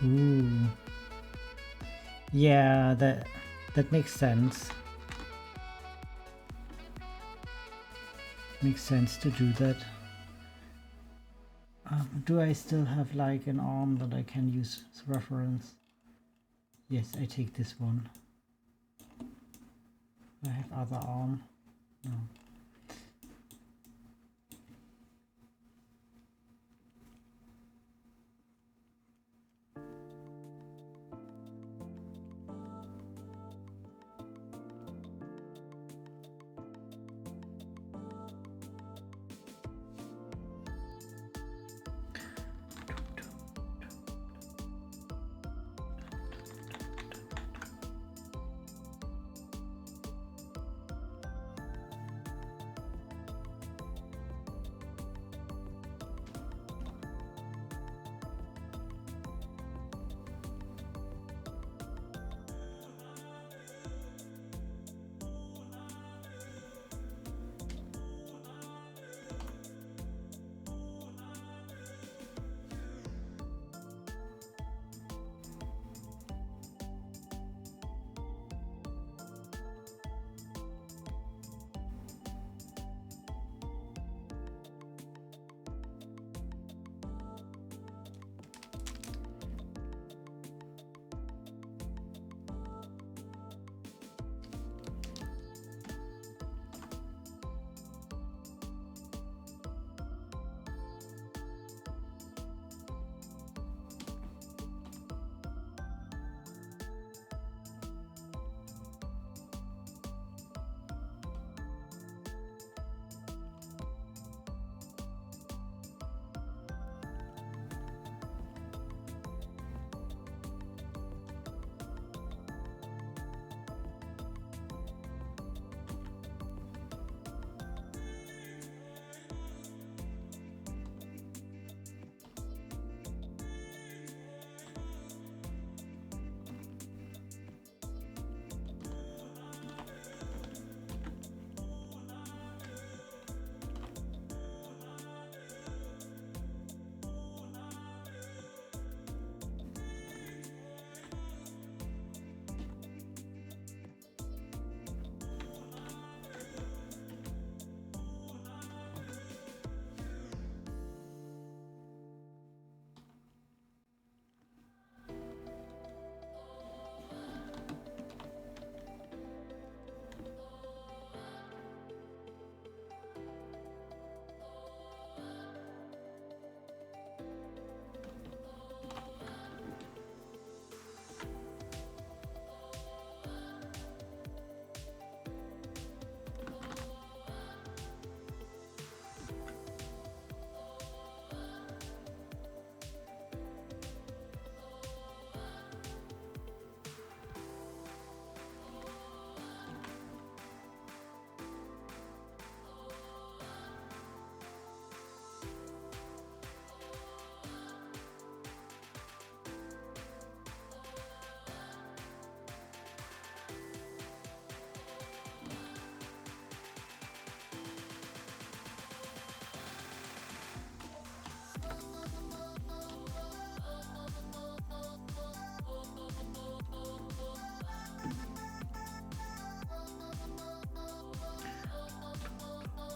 Ooh. Yeah, that makes sense. Makes sense to do that. Do I still have like an arm that I can use as reference? Yes, I take this one. I have other arm. No.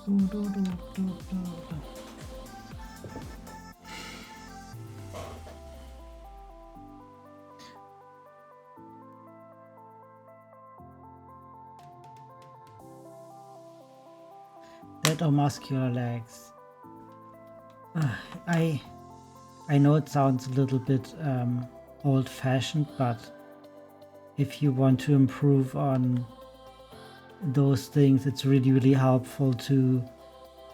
That or muscular legs. I know it sounds a little bit old-fashioned, but if you want to improve on those things, it's really helpful to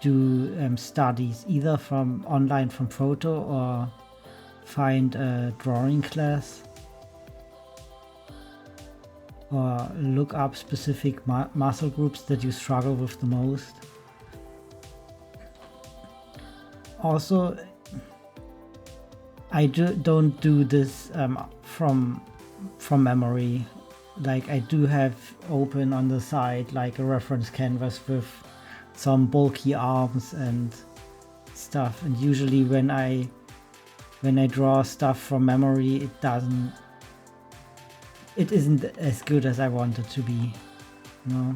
do studies either from online from photo or find a drawing class or look up specific muscle groups that you struggle with the most. Also, I don't do this from memory. Like, I do have open on the side like a reference canvas with some bulky arms and stuff, and usually when I draw stuff from memory, it isn't as good as I want it to be, you know.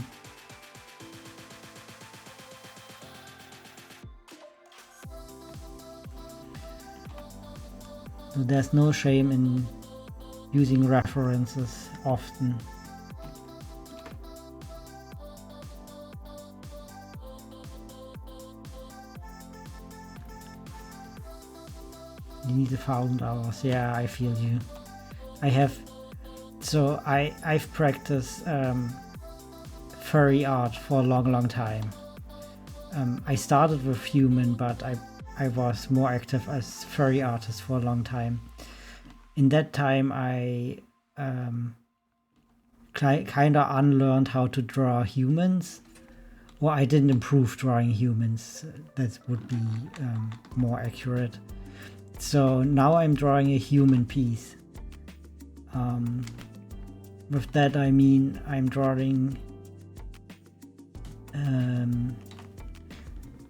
So there's no shame in using references often. You need 1,000 hours. Yeah, I feel you. I've practiced furry art for a long time. I started with human, but I was more active as furry artist for a long time. In that time, I kind of unlearned how to draw humans, or I didn't improve drawing humans. That would be more accurate. So now I'm drawing a human piece. With that I mean I'm drawing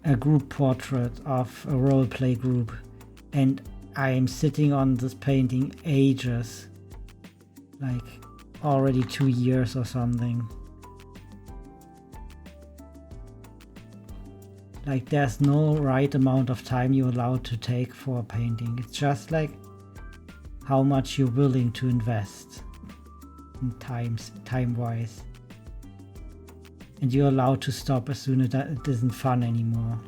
a group portrait of a roleplay group, and I'm sitting on this painting ages, like already 2 years or something. Like, there's no right amount of time you're allowed to take for a painting. It's just like how much you're willing to invest in time-wise. And you're allowed to stop as soon as it isn't fun anymore.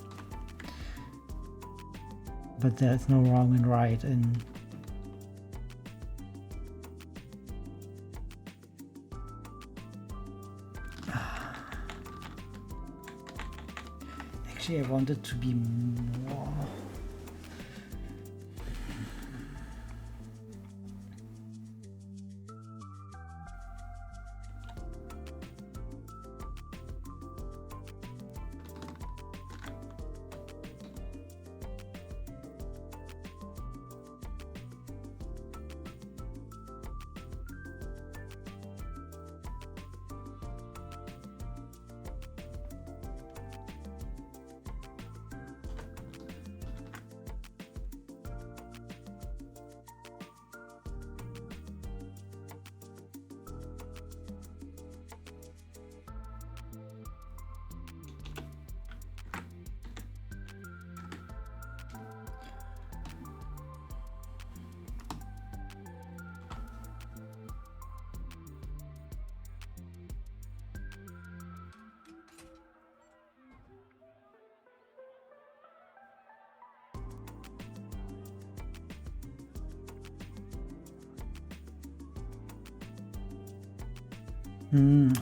But there's no wrong and right, and actually I wanted to be more.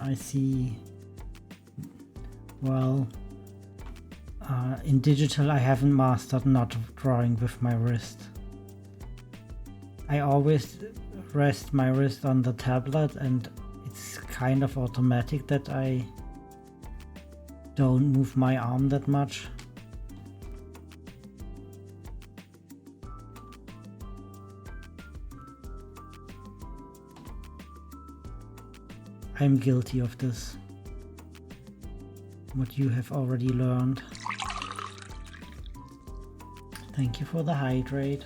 I see. Well, in digital I haven't mastered not drawing with my wrist. I always rest my wrist on the tablet, and it's kind of automatic that I don't move my arm that much. I'm guilty of this. What you have already learned. Thank you for the hydrate.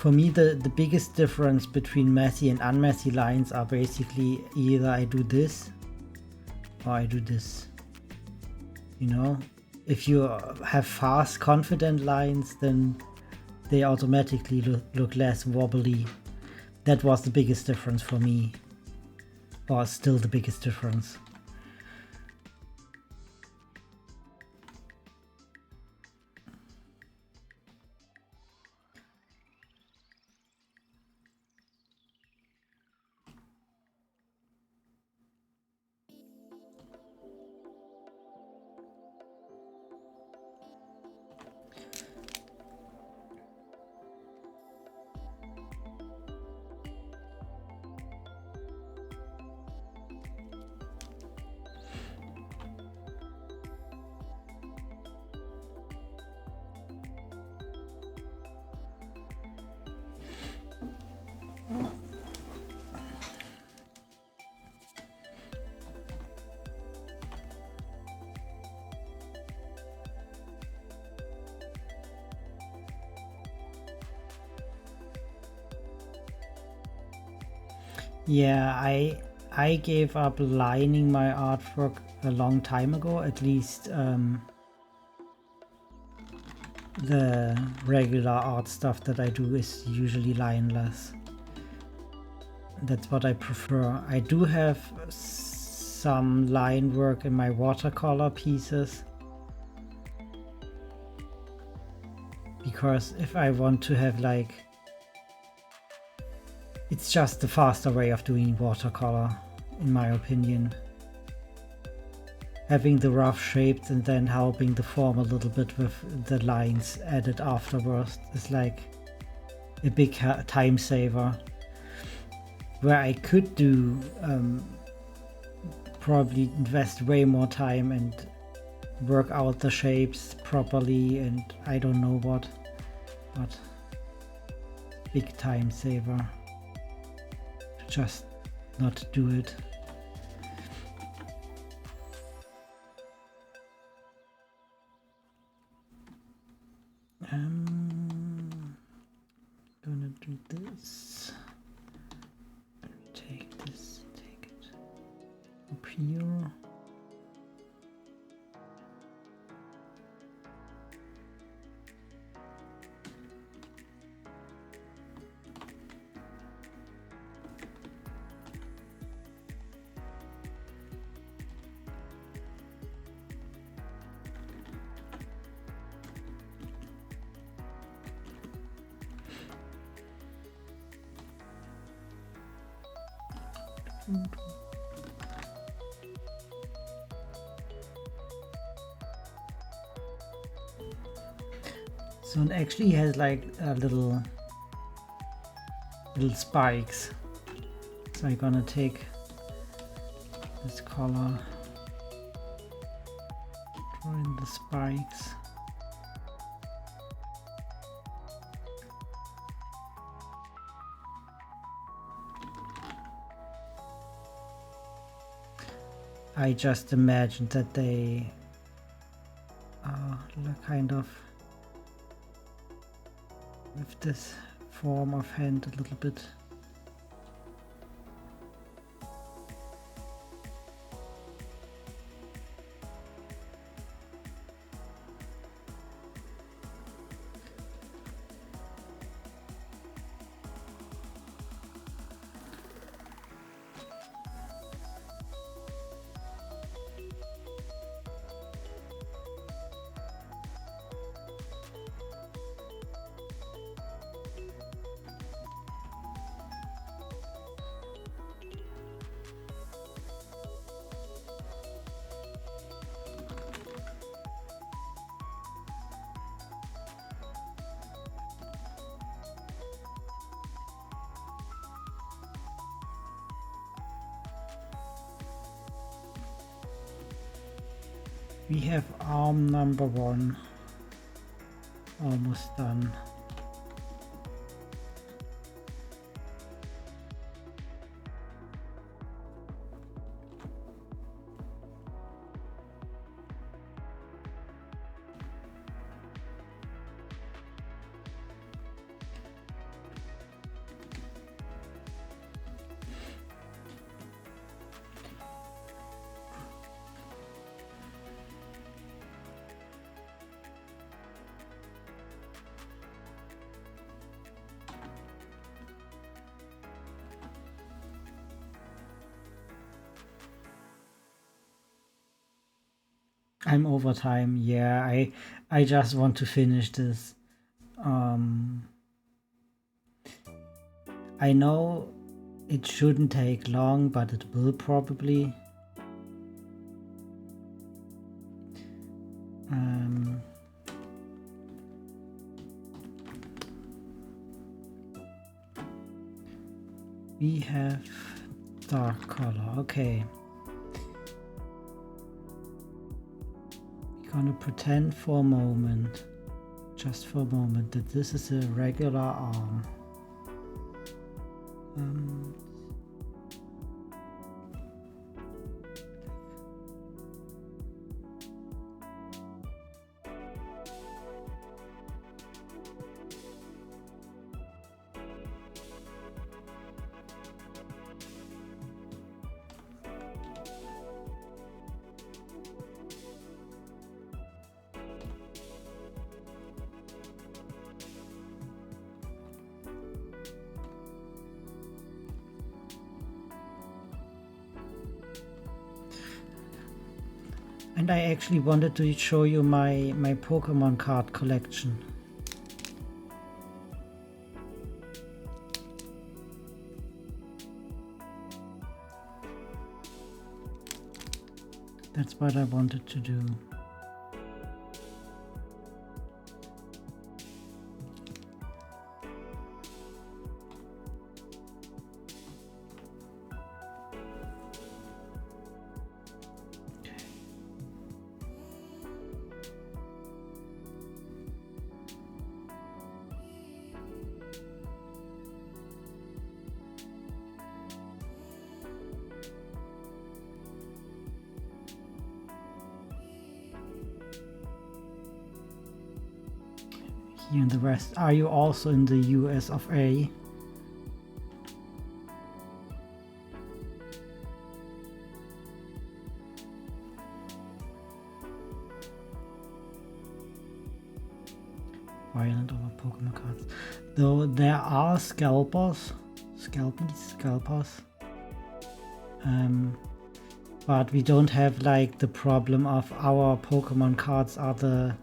For me, the biggest difference between messy and unmessy lines are basically either I do this or I do this. You know, if you have fast, confident lines, then they automatically look less wobbly. That was the biggest difference for me, or still the biggest difference. Yeah, I gave up lining my artwork a long time ago. At least the regular art stuff that I do is usually lineless. That's what I prefer. I do have some line work in my watercolor pieces, because if I want to have like, it's just the faster way of doing watercolor, in my opinion. Having the rough shapes and then helping the form a little bit with the lines added afterwards is like a big time saver. Where I could do probably invest way more time and work out the shapes properly and I don't know what, but big time saver to just not do it. Gonna do this. Take this, take it up here. So it actually has like a little spikes. So I'm gonna take this color, draw in the spikes. I just imagined that they are kind of with this form of hand a little bit. We have arm number 1 almost done. I'm over time. Yeah, I just want to finish this. I know it shouldn't take long, but it will probably. We have dark color. Okay. We're gonna pretend for a moment, just for a moment, that this is a regular arm. And I actually wanted to show you my Pokemon card collection. That's what I wanted to do. Here in the West. Are you also in the US of A? Violent over Pokemon cards. Though there are scalpers, but we don't have like the problem of our Pokemon cards are the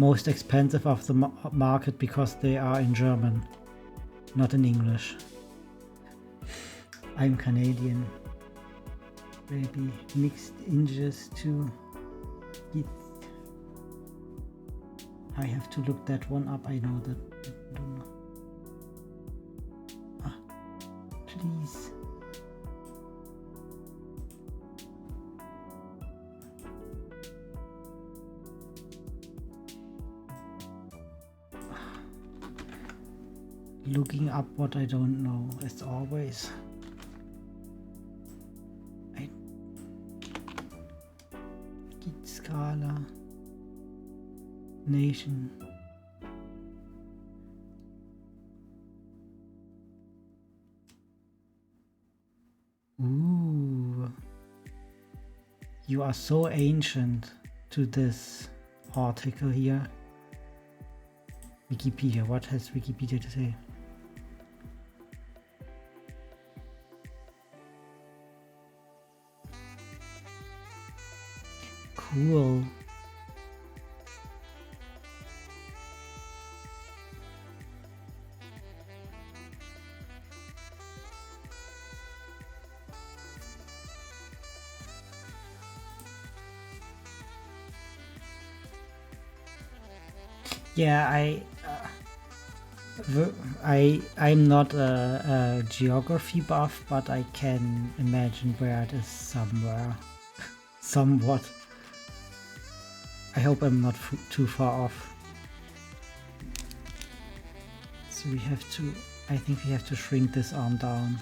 most expensive of the market because they are in German, not in English. I'm Canadian. Maybe mixed English too. I have to look that one up. I know that. I don't know. Ah, please. Looking up what I don't know, as always. Skala. Nation. Ooh. You are so ancient to this article here. Wikipedia. What has Wikipedia to say? Cool. Yeah, I'm not a geography buff, but I can imagine where it is somewhere. Somewhat. I hope I'm not too far off. So we have to, I think we have to shrink this arm down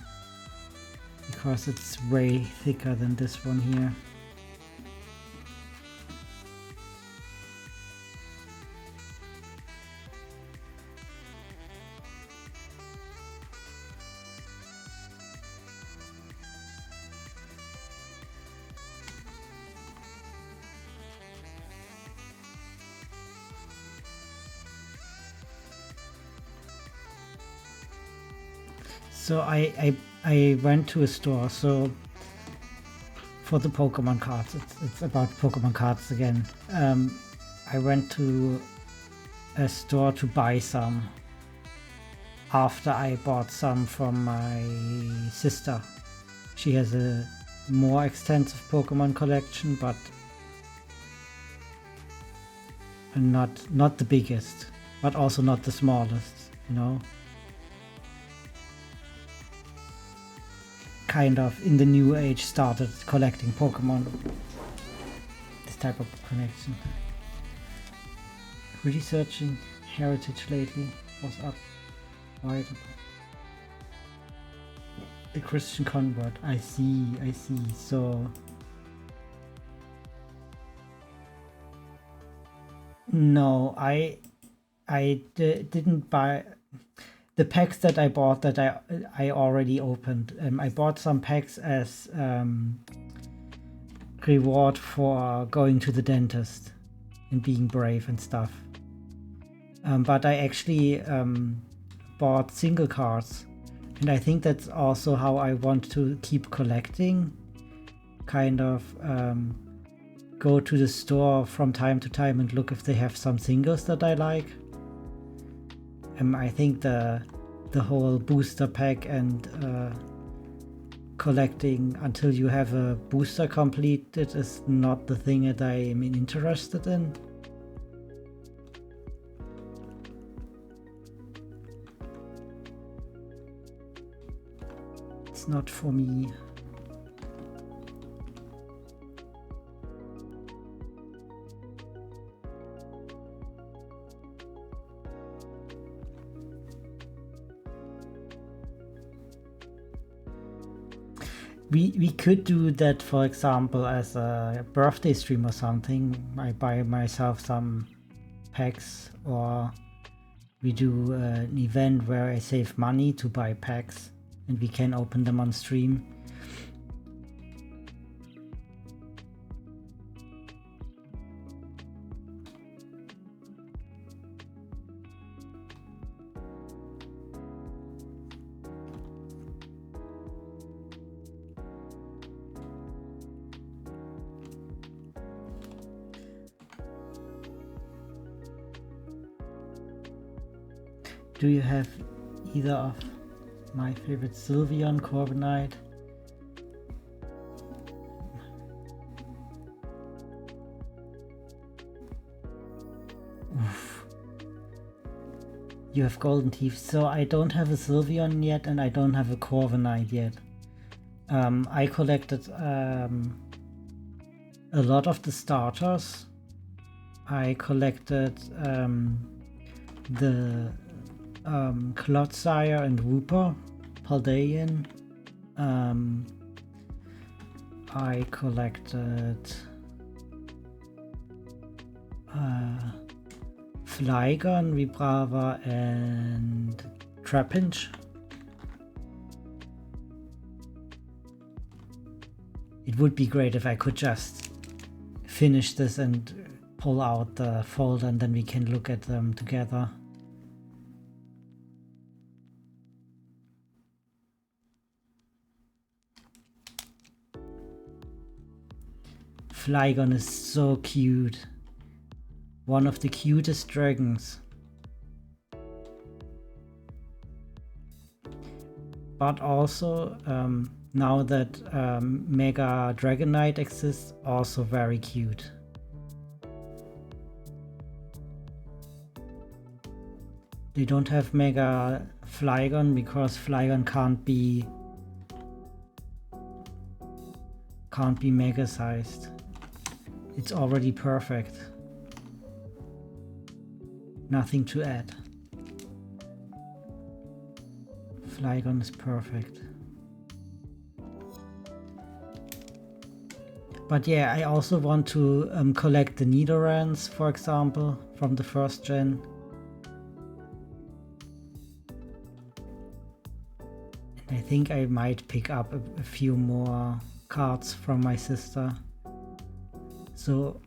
because it's way thicker than this one here. So I went to a store. So for the Pokemon cards. It's about Pokemon cards again. I went to a store to buy some after I bought some from my sister. She has a more extensive Pokemon collection, but not the biggest, but also not the smallest, you know. Kind of in the new age started collecting Pokemon. This type of connection. Researching heritage lately was up. Right. The Christian convert. I see. So no, I didn't buy the packs that I bought that I already opened. I bought some packs as reward for going to the dentist and being brave and stuff. But I actually bought single cards, and I think that's also how I want to keep collecting. Kind of go to the store from time to time and look if they have some singles that I like. I think the whole booster pack and collecting until you have a booster completed is not the thing that I am interested in. It's not for me. We could do that, for example, as a birthday stream or something. I buy myself some packs, or we do an event where I save money to buy packs and we can open them on stream. Do you have either of my favorite Sylveon, Corviknight? Oof. You have golden teeth, so I don't have a Sylveon yet and I don't have a Corviknight yet. I collected a lot of the starters. I collected the Clodsire and Wooper, Paldean. I collected Flygon, Vibrava, and Trapinch. It would be great if I could just finish this and pull out the folder and then we can look at them together. Flygon is so cute. One of the cutest dragons. But also, now that Mega Dragonite exists, also very cute. They don't have Mega Flygon because Flygon can't be mega sized. It's already perfect. Nothing to add. Flygon is perfect. But yeah, I also want to collect the Nidorans, for example, from the first gen. And I think I might pick up a few more cards from my sister. So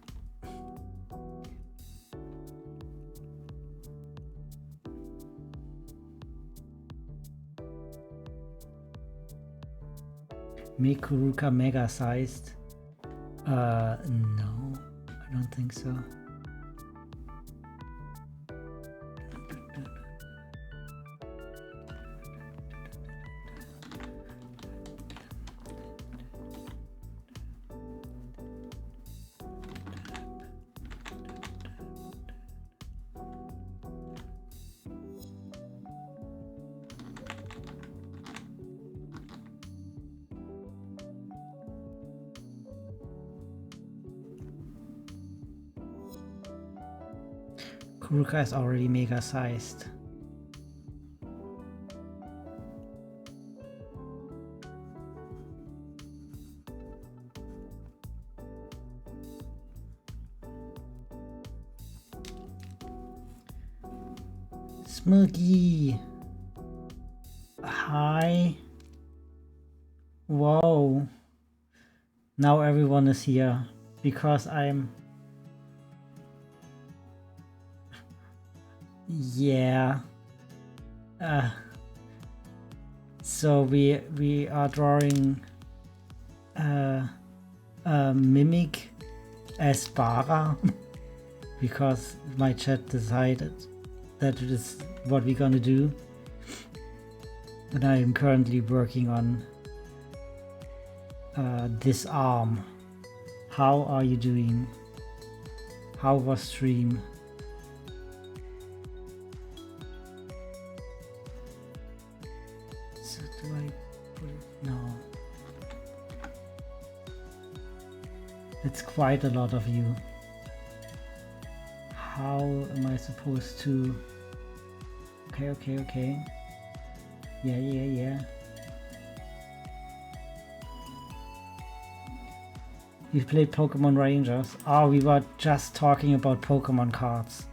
make Kuruka mega sized. No, I don't think so. Kuruka is already mega sized. Smokey! Hi! Whoa! Now everyone is here because I'm... Yeah. So we are drawing mimick as Baa-ra because my chat decided that it is what we're gonna do, and I am currently working on this arm. How are you doing? How was stream? So do I put it? No. It's quite a lot of you. How am I supposed to... Okay. Yeah. You played Pokemon Rangers? Oh, we were just talking about Pokemon cards.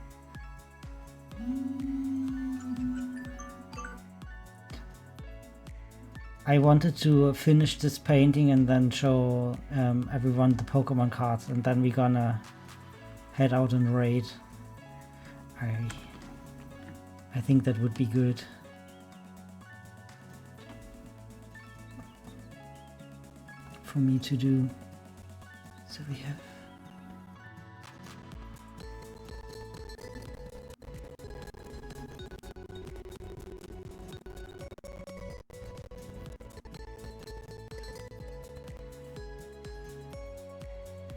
I wanted to finish this painting and then show everyone the Pokemon cards, and then we're gonna head out and raid. I think that would be good. For me to do. So we have...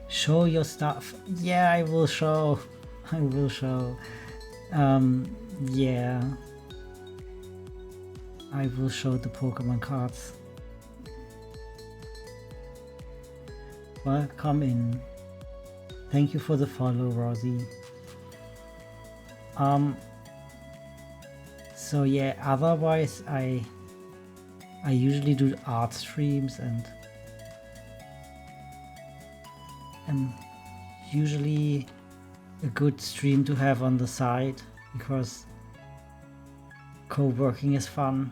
Show your stuff. Yeah, I will show. I will show. Yeah. I will show the Pokemon cards. Welcome in. Thank you for the follow, Rosie. So yeah, otherwise I usually do art streams and usually a good stream to have on the side because co-working is fun.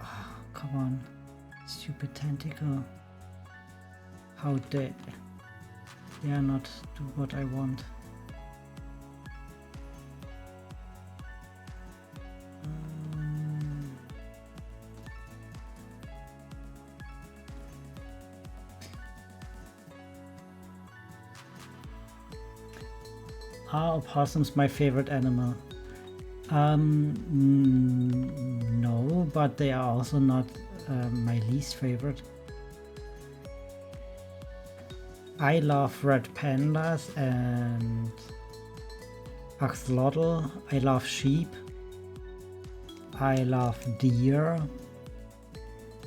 Oh, come on, stupid tentacle. How dare not do what I want. Are opossums my favorite animal? No, but they are also not my least favorite. I love red pandas and axolotl. I love sheep. I love deer.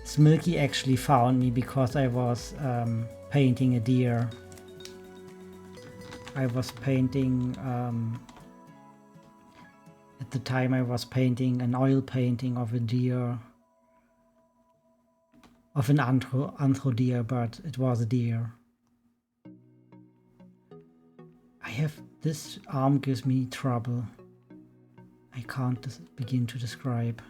Smilky actually found me because I was painting a deer. I was painting, at the time I was painting an oil painting of a deer, of an anthro deer, but it was a deer. This arm gives me trouble. I can't begin to describe.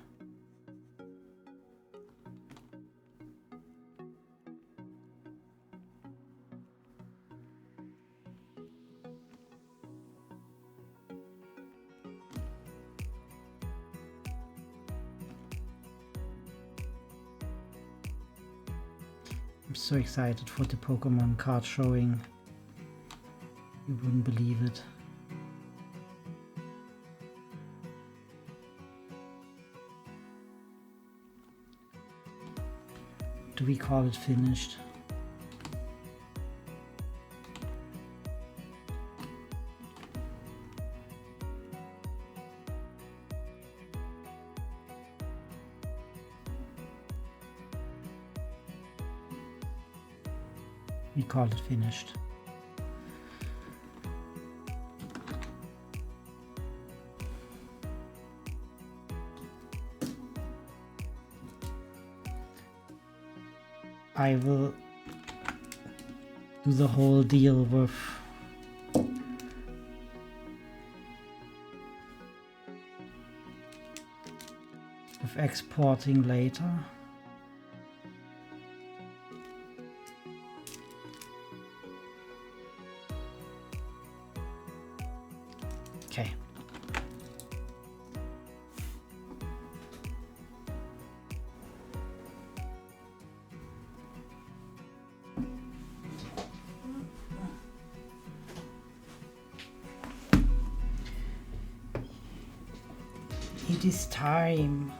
I'm so excited for the Pokemon card showing. You wouldn't believe it. Do we call it finished? We call it finished. I will do the whole deal with exporting later. Okay. It is time.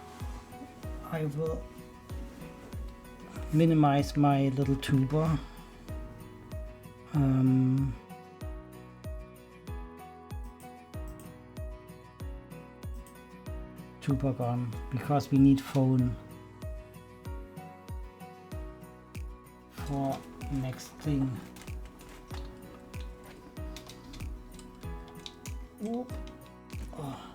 I will minimize my little tuber. Tuber gone because we need phone for next thing. Oop. Oh.